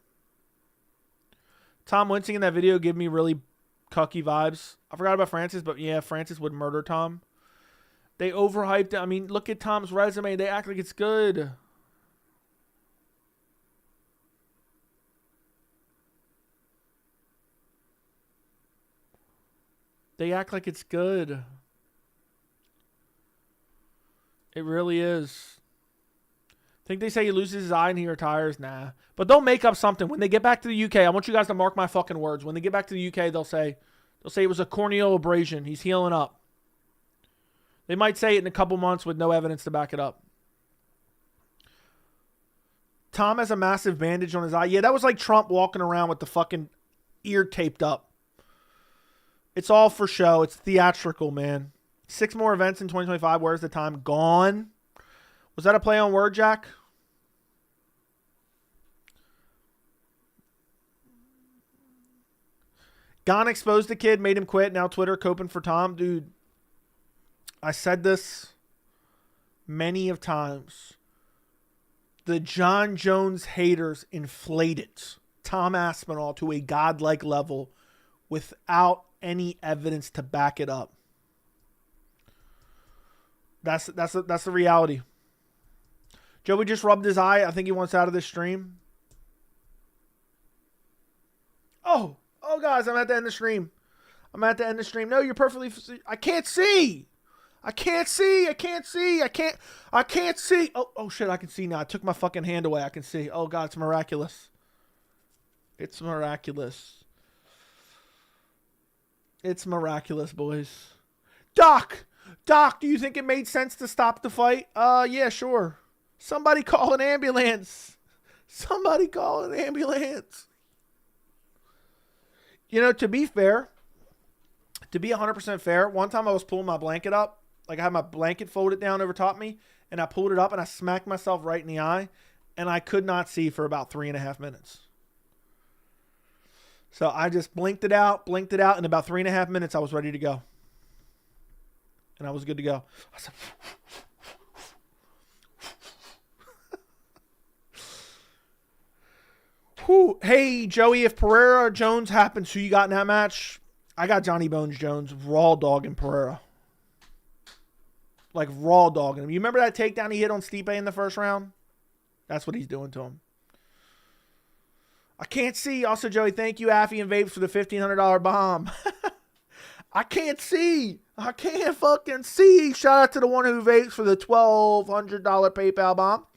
Tom Winsing in that video gave me really cucky vibes. I forgot about Francis, but yeah, Francis would murder Tom. They overhyped it. I mean, look at Tom's resume. They act like it's good. They act like it's good. It really is. Think they say he loses his eye and he retires? Nah. But they'll make up something. When they get back to the UK, I want you guys to mark my fucking words. When they get back to the UK, they'll say it was a corneal abrasion. He's healing up. They might say it in a couple months with no evidence to back it up. Tom has a massive bandage on his eye. Yeah, that was like Trump walking around with the fucking ear taped up. It's all for show. It's theatrical, man. 6 more events in 2025. Where's the time? Gone. Was that a play on word, Jack? Gane exposed the kid, made him quit. Now Twitter coping for Tom. Dude, I said this many of times. The Jon Jones haters inflated Tom Aspinall to a godlike level without any evidence to back it up. That's the reality. Joey just rubbed his eye. I think he wants out of this stream. Oh, guys, I'm at the end of the stream. No, you're perfectly... I can't see. I can't see. I can't see. I can't see. Oh shit, I can see now. I took my fucking hand away. I can see. Oh God, it's miraculous. It's miraculous. It's miraculous, boys. Doc, do you think it made sense to stop the fight? Yeah, sure. Somebody call an ambulance. Somebody call an ambulance. You know, to be fair, to be 100% fair, one time I was pulling my blanket up. Like I had my blanket folded down over top me, and I pulled it up and I smacked myself right in the eye, and I could not see for about 3.5 minutes. So I just blinked it out. In about 3.5 minutes, I was ready to go. And I was good to go. I said, whew. Hey, Joey, if Pereira or Jones happens, who you got in that match? I got Johnny Bones Jones, raw dogging Pereira. Like raw dogging him. You remember that takedown he hit on Stipe in the first round? That's what he's doing to him. I can't see. Also, Joey, thank you, Affy and Vapes, for the $1,500 bomb. I can't see. I can't fucking see. Shout out to the one who vapes for the $1,200 PayPal bomb.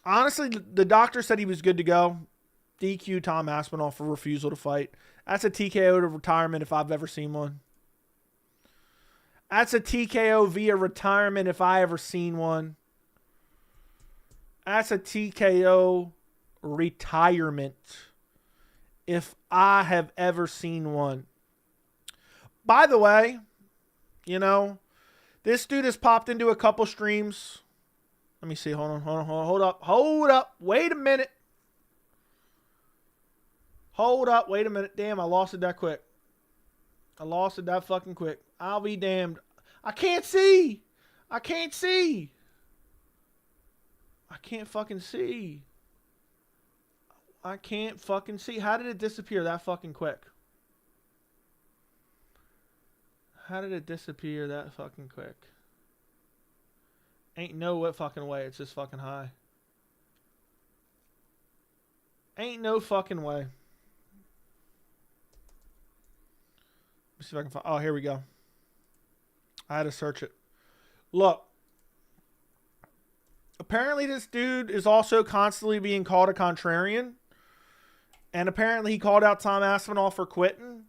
Honestly, the doctor said he was good to go. DQ Tom Aspinall for refusal to fight. That's a TKO to retirement if I've ever seen one. That's a TKO via retirement if I ever seen one. That's a TKO retirement if I have ever seen one. By the way, you know, this dude has popped into a couple streams. Let me see. Hold up. Wait a minute. Hold up. Wait a minute. Damn, I lost it that quick. I lost it that fucking quick. I'll be damned. I can't see. I can't see. I can't fucking see. I can't fucking see. How did it disappear that fucking quick? How did it disappear that fucking quick? Ain't no fucking way. It's just fucking high. Ain't no fucking way. Let me see if I can find. Oh, here we go. I had to search it. Look. Apparently this dude is also constantly being called a contrarian. And apparently he called out Tom Aspinall for quitting.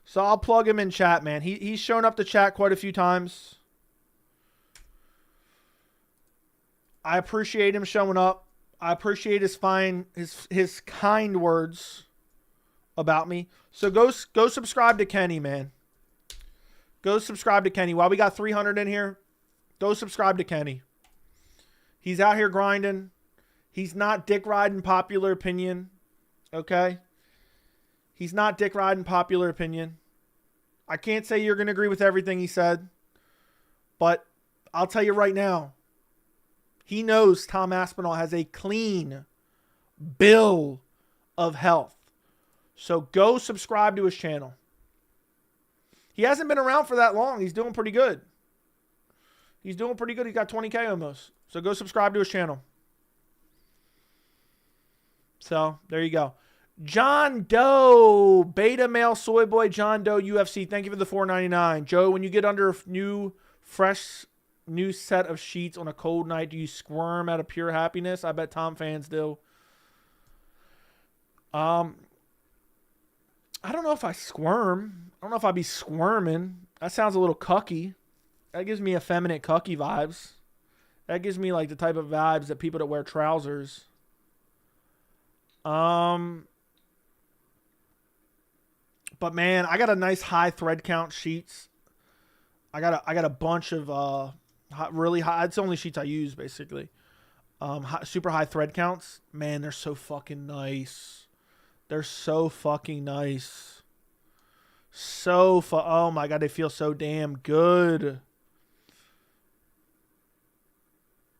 So I'll plug him in chat, man. He's shown up to chat quite a few times. I appreciate him showing up. I appreciate his kind words about me. So go subscribe to Kenny, man. Go subscribe to Kenny. While we got 300 in here, go subscribe to Kenny. He's out here grinding. He's not dick riding popular opinion. Okay? He's not dick riding popular opinion. I can't say you're going to agree with everything he said. But I'll tell you right now. He knows Tom Aspinall has a clean bill of health. So go subscribe to his channel. He hasn't been around for that long. He's doing pretty good. He's doing pretty good. He's got 20K almost. So go subscribe to his channel. So there you go. John Doe, beta male soy boy John Doe UFC. Thank you for the $4.99. Joe, when you get under a fresh set of sheets on a cold night, do you squirm out of pure happiness? I bet Tom fans do. I don't know if I squirm. I don't know if I'd be squirming. That sounds a little cucky. That gives me effeminate cucky vibes. That gives me like the type of vibes that people that wear trousers. But man, I got a nice high thread count sheets. I got a bunch of really high. It's the only sheets I use basically. Super high thread counts. Man, they're so fucking nice. They're so fucking nice. Oh my God, they feel so damn good.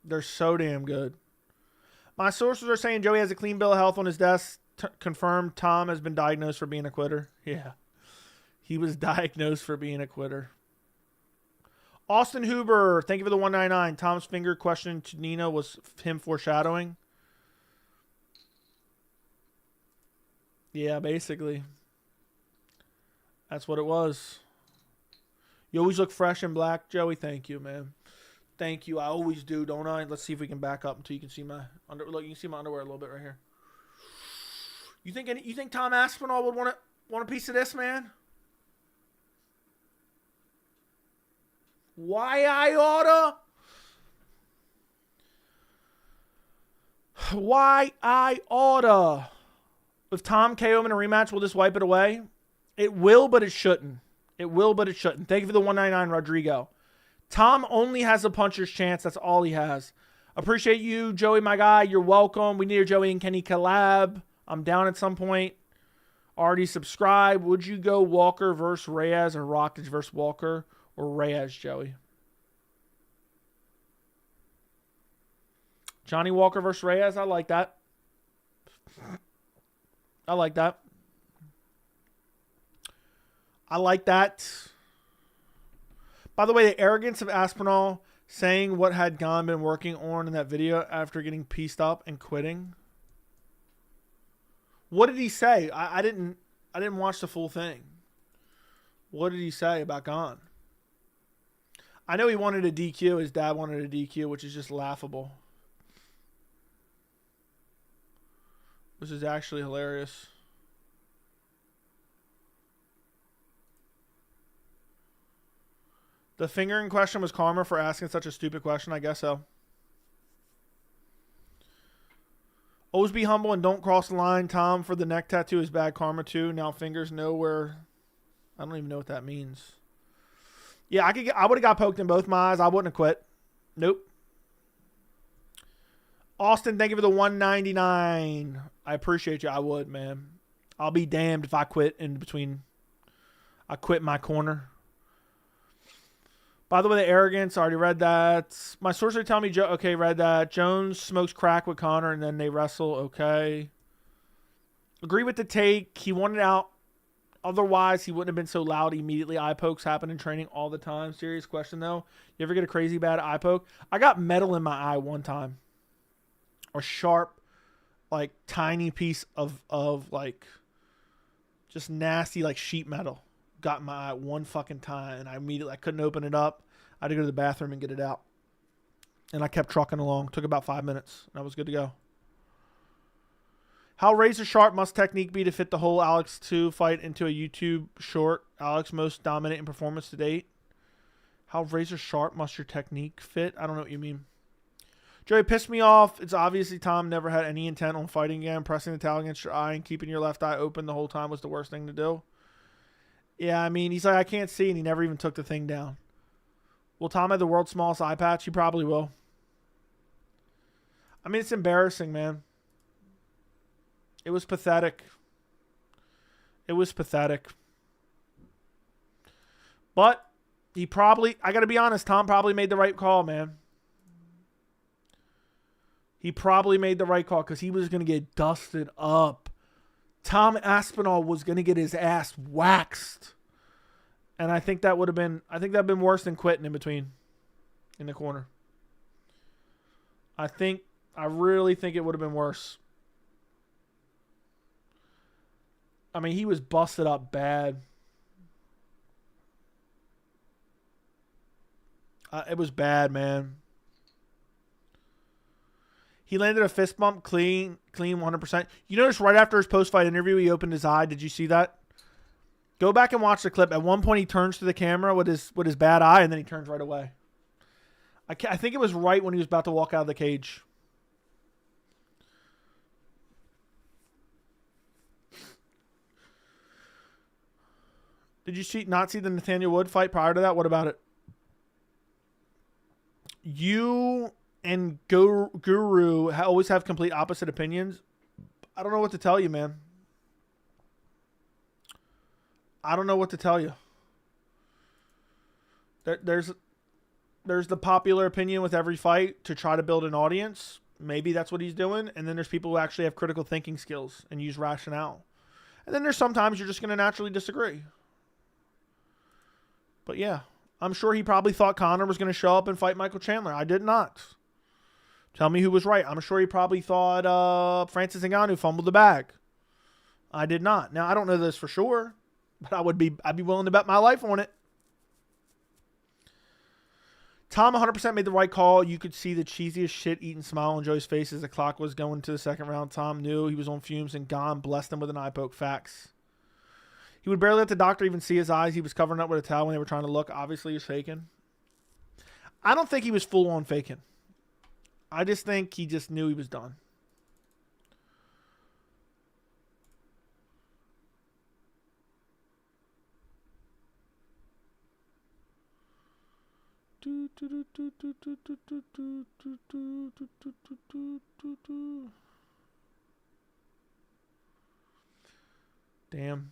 They're so damn good. My sources are saying Joey has a clean bill of health on his desk. Confirmed Tom has been diagnosed for being a quitter. Yeah. He was diagnosed for being a quitter. Austin Huber, thank you for the $1.99. Tom's finger question to Nina was him foreshadowing. Yeah, basically. That's what it was. You always look fresh and black, Joey. Thank you, man. Thank you. I always do, don't I? Let's see if we can back up until you can see my under. Look, you can see my underwear a little bit right here. You think Tom Aspinall would want a piece of this, man? Why I oughta? Why I oughta? If Tom KO him in a rematch, will this wipe it away? It will, but it shouldn't. It will, but it shouldn't. Thank you for the 199, Rodrigo. Tom only has a puncher's chance. That's all he has. Appreciate you, Joey, my guy. You're welcome. We need a Joey and Kenny collab. I'm down at some point. Already subscribed. Would you go Walker versus Reyes or Rockage versus Walker or Reyes, Joey? Johnny Walker versus Reyes. I like that. I like that. I like that. By the way, the arrogance of Aspinall saying what had Gane been working on in that video after getting pieced up and quitting. What did he say? I didn't watch the full thing. What did he say about Gane? I know he wanted a DQ. His dad wanted a DQ, which is just laughable. This is actually hilarious. The fingering question was karma for asking such a stupid question. I guess so. Always be humble and don't cross the line. Tom, for the neck tattoo is bad karma too. Now fingers nowhere. I don't even know what that means. Yeah, I would have got poked in both my eyes. I wouldn't have quit. Nope. Austin, thank you for the 199. I appreciate you. I would, man. I'll be damned if I quit in between. I quit my corner. By the way, the arrogance, I already read that. My sources are telling me, okay, read that. Jones smokes crack with Conor and then they wrestle. Okay. Agree with the take. He wanted out. Otherwise, he wouldn't have been so loud immediately. Eye pokes happen in training all the time. Serious question, though. You ever get a crazy bad eye poke? I got metal in my eye one time. A sharp, like, tiny piece of like, just nasty, like, sheet metal. Got in my eye one fucking time, and I couldn't open it up. I had to go to the bathroom and get it out. And I kept trucking along. Took about 5 minutes, and I was good to go. How razor sharp must technique be to fit the whole Alex 2 fight into a YouTube short? Alex most dominating performance to date. How razor sharp must your technique fit? I don't know what you mean. Joey pissed me off. It's obviously Tom never had any intent on fighting again. Pressing the towel against your eye and keeping your left eye open the whole time was the worst thing to do. Yeah, I mean, he's like, I can't see, and he never even took the thing down. Will Tom have the world's smallest eye patch? He probably will. I mean, it's embarrassing, man. It was pathetic. It was pathetic. But he probably, I got to be honest, Tom probably made the right call, man. He probably made the right call because he was going to get dusted up. Tom Aspinall was going to get his ass waxed. And I think that would have been, I think that would have been worse than quitting in between, in the corner. I really think it would have been worse. I mean, he was busted up bad. It was bad, man. He landed a fist bump clean 100%. You notice right after his post-fight interview, he opened his eye. Did you see that? Go back and watch the clip. At one point, he turns to the camera with his bad eye, and then he turns right away. I think it was right when he was about to walk out of the cage. Did you not see the Nathaniel Wood fight prior to that? What about it? You and Guru always have complete opposite opinions. I don't know what to tell you, man. I don't know what to tell you. There's the popular opinion with every fight to try to build an audience. Maybe that's what he's doing. And then there's people who actually have critical thinking skills and use rationale. And then there's sometimes you're just going to naturally disagree. But yeah, I'm sure he probably thought Conor was going to show up and fight Michael Chandler. I did not. Tell me who was right. I'm sure he probably thought Francis Ngannou fumbled the bag. I did not. Now, I don't know this for sure, but I'd be willing to bet my life on it. Tom 100% made the right call. You could see the cheesiest shit-eating smile on Joey's face as the clock was going to the second round. Tom knew he was on fumes, and Gane blessed him with an eye poke. Facts. He would barely let the doctor even see his eyes. He was covering up with a towel when they were trying to look. Obviously, he was faking. I don't think he was full-on faking. I just think he just knew he was done. Damn.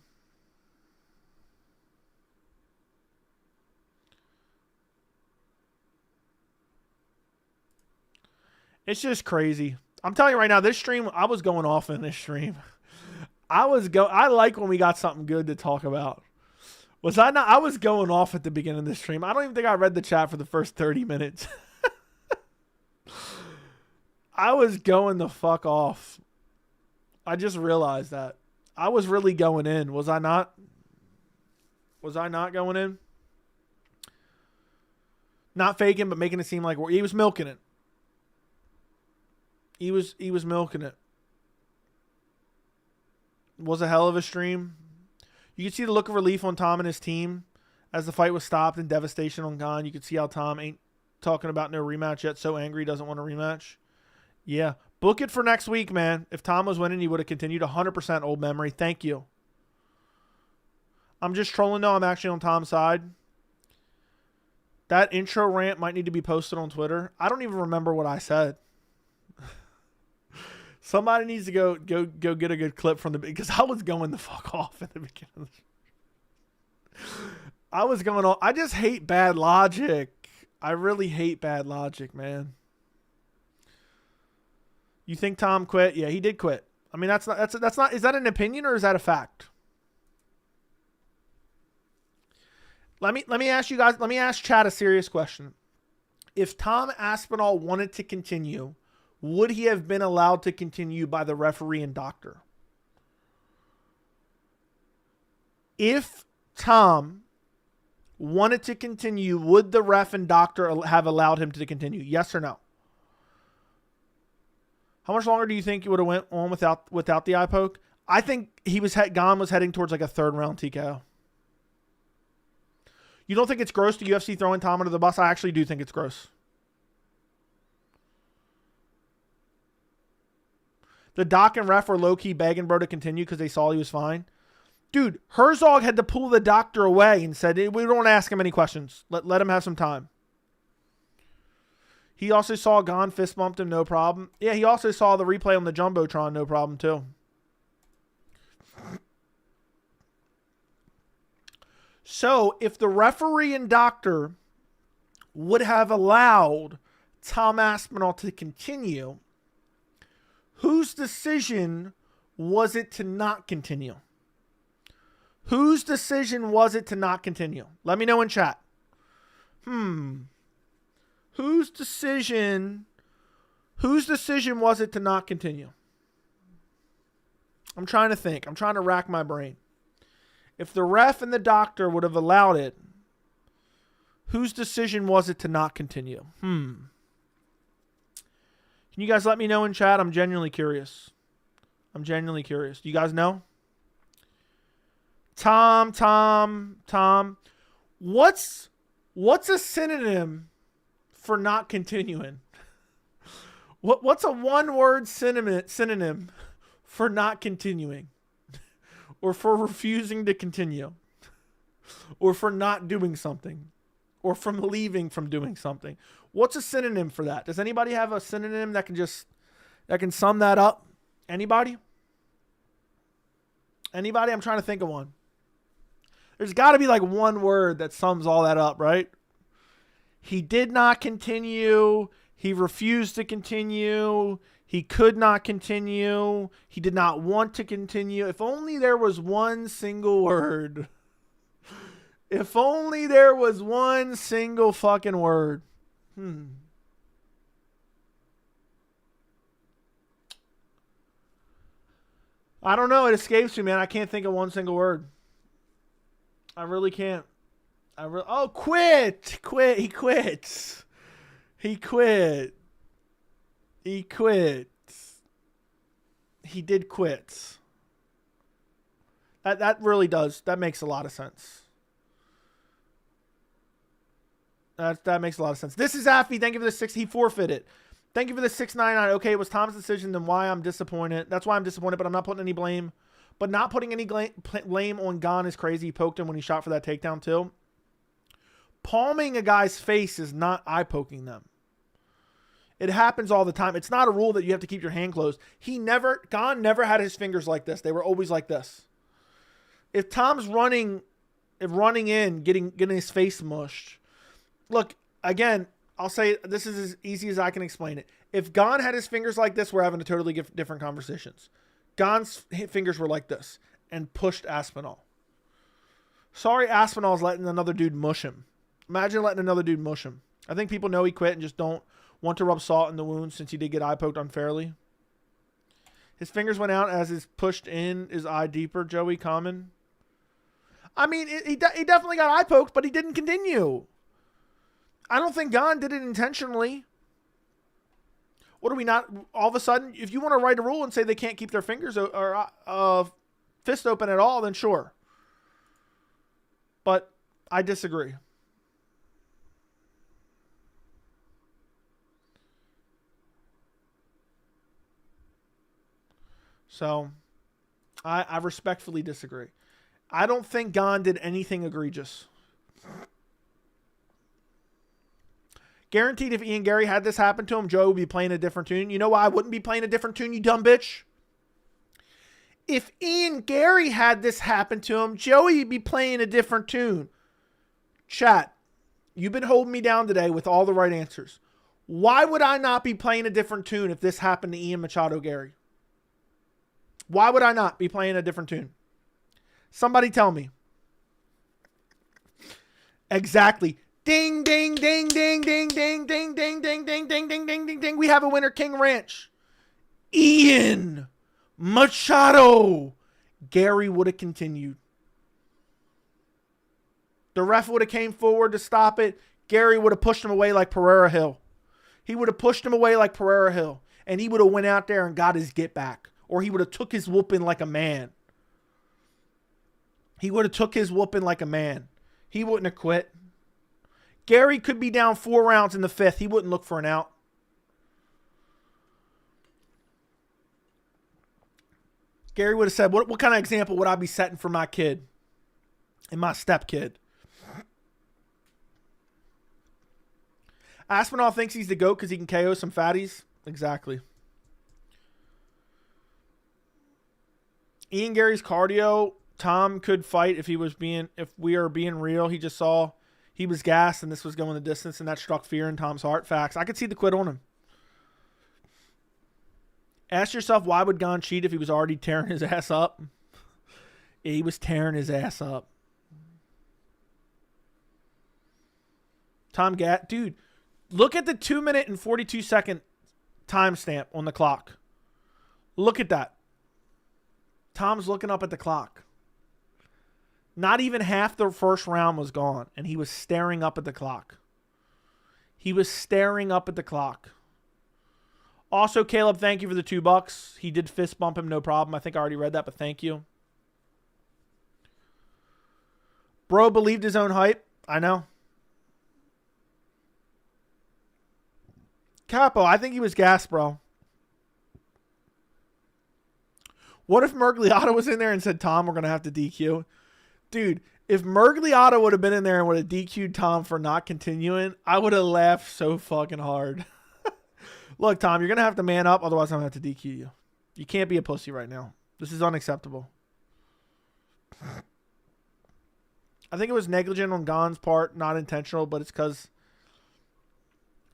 It's just crazy. I'm telling you right now, this stream, I was going off in this stream. I like when we got something good to talk about. Was I not? I was going off at the beginning of this stream. I don't even think I read the chat for the first 30 minutes. I was going the fuck off. I just realized that. I was really going in. Was I not? Was I not going in? Not faking, but making it seem like he was milking it. He was milking it. Was a hell of a stream. You could see the look of relief on Tom and his team as the fight was stopped and devastation on Gane. You could see how Tom ain't talking about no rematch yet. So angry, doesn't want a rematch. Yeah. Book it for next week, man. If Tom was winning, he would have continued 100% old memory. Thank you. I'm just trolling though. I'm actually on Tom's side. That intro rant might need to be posted on Twitter. I don't even remember what I said. Somebody needs to go get a good clip from because I was going the fuck off at the beginning. I was going on. I just hate bad logic. I really hate bad logic, man. You think Tom quit? Yeah, he did quit. I mean, that's not. Is that an opinion or is that a fact? Let me ask you guys. Let me ask Chad a serious question. If Tom Aspinall wanted to continue, would he have been allowed to continue by the referee and doctor? If Tom wanted to continue, would the ref and doctor have allowed him to continue? Yes or no? How much longer do you think he would have went on without the eye poke? I think Gane was heading towards like a third round TKO. You don't think it's gross to UFC throwing Tom under the bus? I actually do think it's gross. The doc and ref were low-key begging bro to continue because they saw he was fine. Dude, Herzog had to pull the doctor away and said, we don't ask him any questions. Let him have some time. He also saw Gane fist bumped him, no problem. Yeah, he also saw the replay on the Jumbotron, no problem too. So, if the referee and doctor would have allowed Tom Aspinall to continue, whose decision was it to not continue? Whose decision was it to not continue? Let me know in chat. Whose decision was it to not continue? I'm trying to think. I'm trying to rack my brain. If the ref and the doctor would have allowed it, whose decision was it to not continue? Can you guys let me know in chat? I'm genuinely curious. Do you guys know? Tom. What's a synonym for not continuing? What's a one-word synonym for not continuing? Or for refusing to continue? Or for not doing something? Or from leaving from doing something? What's a synonym for that? Does anybody have a synonym that can sum that up? Anybody? Anybody? I'm trying to think of one. There's got to be like one word that sums all that up, right? He did not continue. He refused to continue. He could not continue. He did not want to continue. If only there was one single word. If only there was one single fucking word. I don't know. It escapes me, man. I can't think of one single word. I really can't. Quit. He quits. He quit. He quit. He did quit. That really does. That makes a lot of sense. That makes a lot of sense. This is Affy. Thank you for the 6. He forfeited. Thank you for the 699. Okay, it was Tom's decision. Then why I'm disappointed. That's why I'm disappointed, but I'm not putting any blame. But not putting any blame on Gane is crazy. He poked him when he shot for that takedown too. Palming a guy's face is not eye poking them. It happens all the time. It's not a rule that you have to keep your hand closed. Gane never had his fingers like this. They were always like this. If Tom's running in, getting his face mushed. Look, again, I'll say this is as easy as I can explain it. If Gane had his fingers like this, we're having a totally different conversations. Gane's fingers were like this and pushed Aspinall. Sorry, Aspinall's letting another dude mush him. Imagine letting another dude mush him. I think people know he quit and just don't want to rub salt in the wound since he did get eye poked unfairly. His fingers went out as his pushed in his eye deeper, Joey Common. I mean, he definitely got eye poked, but he didn't continue. I don't think Gane did it intentionally. What are we not? All of a sudden, if you want to write a rule and say they can't keep their fingers or fist open at all, then sure. But I disagree. So I respectfully disagree. I don't think Gane did anything egregious. Guaranteed if Ian Gary had this happen to him, Joe would be playing a different tune. You know why I wouldn't be playing a different tune, you dumb bitch? If Ian Gary had this happen to him, Joey would be playing a different tune. Chat, you've been holding me down today with all the right answers. Why would I not be playing a different tune if this happened to Ian Machado Gary? Why would I not be playing a different tune? Somebody tell me. Exactly. Ding, ding, ding, ding, ding, ding, ding, ding, ding, ding, ding, ding, ding, ding, ding. We have a winner, King Ranch. Ian Machado. Gary would have continued. The ref would have came forward to stop it. Gary would have pushed him away like Pereira Hill. He would have pushed him away like Pereira Hill. And he would have went out there and got his get back. Or he would have took his whooping like a man. He would have took his whooping like a man. He wouldn't have quit. Gary could be down 4 rounds in the 5th. He wouldn't look for an out. Gary would have said, what kind of example would I be setting for my kid and my stepkid? Aspinall thinks he's the GOAT because he can KO some fatties. Exactly. Ian Gary's cardio, Tom could fight if we are being real. He just saw he was gassed and this was going the distance and that struck fear in Tom's heart. Facts. I could see the quit on him. Ask yourself, why would Gane cheat if he was already tearing his ass up? Yeah, he was tearing his ass up. Tom Gatt, dude, look at the 2-minute and 42-second timestamp on the clock. Look at that. Tom's looking up at the clock. Not even half the first round was gone, and he was staring up at the clock. He was staring up at the clock. Also, Caleb, thank you for the $2. He did fist bump him, no problem. I think I already read that, but thank you. Bro believed his own hype. I know. Capo, I think he was gassed, bro. What if Mergliata was in there and said, Tom, we're going to have to DQ? Dude, if Mergliata would have been in there and would have DQ'd Tom for not continuing, I would have laughed so fucking hard. Look, Tom, you're going to have to man up. Otherwise, I'm going to have to DQ you. You can't be a pussy right now. This is unacceptable. I think it was negligent on Gane's part, not intentional, but it's because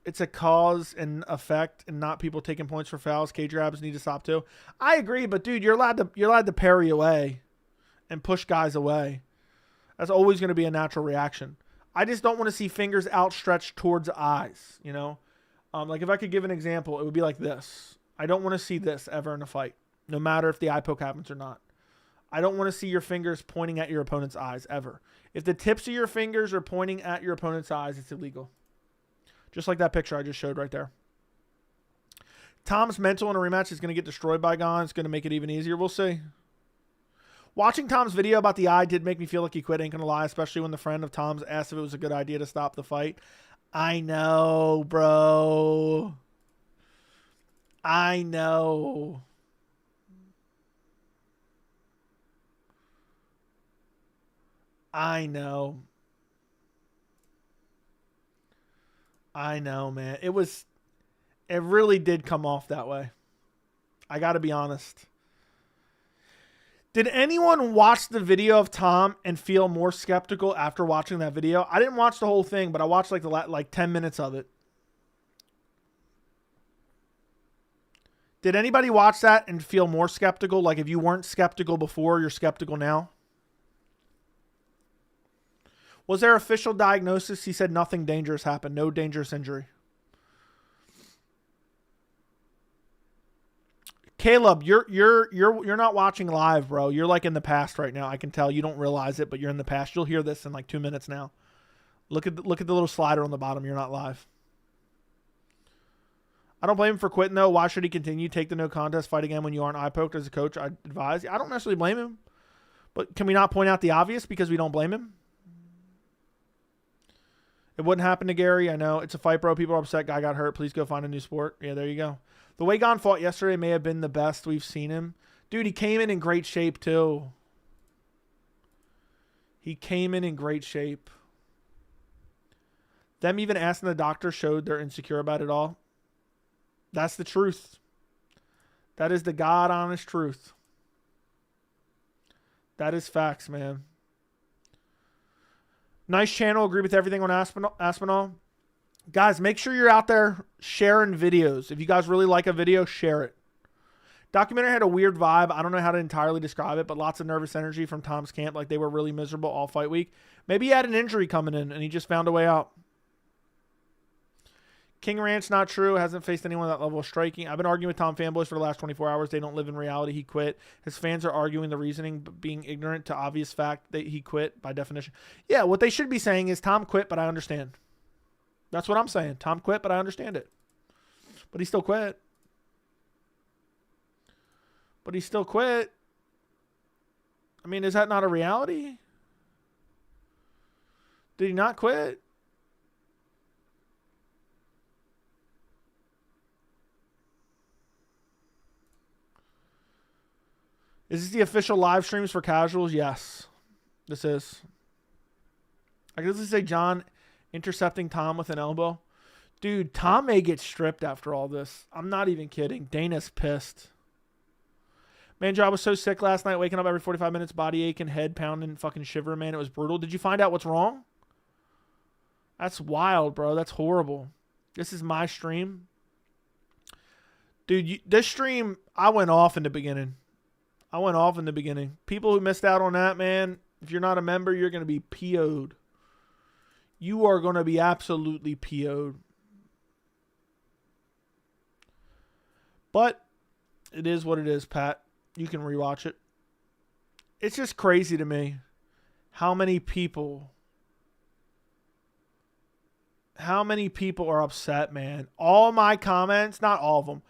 it's a cause and effect and not people taking points for fouls. Cage grabs need to stop too. I agree, but dude, you're allowed to parry away and push guys away. That's always going to be a natural reaction. I just don't want to see fingers outstretched towards eyes, you know? Like if I could give an example, it would be like this. I don't want to see this ever in a fight, no matter if the eye poke happens or not. I don't want to see your fingers pointing at your opponent's eyes ever. If the tips of your fingers are pointing at your opponent's eyes, it's illegal. Just like that picture I just showed right there. Tom's mental in a rematch is going to get destroyed by Gane. It's going to make it even easier. We'll see. Watching Tom's video about the eye did make me feel like he quit, ain't going to lie, especially when the friend of Tom's asked if it was a good idea to stop the fight. I know, bro. I know. I know. I know, man. It really did come off that way. I got to be honest. Did anyone watch the video of Tom and feel more skeptical after watching that video? I didn't watch the whole thing, but I watched like 10 minutes of it. Did anybody watch that and feel more skeptical? Like if you weren't skeptical before, you're skeptical now? Was there official diagnosis? He said nothing dangerous happened. No dangerous injury. Caleb, you're not watching live, bro. You're like in the past right now. I can tell you don't realize it, but you're in the past. You'll hear this in like 2 minutes now. Look at the little slider on the bottom. You're not live. I don't blame him for quitting though. Why should he continue? Take the no contest fight again when you aren't eye poked as a coach. I advise. I don't necessarily blame him, but can we not point out the obvious because we don't blame him? It wouldn't happen to Gary. I know. It's a fight, bro. People are upset. Guy got hurt. Please go find a new sport. Yeah, there you go. The way Gane fought yesterday may have been the best we've seen him. Dude, he came in great shape, too. He came in great shape. Them even asking the doctor showed they're insecure about it all. That's the truth. That is the God-honest truth. That is facts, man. Nice channel. Agree with everything on Aspinall. Guys, make sure you're out there sharing videos. If you guys really like a video, share it. Documentary had a weird vibe. I don't know how to entirely describe it, but lots of nervous energy from Tom's camp. Like they were really miserable all fight week. Maybe he had an injury coming in and he just found a way out. King Ranch, not true. Hasn't faced anyone at that level of striking. I've been arguing with Tom fanboys for the last 24 hours. They don't live in reality. He quit. His fans are arguing the reasoning, but being ignorant to obvious fact that he quit by definition. Yeah, what they should be saying is Tom quit, but I understand. That's what I'm saying. Tom quit, but I understand it. But he still quit. But he still quit. I mean, is that not a reality? Did he not quit? Is this the official live streams for casuals? Yes, this is. I guess say John intercepting Tom with an elbow. Dude, Tom may get stripped after all this. I'm not even kidding. Dana's pissed. Man, Joe, I was so sick last night, waking up every 45 minutes, body aching, head pounding, fucking shivering, man. It was brutal. Did you find out what's wrong? That's wild, bro. That's horrible. This is my stream. Dude, this stream, I went off in the beginning. People who missed out on that, man, if you're not a member, you're going to be PO'd. You are going to be absolutely PO'd. But it is what it is, Pat. You can rewatch it. It's just crazy to me how many people are upset, man. All my comments, not all of them,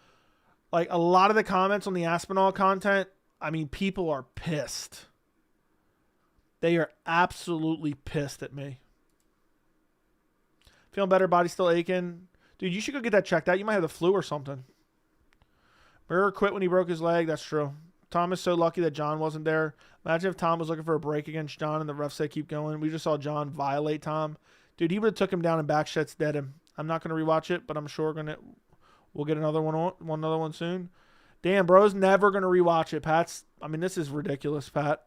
like a lot of the comments on the Aspinall content, I mean, people are pissed. They are absolutely pissed at me. Feeling better, body still aching. Dude, you should go get that checked out. You might have the flu or something. Pereira quit when he broke his leg. That's true. Tom is so lucky that Jon wasn't there. Imagine if Tom was looking for a break against Jon and the ref said keep going. We just saw Jon violate Tom. Dude, he would have took him down and back shots dead him. I'm not going to rewatch it, but I'm sure we'll get another one soon. Damn, bro's never going to rewatch it. This is ridiculous, Pat.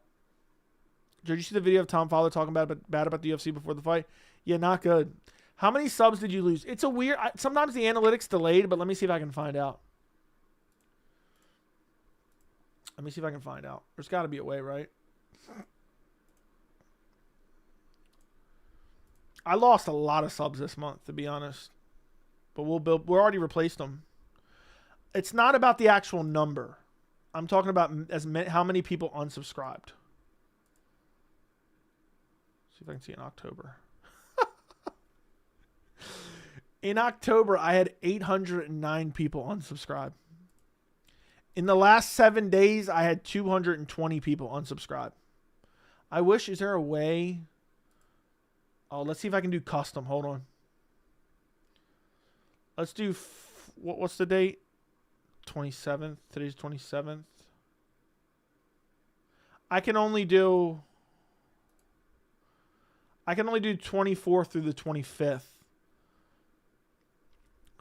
Did you see the video of Tom Fowler talking bad about the UFC before the fight? Yeah, not good. How many subs did you lose? It's a weird... sometimes the analytics delayed, but let me see if I can find out. There's got to be a way, right? I lost a lot of subs this month, to be honest. But we're already replaced them. It's not about the actual number. I'm talking about how many people unsubscribed. See if I can see in October. In October, I had 809 people unsubscribe. In the last 7 days, I had 220 people unsubscribe. I wish, is there a way? Oh, let's see if I can do custom. Hold on. Let's do, what's the date? 27th. Today's 27th. I can only do 24th through the 25th.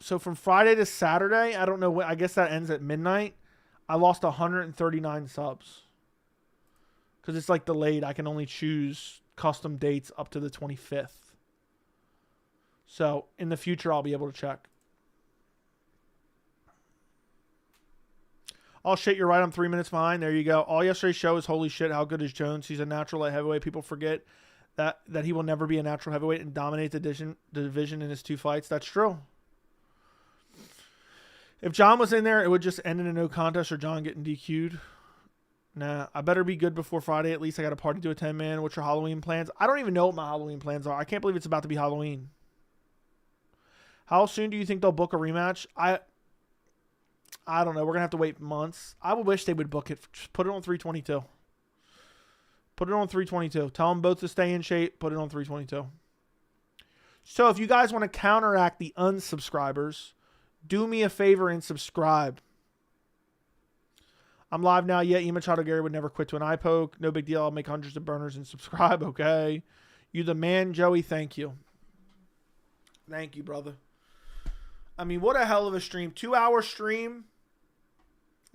So from Friday to Saturday, I don't know when, I guess that ends at midnight. I lost 139 subs. Because it's like delayed. I can only choose custom dates up to the 25th. So in the future, I'll be able to check. Oh, shit, you're right. I'm 3 minutes behind. There you go. All yesterday's show is holy shit. How good is Jones? He's a natural at heavyweight. People forget that he will never be a natural heavyweight and dominate the division in his 2 fights. That's true. If Jon was in there, it would just end in a no contest or Jon getting DQ'd. Nah, I better be good before Friday. At least I got a party to attend, man. What's your Halloween plans? I don't even know what my Halloween plans are. I can't believe it's about to be Halloween. How soon do you think they'll book a rematch? I don't know. We're going to have to wait months. I would wish they would book it. Just put it on 322. Put it on 322. Tell them both to stay in shape. Put it on 322. So if you guys want to counteract the unsubscribers, do me a favor and subscribe. I'm live now. Yeah, Ema Chado Gary would never quit to an eye poke. No big deal. I'll make hundreds of burners and subscribe. Okay. You the man, Joey. Thank you. Thank you, brother. I mean, what a hell of a stream. 2-hour stream.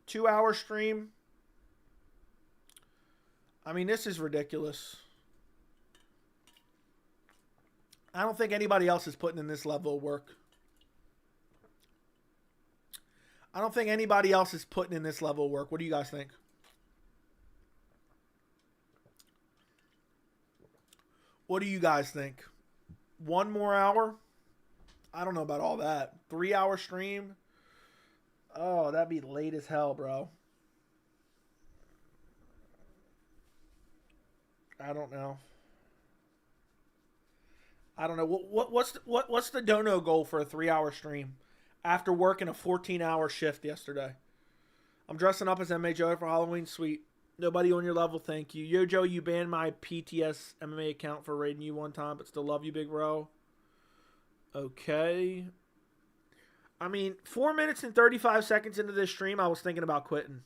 2-hour stream. I mean, this is ridiculous. I don't think anybody else is putting in this level of work. I don't think anybody else is putting in this level of work. What do you guys think? What do you guys think? 1 more hour? I don't know about all that. 3-hour stream? Oh, that'd be late as hell, bro. I don't know. I don't know. What's the dono goal for a 3-hour stream? After working a 14-hour shift yesterday. I'm dressing up as MMA Joey for Halloween. Sweet. Nobody on your level, thank you. Yo, Joe, you banned my PTS MMA account for raiding you one time, but still love you, big bro. Okay. I mean, 4 minutes and 35 seconds into this stream, I was thinking about quitting.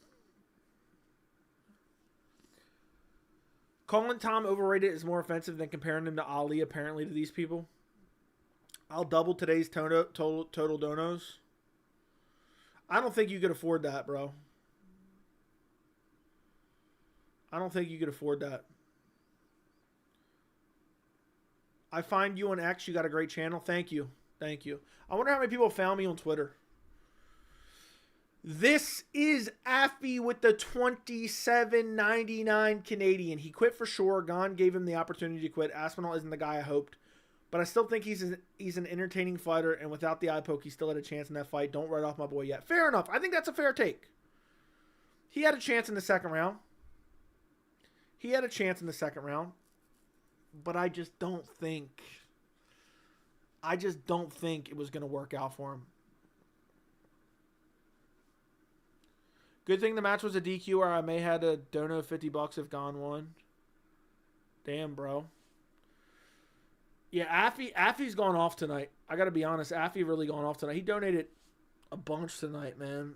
Calling Tom overrated is more offensive than comparing him to Ali, apparently, to these people. I'll double today's total donos. I don't think you could afford that, bro. I don't think you could afford that. I find you on X. You got a great channel. Thank you. Thank you. I wonder how many people found me on Twitter. This is Affy with the $27.99 Canadian. He quit for sure. Gane gave him the opportunity to quit. Aspinall isn't the guy I hoped. But I still think he's an entertaining fighter, and without the eye poke, he still had a chance in that fight. Don't write off my boy yet. Fair enough. I think that's a fair take. He had a chance in the second round. But I just don't think it was going to work out for him. Good thing the match was a DQ, or I may have had a dono $50 if Gane won. Damn, bro. Yeah, Affy's gone off tonight. I got to be honest. Affy really gone off tonight. He donated a bunch tonight, man.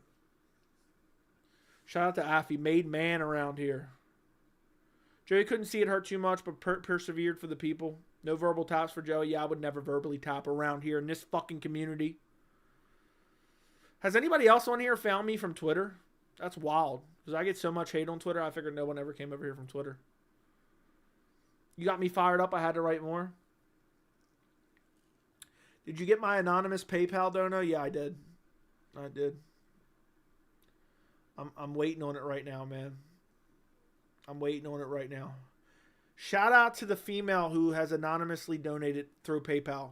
Shout out to Affy. Made man around here. Joey couldn't see it hurt too much, but persevered for the people. No verbal taps for Joey. Yeah, I would never verbally tap around here in this fucking community. Has anybody else on here found me from Twitter? That's wild. Because I get so much hate on Twitter, I figured no one ever came over here from Twitter. You got me fired up. I had to write more. Did you get my anonymous PayPal dono? Yeah, I did. I'm waiting on it right now, man. Shout out to the female who has anonymously donated through PayPal.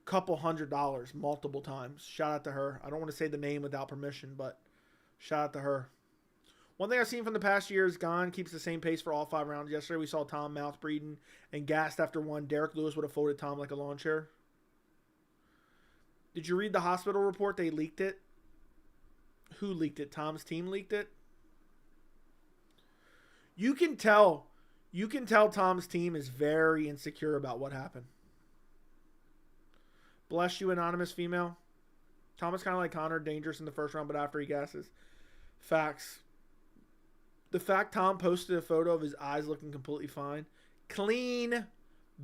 Couple $100 multiple times. Shout out to her. I don't want to say the name without permission, but shout out to her. One thing I've seen from the past year is Gane keeps the same pace for all 5 rounds. Yesterday we saw Tom mouth breathing and gassed after one. Derek Lewis would have folded Tom like a lawn chair. Did you read the hospital report? They leaked it. Who leaked it? Tom's team leaked it. You can tell Tom's team is very insecure about what happened. Bless you, anonymous female. Tom is kind of like Connor, dangerous in the first round, but after he gasses. Facts. The fact Tom posted a photo of his eyes looking completely fine. Clean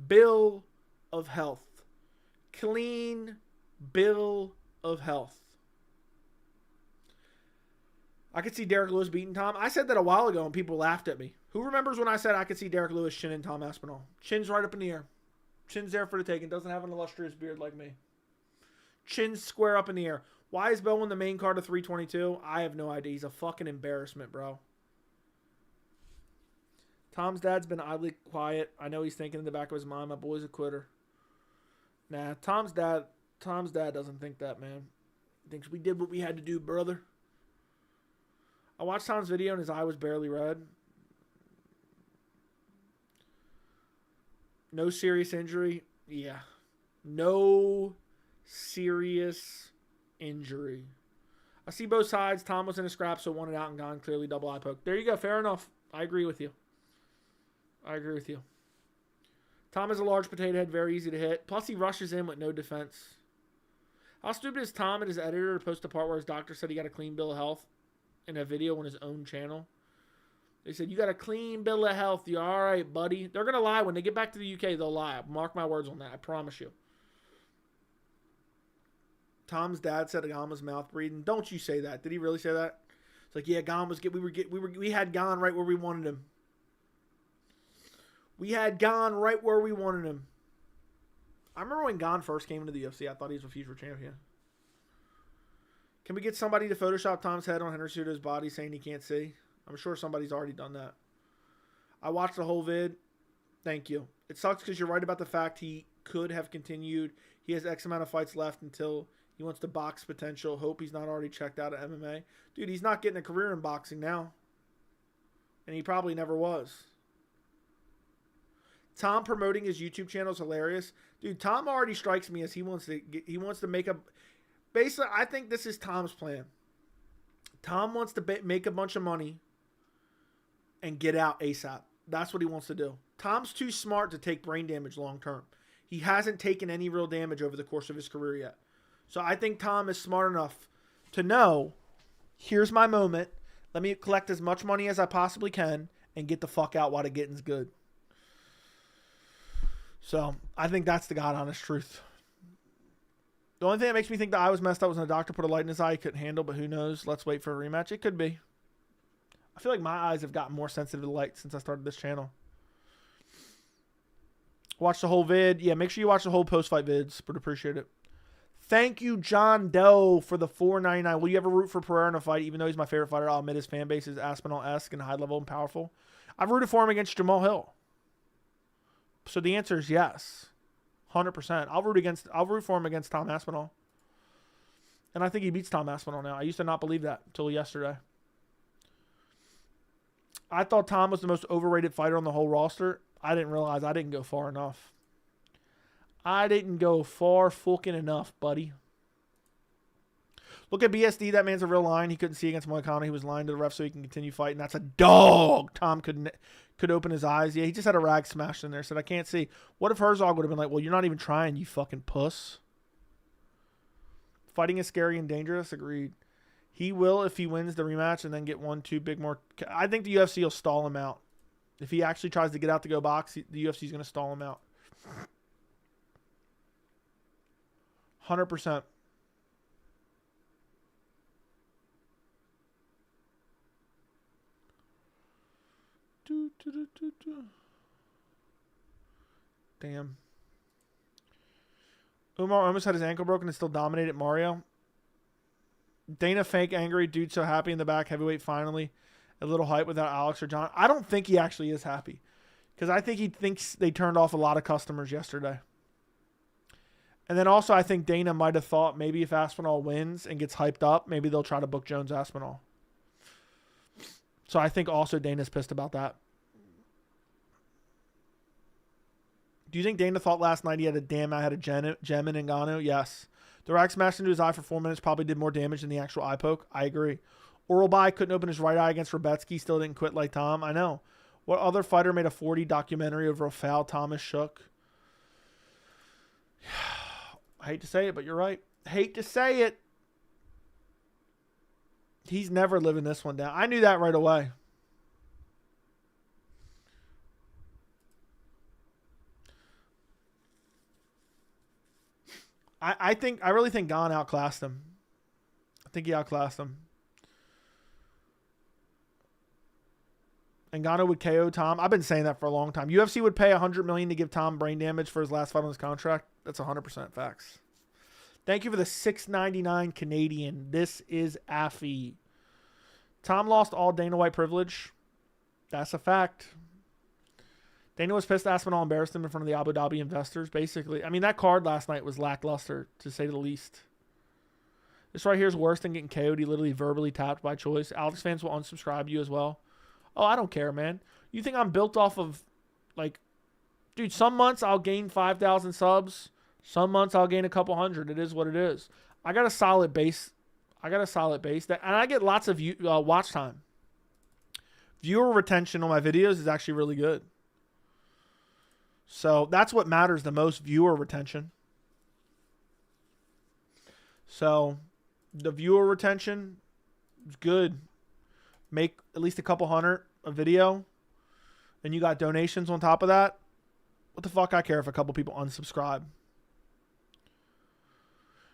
bill of health. Clean bill of health. I could see Derek Lewis beating Tom. I said that a while ago and people laughed at me. Who remembers when I said I could see Derek Lewis chinning Tom Aspinall? Chin's right up in the air. Chin's there for the taking. Doesn't have an illustrious beard like me. Chin's square up in the air. Why is Bowen the main card of 322? I have no idea. He's a fucking embarrassment, bro. Tom's dad's been oddly quiet. I know he's thinking in the back of his mind, my boy's a quitter. Nah, Tom's dad doesn't think that, man. He thinks we did what we had to do, brother. I watched Tom's video and his eye was barely red. No serious injury. Yeah. No serious injury. I see both sides. Tom was in a scrap, so wanted out and gone. Clearly double eye poke. There you go. Fair enough. I agree with you. Tom is a large potato head, very easy to hit. Plus, he rushes in with no defense. How stupid is Tom and his editor to post a part where his doctor said he got a clean bill of health in a video on his own channel? They said, you got a clean bill of health. You're all right, buddy. They're going to lie. When they get back to the UK, they'll lie. Mark my words on that. I promise you. Tom's dad said Gane was mouth breathing. Don't you say that. Did he really say that? It's like, yeah, Gane was we had Gane right where we wanted him. We had Gane right where we wanted him. I remember when Gane first came into the UFC, I thought he was a future champion. Can we get somebody to Photoshop Tom's head on Henry Cejudo's body saying he can't see? I'm sure somebody's already done that. I watched the whole vid. Thank you. It sucks because you're right about the fact he could have continued. He has X amount of fights left until he wants to box potential. Hope he's not already checked out of MMA. Dude, he's not getting a career in boxing now. And he probably never was. Tom promoting his YouTube channel is hilarious. Dude, Tom already strikes me as he wants to make a... Basically, I think this is Tom's plan. Tom wants to make a bunch of money and get out ASAP. That's what he wants to do. Tom's too smart to take brain damage long term. He hasn't taken any real damage over the course of his career yet. So I think Tom is smart enough to know, here's my moment. Let me collect as much money as I possibly can and get the fuck out while the getting's good. So I think that's the God honest truth. The only thing that makes me think the eye was messed up was when the doctor put a light in his eye he couldn't handle, but who knows? Let's wait for a rematch. It could be. I feel like my eyes have gotten more sensitive to light since I started this channel. Watch the whole vid. Yeah, make sure you watch the whole post-fight vids. Would appreciate it. Thank you, John Doe, for the $4.99. Will you ever root for Pereira in a fight? Even though he's my favorite fighter, I'll admit his fan base is Aspinall-esque and high-level and powerful. I've rooted for him against Jamal Hill. So the answer is yes. 100%. I'll root for him against Tom Aspinall. And I think he beats Tom Aspinall now. I used to not believe that until yesterday. I thought Tom was the most overrated fighter on the whole roster. I didn't realize I didn't go far enough. I didn't go far fucking enough, buddy. Look at BSD. That man's a real lion. He couldn't see against Moicano. He was lying to the ref so he can continue fighting. That's a dog. Tom could open his eyes. Yeah, he just had a rag smashed in there. Said, I can't see. What if Herzog would have been like, well, you're not even trying, you fucking puss. Fighting is scary and dangerous. Agreed. He will if he wins the rematch and then get 1-2 big more. I think the UFC will stall him out. If he actually tries to get out to go box, the UFC is going to stall him out. 100%. Damn. Umar almost had his ankle broken and still dominated Mario. Dana fake angry. Dude so happy in the back. Heavyweight finally. A little hype without Alex or John. I don't think he actually is happy. Because I think he thinks they turned off a lot of customers yesterday. And then also I think Dana might have thought maybe if Aspinall wins and gets hyped up, maybe they'll try to book Jones Aspinall. So I think also Dana's pissed about that. Do you think Dana thought last night he had a gem in Ngannou? Yes. The rack smashed into his eye for 4 minutes probably did more damage than the actual eye poke. I agree. Oral By couldn't open his right eye against Rebetsky. Still didn't quit like Tom. I know. What other fighter made a 40 documentary over a foul? Thomas Shook. I hate to say it, but you're right. Hate to say it. He's never living this one down. I knew that right away. I really think Gane outclassed him. I think he outclassed him. And Gane would KO Tom. I've been saying that for a long time. UFC would pay $100 million to give Tom brain damage for his last fight on his contract. That's 100% facts. Thank you for the $6.99 Canadian. This is Affy. Tom lost all Dana White privilege. That's a fact. Dana was pissed Aspinall embarrassed him in front of the Abu Dhabi investors, basically. I mean, that card last night was lackluster, to say the least. This right here is worse than getting KO'd. He literally verbally tapped by choice. Alex fans will unsubscribe you as well. Oh, I don't care, man. You think I'm built off of, like, dude, some months I'll gain 5,000 subs. Some months I'll gain a couple hundred. It is what it is. I got a solid base. And I get lots of watch time. Viewer retention on my videos is actually really good. So that's what matters the most, viewer retention. So the viewer retention is good. Make at least a couple hundred a video. And you got donations on top of that. What the fuck I care if a couple people unsubscribe.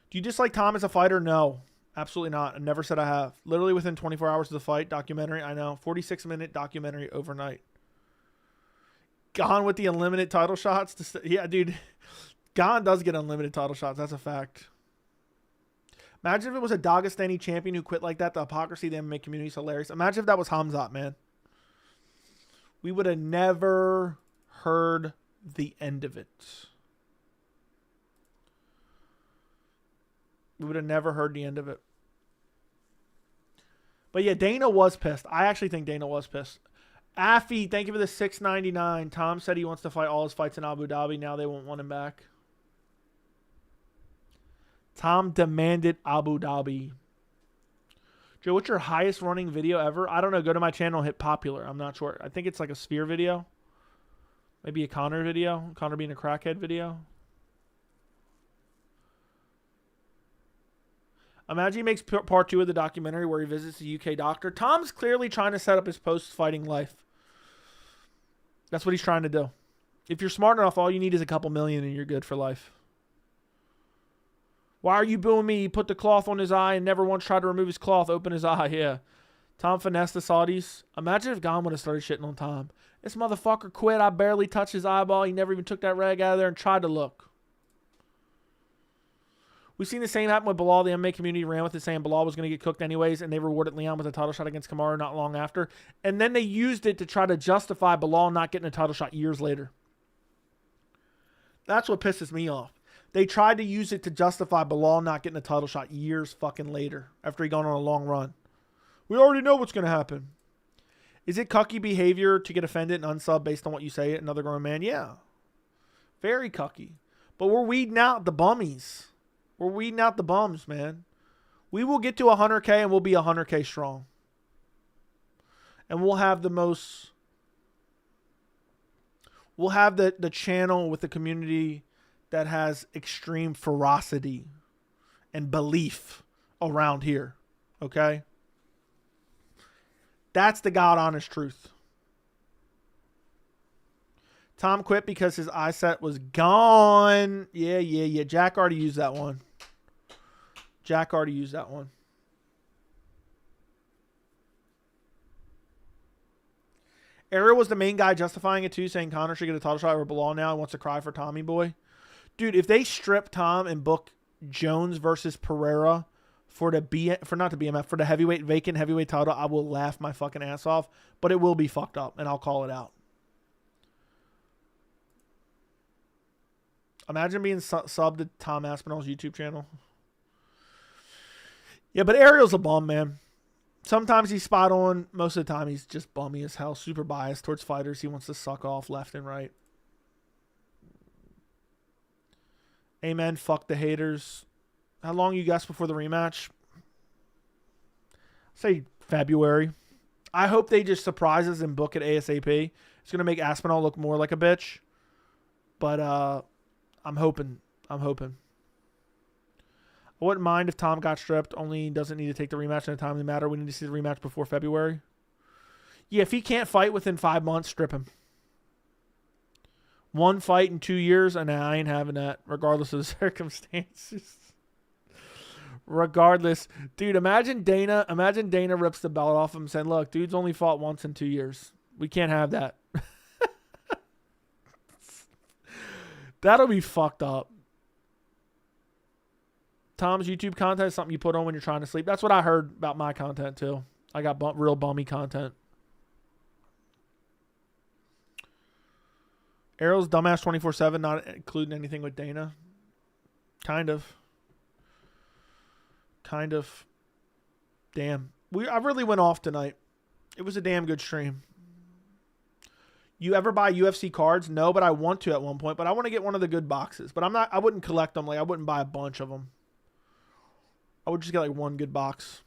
Do you dislike Tom as a fighter? No. Absolutely not. I never said I have. Literally within 24 hours of the fight, documentary. I know. 46-minute documentary overnight. Gane with the unlimited title shots. Yeah, dude. Gane does get unlimited title shots. That's a fact. Imagine if it was a Dagestani champion who quit like that. The hypocrisy of the MMA community is hilarious. Imagine if that was Hamzat, man. We would have never heard the end of it. We would have never heard the end of it. But yeah, Dana was pissed. I actually think Dana was pissed. Affy, thank you for the $6.99. Tom said he wants to fight all his fights in Abu Dhabi. Now they won't want him back. Tom demanded Abu Dhabi. Joe, what's your highest running video ever? I don't know. Go to my channel and hit popular. I'm not sure. I think it's like a Sphere video. Maybe a Connor video. Connor being a crackhead video. Imagine he makes part 2 of the documentary where he visits a UK doctor. Tom's clearly trying to set up his post-fighting life. That's what he's trying to do. If you're smart enough, all you need is a couple million and you're good for life. Why are you booing me? He put the cloth on his eye and never once tried to remove his cloth, open his eye. Yeah. Tom finessed the Saudis. Imagine if Gane would have started shitting on Tom. This motherfucker quit. I barely touched his eyeball. He never even took that rag out of there and tried to look. We've seen the same happen with Bilal. The MMA community ran with it saying Bilal was going to get cooked anyways, and they rewarded Leon with a title shot against Kamaru not long after. And then they used it to try to justify Bilal not getting a title shot years later. That's what pisses me off. They tried to use it to justify Bilal not getting a title shot years fucking later after he gone on a long run. We already know what's going to happen. Is it cucky behavior to get offended and unsub based on what you say at another grown man? Yeah. Very cucky. But we're weeding out the bummies. We're weeding out the bums, man. We will get to 100K and we'll be 100K strong. And we'll have the most... We'll have the channel with the community that has extreme ferocity and belief around here. Okay? That's the God honest truth. Tom quit because his eye set was gone. Yeah. Jack already used that one. Ariel was the main guy justifying it too, saying Connor should get a title shot over Bilal now and wants to cry for Tommy boy. Dude, if they strip Tom and book Jones versus Pereira for the vacant heavyweight title, I will laugh my fucking ass off. But it will be fucked up, and I'll call it out. Imagine being subbed to Tom Aspinall's YouTube channel. Yeah, but Ariel's a bum, man. Sometimes he's spot on. Most of the time, he's just bummy as hell. Super biased towards fighters. He wants to suck off left and right. Amen. Fuck the haters. How long you guess before the rematch? Say February. I hope they just surprise us and book it ASAP. It's going to make Aspinall look more like a bitch. But I'm hoping. I wouldn't mind if Tom got stripped, only he doesn't need to take the rematch in a timely matter. We need to see the rematch before February. Yeah, if he can't fight within 5 months, strip him. 1 fight in 2 years, and I ain't having that, regardless of the circumstances. Regardless. Dude, imagine Dana rips the belt off him saying, look, dude's only fought once in 2 years. We can't have that. That'll be fucked up. Tom's YouTube content is something you put on when you're trying to sleep. That's what I heard about my content, too. I got real bummy content. Errol's dumbass 24/7, not including anything with Dana. Kind of. Damn. I really went off tonight. It was a damn good stream. You ever buy UFC cards? No, but I want to at one point. But I want to get one of the good boxes. But I wouldn't collect them. Like, I wouldn't buy a bunch of them. I would just get like one good box.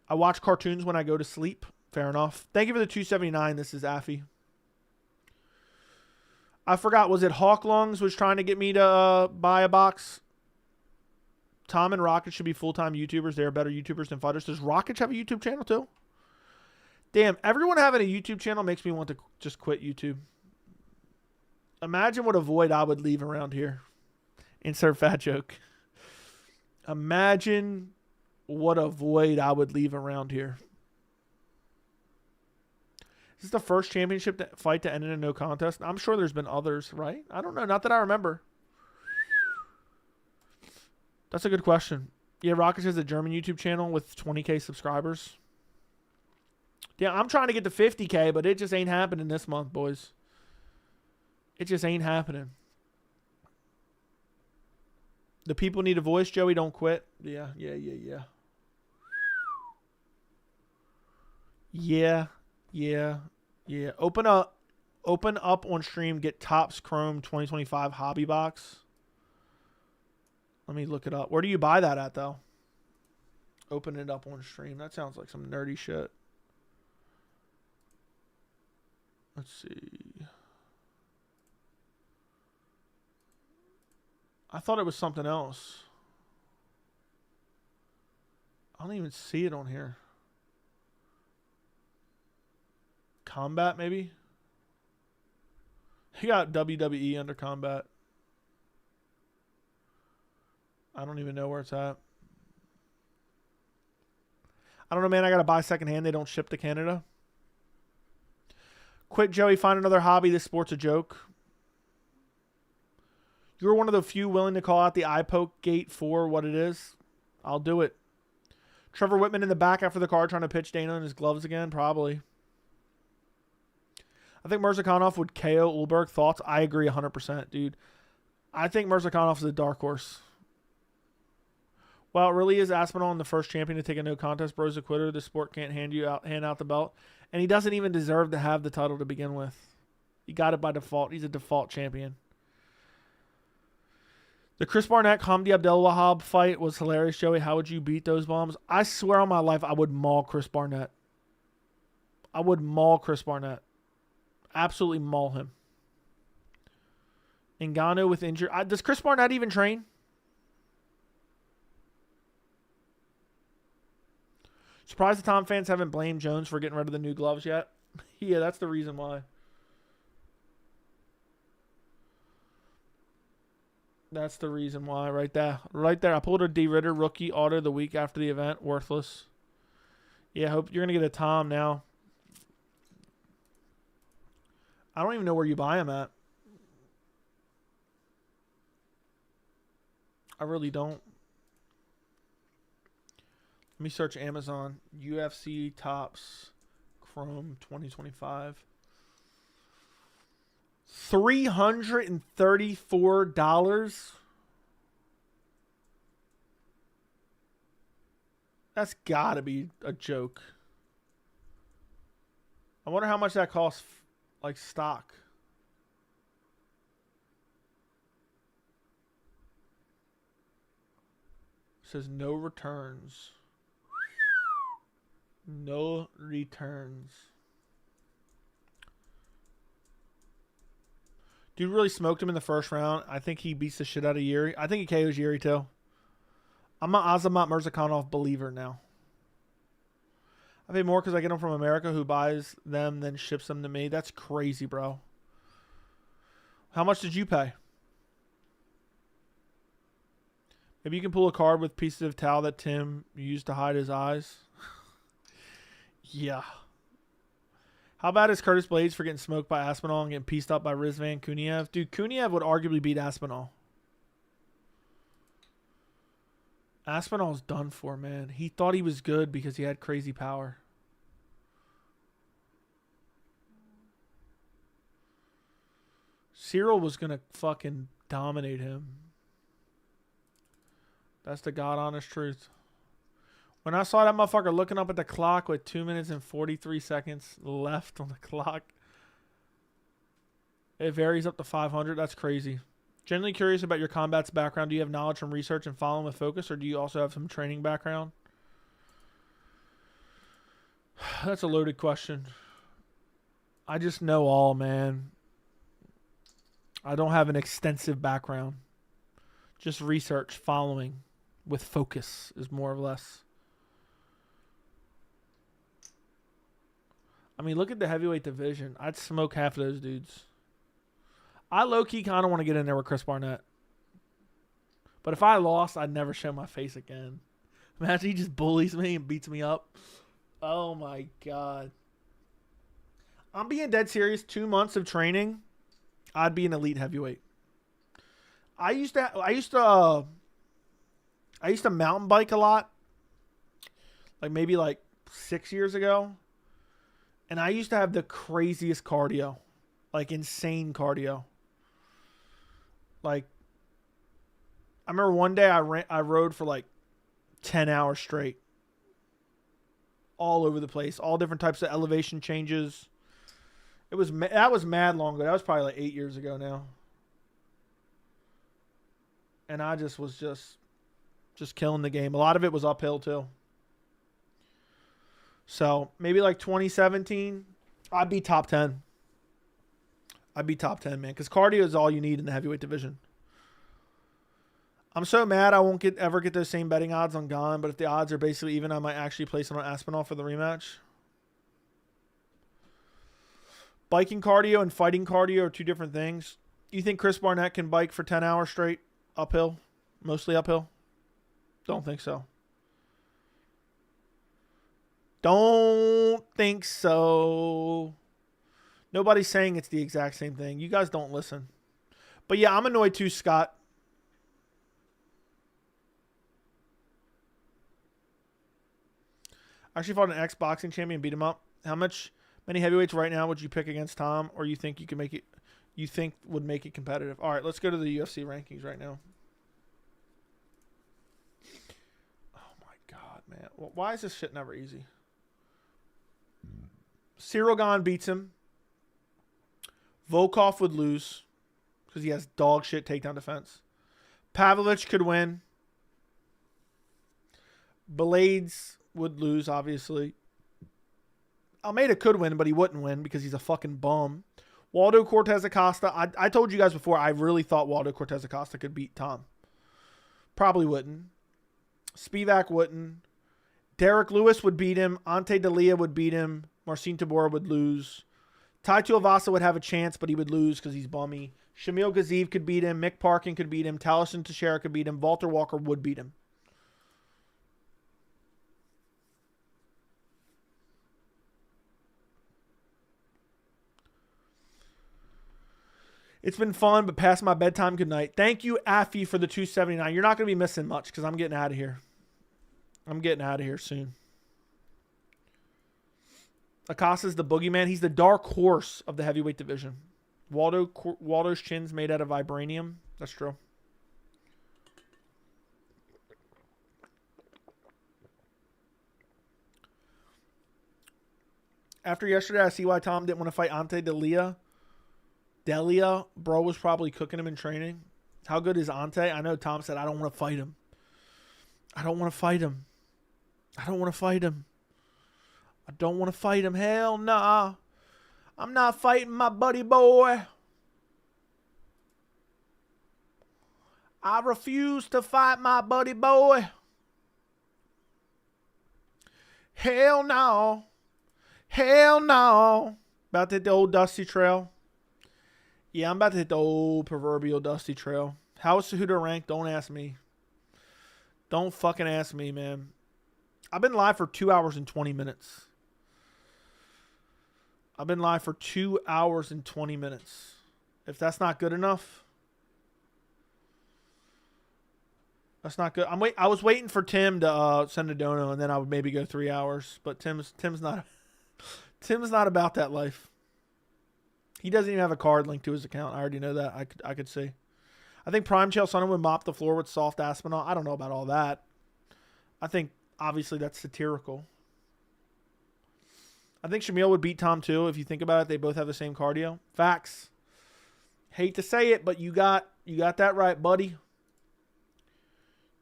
I watch cartoons when I go to sleep. Fair enough. Thank you for the 279. This is Affy. I forgot. Was it Hawk Lungs was trying to get me to buy a box? Tom and Rocket should be full-time YouTubers. They are better YouTubers than fighters. Does Rocket have a YouTube channel too? Damn, everyone having a YouTube channel makes me want to just quit YouTube. Imagine what a void I would leave around here. Insert fat joke. Imagine what a void I would leave around here. Is this the first championship fight to end in a no contest? I'm sure there's been others, right? I don't know. Not that I remember. That's a good question. Yeah, Rockets has a German YouTube channel with 20K subscribers. Yeah, I'm trying to get to 50K, but it just ain't happening this month, boys. It just ain't happening. The people need a voice, Joey. Don't quit. Yeah. Open up on stream. Get Topps Chrome 2025 hobby box. Let me look it up. Where do you buy that at, though? Open it up on stream. That sounds like some nerdy shit. Let's see. I thought it was something else. I don't even see it on here. Combat, maybe? He got WWE under Combat. I don't even know where it's at. I don't know, man. I got to buy secondhand. They don't ship to Canada. Quit, Joey. Find another hobby. This sport's a joke. You're one of the few willing to call out the eye poke gate for what it is. I'll do it. Trevor Whitman in the back after the card trying to pitch Dana in his gloves again? Probably. I think Mirzakhanov would KO Ulberg. Thoughts? I agree 100%, dude. I think Mirzakhanov is a dark horse. Well, it really is Aspinall the first champion to take a no contest. Bro's a quitter. The sport can't hand out the belt. And he doesn't even deserve to have the title to begin with. He got it by default. He's a default champion. The Chris Barnett, Hamdi Abdelwahab fight was hilarious, Joey. How would you beat those bombs? I swear on my life, I would maul Chris Barnett. Absolutely maul him. Ngannou with injury. Does Chris Barnett even train? Surprised the Tom fans haven't blamed Jones for getting rid of the new gloves yet. Yeah, that's the reason why. That's the reason why right there. Right there. I pulled a D. Ritter rookie auto the week after the event. Worthless. Yeah, hope you're going to get a Tom now. I don't even know where you buy them at. I really don't. Let me search Amazon. UFC Topps Chrome 2025. $334? That's gotta be a joke. I wonder how much that costs, like stock. Says no returns. No returns. Dude really smoked him in the first round. I think he beats the shit out of Yuri. I think he KOs Yuri too. I'm an Azamat Mirzakhanov believer now. I pay more because I get them from America, who buys them then ships them to me. That's crazy, bro. How much did you pay? Maybe you can pull a card with pieces of towel that Tim used to hide his eyes. Yeah. How bad is Curtis Blades for getting smoked by Aspinall and getting pieced up by Rizvan Kuniev? Dude, Kuniev would arguably beat Aspinall. Aspinall's done for, man. He thought he was good because he had crazy power. Ciryl was going to fucking dominate him. That's the God honest truth. When I saw that motherfucker looking up at the clock with 2 minutes and 43 seconds left on the clock, it varies up to 500. That's crazy. Generally curious about your combat's background. Do you have knowledge from research and following with focus, or do you also have some training background? That's a loaded question. I just know all, man. I don't have an extensive background. Just research, following with focus is more or less. I mean, look at the heavyweight division. I'd smoke half of those dudes. I low-key kind of want to get in there with Chris Barnett. But if I lost, I'd never show my face again. Imagine he just bullies me and beats me up. Oh, my God. I'm being dead serious. 2 months of training, I'd be an elite heavyweight. I used to mountain bike a lot. Like maybe like 6 years ago. And I used to have the craziest cardio. Like insane cardio. Like, I remember one day I rode for like 10 hours straight. All over the place. All different types of elevation changes. That was mad long ago. That was probably like 8 years ago now. And I just was just killing the game. A lot of it was uphill too. So maybe like 2017, I'd be top 10. I'd be top 10, man. Because cardio is all you need in the heavyweight division. I'm so mad I won't ever get those same betting odds on Gane. But if the odds are basically even, I might actually place it on Aspinall for the rematch. Biking cardio and fighting cardio are two different things. You think Chris Barnett can bike for 10 hours straight uphill? Mostly uphill? Don't think so. Don't think so. Nobody's saying it's the exact same thing. You guys don't listen. But yeah, I'm annoyed too, Scott. I actually fought an ex-boxing champion, beat him up. Many heavyweights right now would you pick against Tom, or you think you can make it? You think would make it competitive? All right, let's go to the UFC rankings right now. Oh my God, man! Why is this shit never easy? Ciryl Gane beats him. Volkov would lose because he has dog shit takedown defense. Pavlovich could win. Blades would lose, obviously. Almeida could win, but he wouldn't win because he's a fucking bum. Waldo Cortez Acosta. I told you guys before, I really thought Waldo Cortez Acosta could beat Tom. Probably wouldn't. Spivak wouldn't. Derek Lewis would beat him. Ante Dalia would beat him. Marcin Tybura would lose. Tai Tuivasa would have a chance, but he would lose because he's bummy. Shamil Gaziev could beat him. Mick Parkin could beat him. Taliesin Teixeira could beat him. Walter Walker would beat him. It's been fun, but past my bedtime, good night. Thank you, Affy, for the 279. You're not going to be missing much because I'm getting out of here. I'm getting out of here soon. Acosta's the boogeyman. He's the dark horse of the heavyweight division. Waldo's chin's made out of vibranium. That's true. After yesterday, I see why Tom didn't want to fight Ante Dalia. Bro was probably cooking him in training. How good is Ante? I know Tom said, I don't want to fight him. I don't want to fight him. I don't want to fight him. I don't want to fight him. Hell nah. I'm not fighting my buddy boy. I refuse to fight my buddy boy. Hell no. Hell no. About to hit the old dusty trail. Yeah, I'm about to hit the old proverbial dusty trail. How is Cejudo ranked? Don't ask me. Don't fucking ask me, man. I've been live for 2 hours and 20 minutes. I've been live for 2 hours and 20 minutes. If that's not good enough, that's not good. I was waiting for Tim to send a dono, and then I would maybe go 3 hours. But Tim's not about that life. He doesn't even have a card linked to his account. I already know that. I could see. I think Prime Chael Sonnen would mop the floor with soft Aspinall. I don't know about all that. I think obviously that's satirical. I think Shamil would beat Tom too. If you think about it, they both have the same cardio. Facts. Hate to say it, but you got that right, buddy.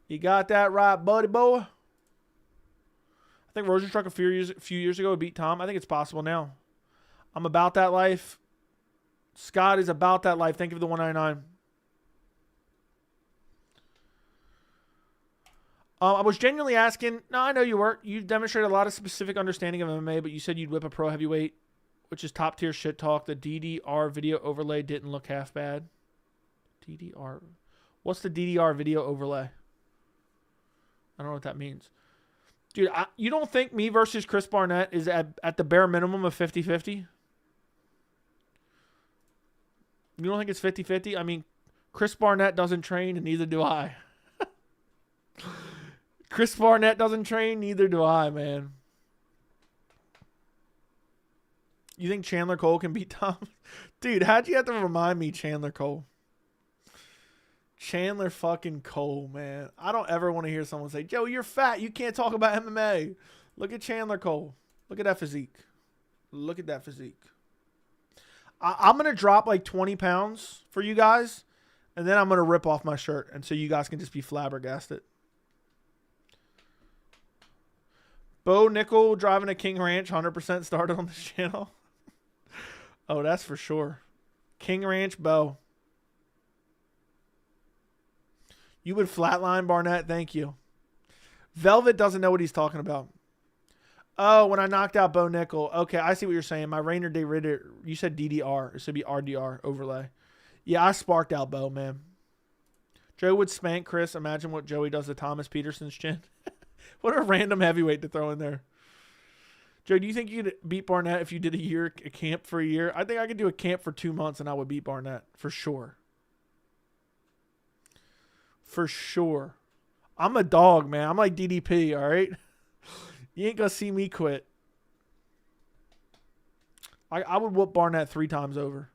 You got that right, buddy boy. I think Rosenstruck a few years ago would beat Tom. I think it's possible now. I'm about that life. Scott is about that life. Thank you for the 199. I was genuinely asking. No, I know you were. You demonstrated a lot of specific understanding of MMA, but you said you'd whip a pro heavyweight, which is top tier shit talk. The DDR video overlay didn't look half bad. DDR. What's the DDR video overlay? I don't know what that means. Dude, you don't think me versus Chris Barnett is at the bare minimum of 50-50? You don't think it's 50-50? I mean, Chris Barnett doesn't train, and neither do I. Chris Barnett doesn't train, neither do I, man. You think Chandler Cole can beat Tom? Dude, how'd you have to remind me Chandler Cole? Chandler fucking Cole, man. I don't ever want to hear someone say, Joe, you're fat. You can't talk about MMA. Look at Chandler Cole. Look at that physique. Look at that physique. I'm going to drop like 20 pounds for you guys, and then I'm going to rip off my shirt, and so you guys can just be flabbergasted. Bo Nickel driving a King Ranch 100% started on this channel. Oh, that's for sure. King Ranch Bo. You would flatline Barnett. Thank you. Velvet doesn't know what he's talking about. Oh, when I knocked out Bo Nickel. Okay, I see what you're saying. My Rainer Day Ritter. You said DDR. It should be RDR overlay. Yeah, I sparked out Bo, man. Joe would spank Chris. Imagine what Joey does to Thomas Peterson's chin. What a random heavyweight to throw in there. Joe, do you think you could beat Barnett if you did a camp for a year? I think I could do a camp for 2 months and I would beat Barnett for sure. For sure. I'm a dog, man. I'm like DDP, all right? You ain't going to see me quit. I would whoop Barnett 3 times over.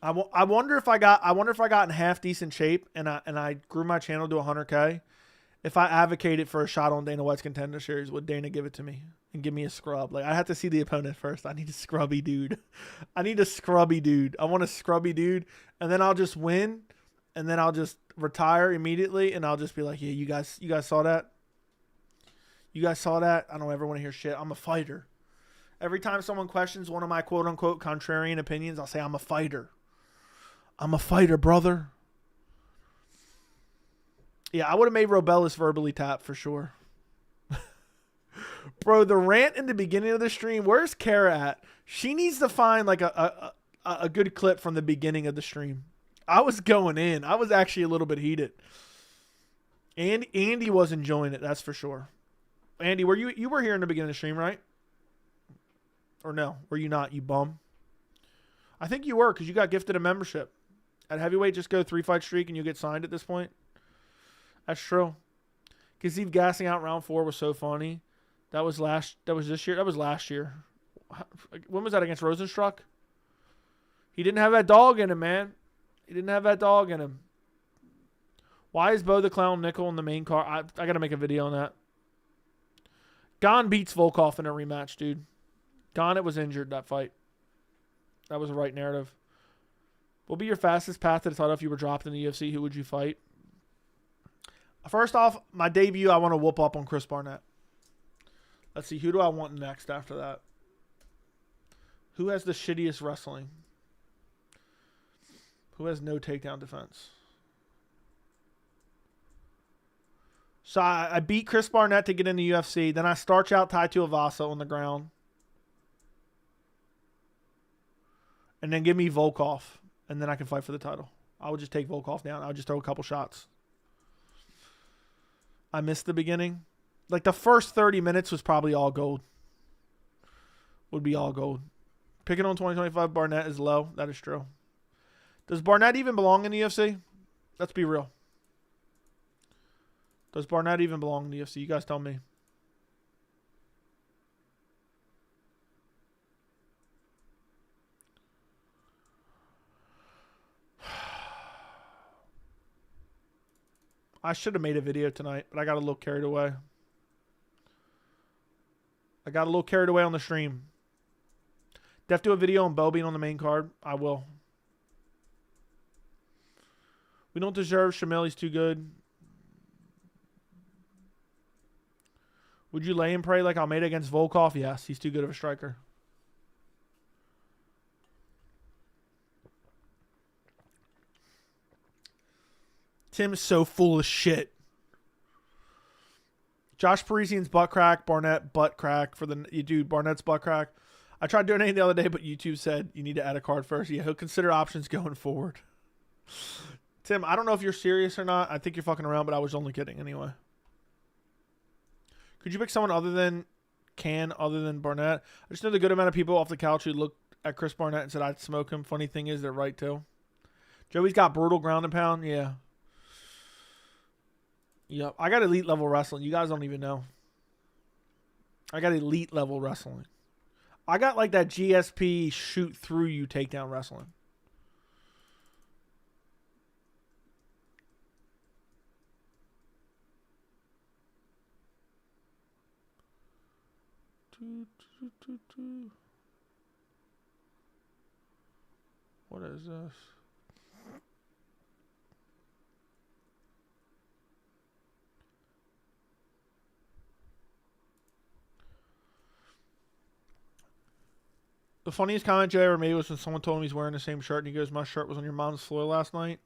I wonder if I got in half decent shape and I grew my channel to 100K. If I advocated for a shot on Dana White's Contender Series, would Dana give it to me and give me a scrub? Like, I have to see the opponent first. I need a scrubby dude. I need a scrubby dude. I want a scrubby dude, and then I'll just win, and then I'll just retire immediately, and I'll just be like, yeah, you guys saw that? You guys saw that? I don't ever want to hear shit. I'm a fighter. Every time someone questions one of my quote-unquote contrarian opinions, I'll say I'm a fighter. I'm a fighter, brother. Yeah, I would have made Robellis verbally tap for sure. Bro, the rant in the beginning of the stream, where's Kara at? She needs to find like a good clip from the beginning of the stream. I was going in. I was actually a little bit heated. And Andy was enjoying it, that's for sure. Andy, were you were here in the beginning of the stream, right? Or no? Were you not, you bum? I think you were, because you got gifted a membership. At heavyweight, just go 3-fight streak and you get signed at this point. That's true. Kazib gassing out round 4 was so funny. That was this year. That was last year. When was that, against Rosenstruck? He didn't have that dog in him, man. He didn't have that dog in him. Why is Bo the Clown Nickel in the main card? I got to make a video on that. Gane beats Volkov in a rematch, dude. Gane was injured that fight. That was the right narrative. What would be your fastest path to the title if you were dropped in the UFC? Who would you fight? First off, my debut, I want to whoop up on Chris Barnett. Let's see. Who do I want next after that? Who has the shittiest wrestling? Who has no takedown defense? So I beat Chris Barnett to get in the UFC. Then I starch out Tai Tuivasa on the ground. And then give me Volkov. And then I can fight for the title. I would just take Volkov down. I would just throw a couple shots. I missed the beginning. Like the first 30 minutes was probably all gold. Would be all gold. Picking on 2025 Barnett is low. That is true. Does Barnett even belong in the UFC? Let's be real. Does Barnett even belong in the UFC? You guys tell me. I should have made a video tonight, but I got a little carried away. I got a little carried away on the stream. Def do a video on Bo being on the main card. I will. We don't deserve Shamil. He's too good. Would you lay and pray like Almeida against Volkov? Yes, he's too good of a striker. Tim's so full of shit. Josh Parisian's butt crack. Barnett butt crack for the dude. Barnett's butt crack. I tried doing it the other day, but YouTube said you need to add a card first. Yeah, he'll consider options going forward. Tim, I don't know if you're serious or not. I think you're fucking around, but I was only kidding anyway. Could you pick someone other than Barnett? I just know the good amount of people off the couch who looked at Chris Barnett and said I'd smoke him. Funny thing is, they're right too. Joey's got brutal ground and pound. Yeah. Yep. I got elite level wrestling. You guys don't even know. I got elite level wrestling. I got like that GSP shoot through you takedown wrestling. What is this? The funniest comment Jay ever made was when someone told him he's wearing the same shirt, and he goes, "My shirt was on your mom's floor last night."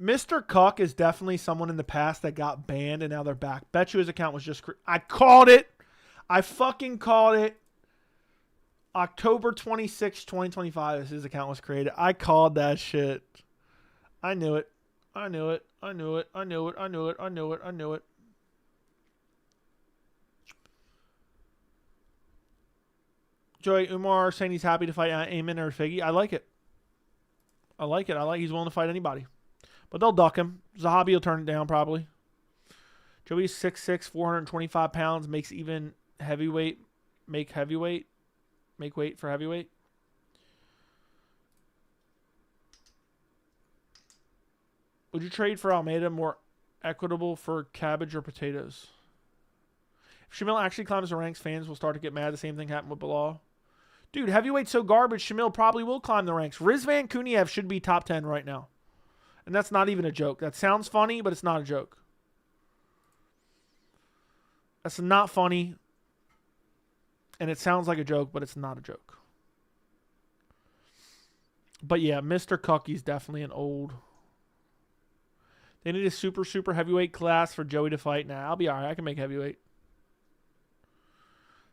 Mr. Cuck is definitely someone in the past that got banned, and now they're back. Bet you his account was just... I called it. I fucking called it. October 26, 2025 his account was created. I called that shit. I knew it. I knew it. I knew it. I knew it. I knew it. I knew it. I knew it. Joey Umar saying he's happy to fight Amen or Figgy. I like it. I like it. I like he's willing to fight anybody. But they'll duck him. Zahabi will turn it down probably. Joey's 6'6", 425 pounds, makes even heavyweight. Make heavyweight. Make weight for heavyweight. Would you trade for Almeida more equitable for cabbage or potatoes? If Shamil actually climbs the ranks, fans will start to get mad. The same thing happened with Bilal. Dude, heavyweight's so garbage, Shamil probably will climb the ranks. Rizvan Kuniev should be top 10 right now. And that's not even a joke. That sounds funny, but it's not a joke. That's not funny. And it sounds like a joke, but it's not a joke. But yeah, Mr. Cucky's definitely an old. They need a super, super heavyweight class for Joey to fight. Nah, I'll be all right. I can make heavyweight.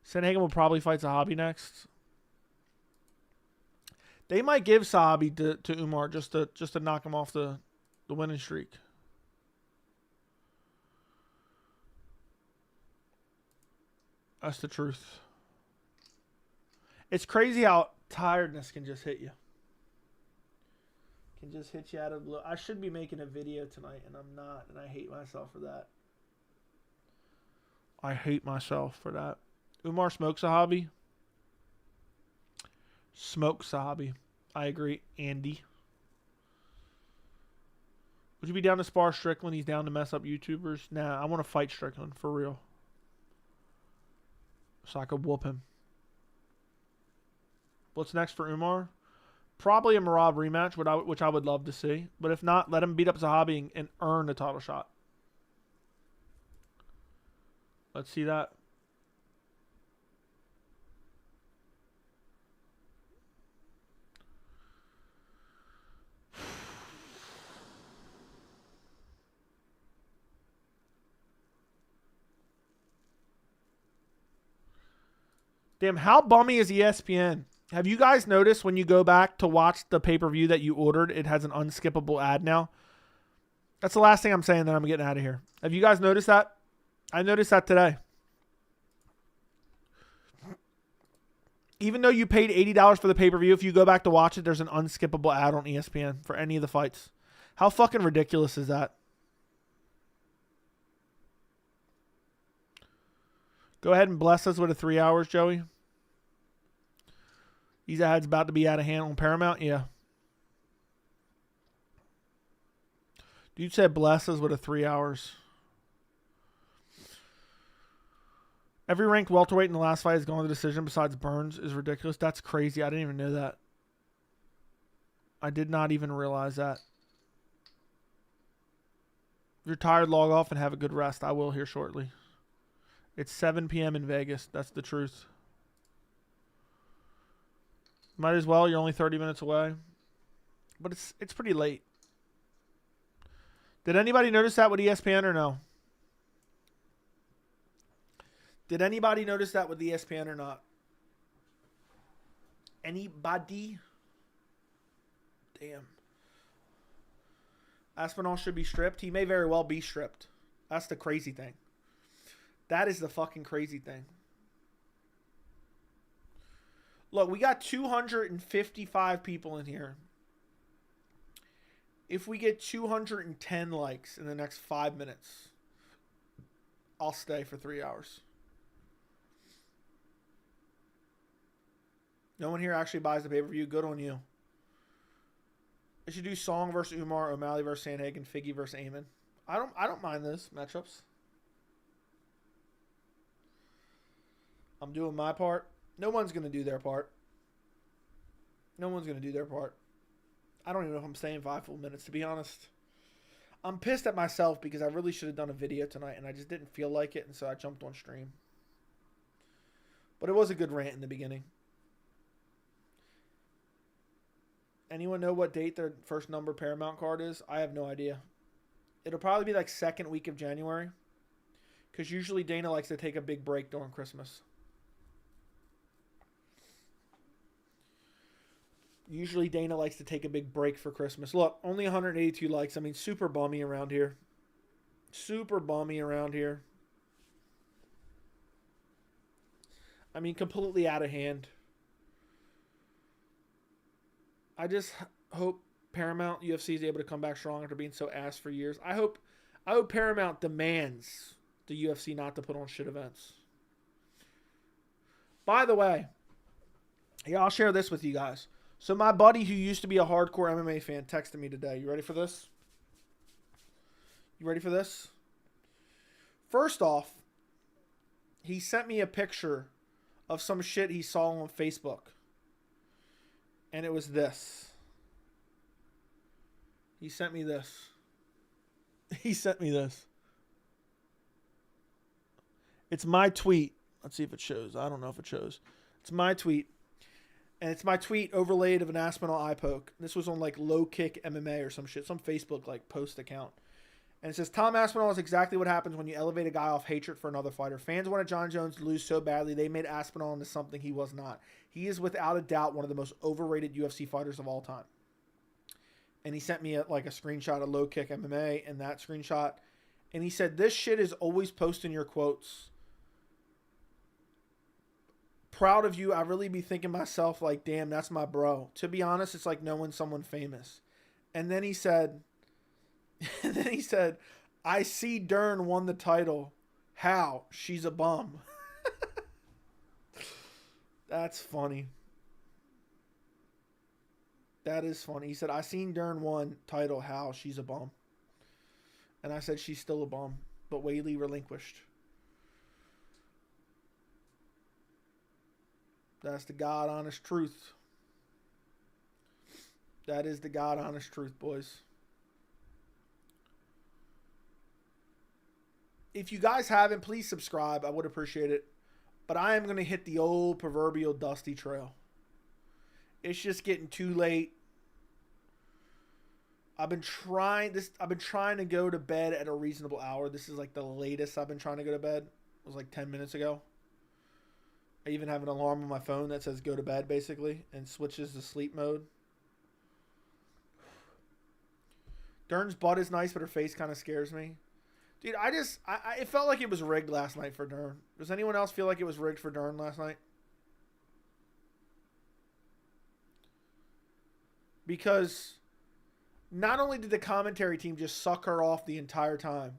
Sanhagen will probably fight Zahabi next. They might give Sahabi to Umar just to knock him off the winning streak. That's the truth. It's crazy how tiredness can just hit you. Can just hit you out of the blue. I should be making a video tonight, and I'm not, and I hate myself for that. I hate myself for that. Umar smokes a hobby. Smokes a hobby. I agree. Andy. Would you be down to spar Strickland? He's down to mess up YouTubers. Nah, I want to fight Strickland for real. So I could whoop him. What's next for Umar? Probably a Marab rematch, which I would love to see. But if not, let him beat up Zahabi and earn the title shot. Let's see that. Damn, how bummy is ESPN? Have you guys noticed when you go back to watch the pay-per-view that you ordered, it has an unskippable ad now? That's the last thing I'm saying, then I'm getting out of here. Have you guys noticed that? I noticed that today. Even though you paid $80 for the pay-per-view, if you go back to watch it, there's an unskippable ad on ESPN for any of the fights. How fucking ridiculous is that? Go ahead and bless us with a 3 hours, Joey. These ads about to be out of hand on Paramount? Yeah. Dude said bless us with a 3 hours. Every ranked welterweight in the last fight has gone to decision besides Burns is ridiculous. That's crazy. I didn't even know that. I did not even realize that. If you're tired, log off and have a good rest. I will here shortly. It's 7 p.m. in Vegas. That's the truth. Might as well. You're only 30 minutes away. But it's pretty late. Did anybody notice that with ESPN or no? Did anybody notice that with ESPN or not? Anybody? Damn. Aspinall should be stripped. He may very well be stripped. That's the crazy thing. That is the fucking crazy thing. Look, we got 255 people in here. If we get 210 likes in the next 5 minutes, I'll stay for 3 hours. No one here actually buys the pay-per-view. Good on you. I should do Song versus Umar, O'Malley versus Sandhagen, Figgy versus Amon. I don't mind those matchups. I'm doing my part. No one's going to do their part. No one's going to do their part. I don't even know if I'm staying 5 full minutes, to be honest. I'm pissed at myself because I really should have done a video tonight, and I just didn't feel like it, and so I jumped on stream. But it was a good rant in the beginning. Anyone know what date their first number Paramount card is? I have no idea. It'll probably be like second week of January. Because usually Dana likes to take a big break during Christmas. Usually Dana likes to take a big break for Christmas. Look, only 182 likes. I mean, super bummy around here. Super bummy around here. I mean, completely out of hand. I just hope Paramount UFC is able to come back strong after being so ass for years. I hope Paramount demands the UFC not to put on shit events. By the way, yeah, I'll share this with you guys. So my buddy who used to be a hardcore MMA fan texted me today. You ready for this? You ready for this? First off, he sent me a picture of some shit he saw on Facebook. And it was this. He sent me this. He sent me this. It's my tweet. Let's see if it shows. I don't know if it shows. It's my tweet. And it's my tweet overlaid of an Aspinall eye poke. This was on like Low Kick MMA or some shit. Some Facebook like post account. And it says, Tom Aspinall is exactly what happens when you elevate a guy off hatred for another fighter. Fans wanted Jon Jones to lose so badly, they made Aspinall into something he was not. He is without a doubt one of the most overrated UFC fighters of all time. And he sent me a screenshot of Low Kick MMA and that screenshot. And he said, this shit is always posting your quotes. Proud of you. I really be thinking myself like, damn, that's my bro. To be honest, it's like knowing someone famous. And then he said... And then he said, I see Dern won the title. How? She's a bum. That's funny. That is funny. He said, I seen Dern won title. How? She's a bum. And I said, she's still a bum. But Whaley relinquished. That's the God honest truth. That is the God honest truth, boys. If you guys haven't, please subscribe. I would appreciate it. But I am going to hit the old proverbial dusty trail. It's just getting too late. I've been trying to go to bed at a reasonable hour. This is like the latest I've been trying to go to bed. It was like 10 minutes ago. I even have an alarm on my phone that says go to bed, basically, and switches to sleep mode. Dern's butt is nice, but her face kind of scares me. Dude, it felt like it was rigged last night for Dern. Does anyone else feel like it was rigged for Dern last night? Because not only did the commentary team just suck her off the entire time,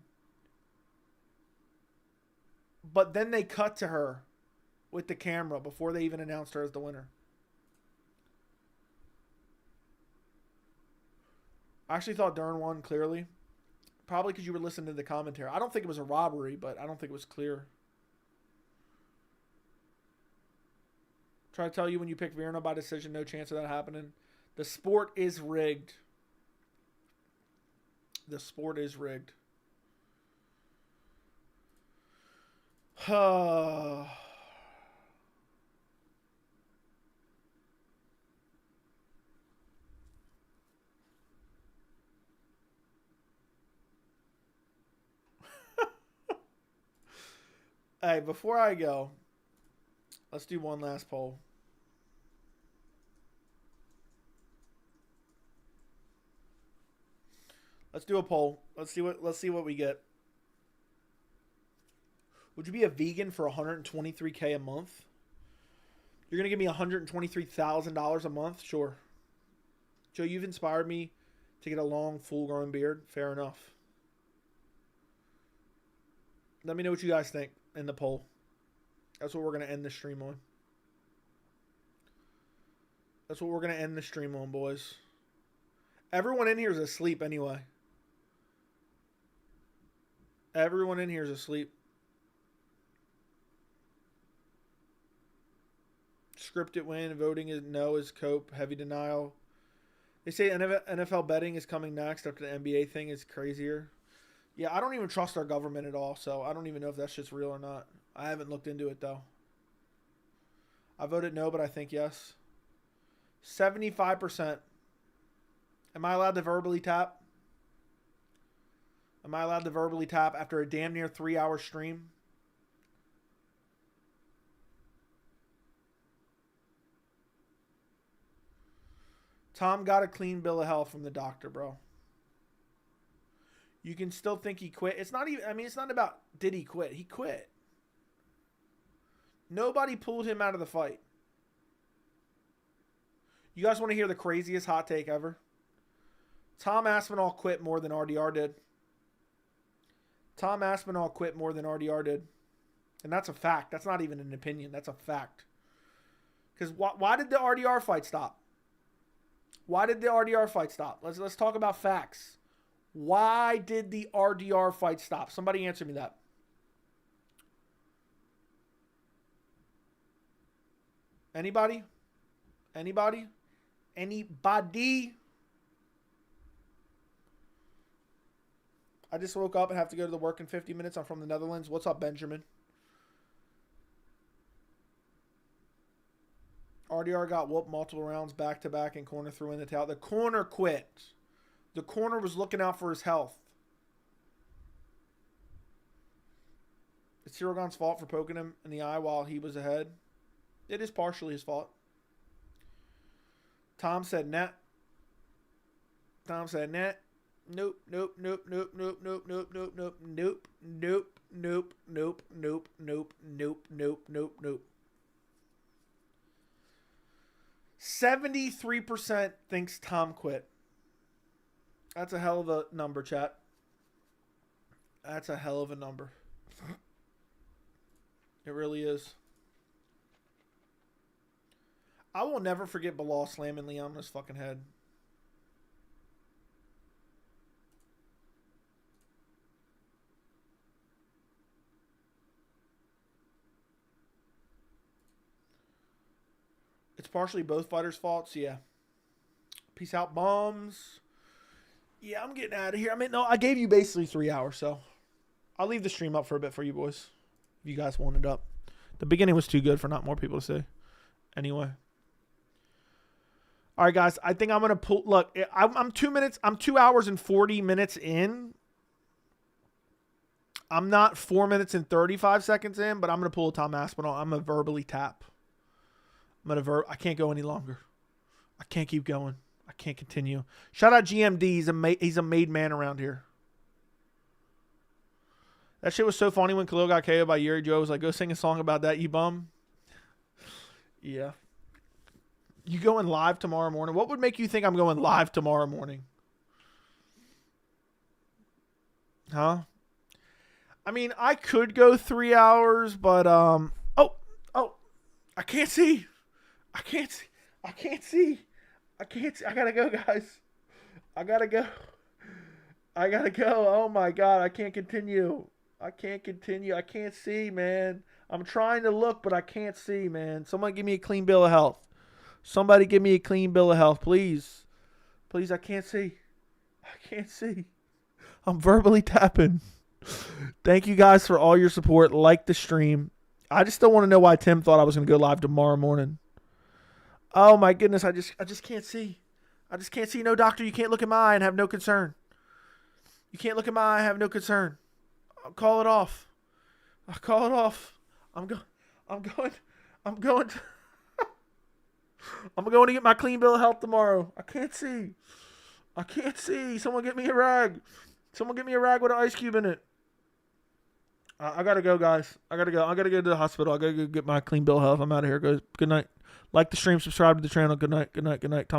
but then they cut to her with the camera before they even announced her as the winner. I actually thought Dern won clearly. Probably because you were listening to the commentary. I don't think it was a robbery, but I don't think it was clear. Try to tell you when you pick Virna by decision, no chance of that happening. The sport is rigged. The sport is rigged. Hey, before I go, let's do one last poll. Let's do a poll. Let's see what we get. Would you be a vegan for $123K a month? You're gonna give me $123,000 a month? Sure. Joe, you've inspired me to get a long, full-grown beard. Fair enough. Let me know what you guys think in the poll. That's what we're gonna end the stream on. That's what we're gonna end the stream on, boys. Everyone in here is asleep anyway. Everyone in here is asleep. Scripted win. Voting is no is cope. Heavy denial. They say NFL betting is coming next after the NBA thing is crazier. Yeah, I don't even trust our government at all, so I don't even know if that shit's real or not. I haven't looked into it, though. I voted no, but I think yes. 75%. Am I allowed to verbally tap? Am I allowed to verbally tap after a damn near 3-hour stream? Tom got a clean bill of health from the doctor, bro. You can still think he quit. It's not even, I mean, it's not about did he quit. He quit. Nobody pulled him out of the fight. You guys want to hear the craziest hot take ever? Tom Aspinall quit more than RDR did. Tom Aspinall quit more than RDR did. And that's a fact. That's not even an opinion. That's a fact. Because why did the RDR fight stop? Why did the RDR fight stop? Let's talk about facts. Why did the RDR fight stop? Somebody answer me that. Anybody? Anybody? Anybody? I just woke up and have to go to the work in 50 minutes. I'm from the Netherlands. What's up, Benjamin? RDR got whooped multiple rounds back to back and corner threw in the towel. The corner quit. The corner was looking out for his health. It's Ciryl Gane's fault for poking him in the eye while he was ahead. It is partially his fault. Tom said net. Tom said net. Nope, nope, nope, nope, nope, nope, nope, nope, nope, nope, nope, nope, nope, nope, nope, nope, nope, nope, nope. 73% thinks Tom quit. That's a hell of a number, chat. That's a hell of a number. It really is. I will never forget Bilal slamming Leon on his fucking head. It's partially both fighters' faults, yeah. Peace out, bombs. Yeah, I'm getting out of here. I mean, no, I gave you basically 3 hours, so I'll leave the stream up for a bit for you boys. If you guys want it up. The beginning was too good for not more people to see. Anyway. All right, guys. I think I'm going to pull. Look, I'm 2 minutes. I'm 2 hours and 40 minutes in. I'm not 4 minutes and 35 seconds in, but I'm going to pull a Tom Aspinall. I'm going to verbally tap. I can't go any longer. I can't keep going. I can't continue. Shout out GMD. He's a made man around here. That shit was so funny when Khalil got KO'd by Yuri. Joe was like, go sing a song about that, you bum. Yeah. You going live tomorrow morning? What would make you think I'm going live tomorrow morning? Huh? I mean, I could go 3 hours, but, I can't see. I can't see. I gotta go, guys. I gotta go. Oh my God. I can't continue. I can't see, man. I'm trying to look, but I can't see, man. Someone give me a clean bill of health. Somebody give me a clean bill of health, please. Please, I can't see. I'm verbally tapping. Thank you guys for all your support. Like the stream. I just still want to know why Tim thought I was going to go live tomorrow morning. Oh my goodness, I just can't see. I just can't see. No, doctor, you can't look in my eye and have no concern. You can't look in my eye and have no concern. I'll call it off. I'm going to get my clean bill of health tomorrow. I can't see. Someone get me a rag. With an ice cube in it. I gotta go, guys. I gotta go to the hospital. I gotta go get my clean bill of health. I'm out of here, guys. Good night. Like the stream, subscribe to the channel. Good night. Tom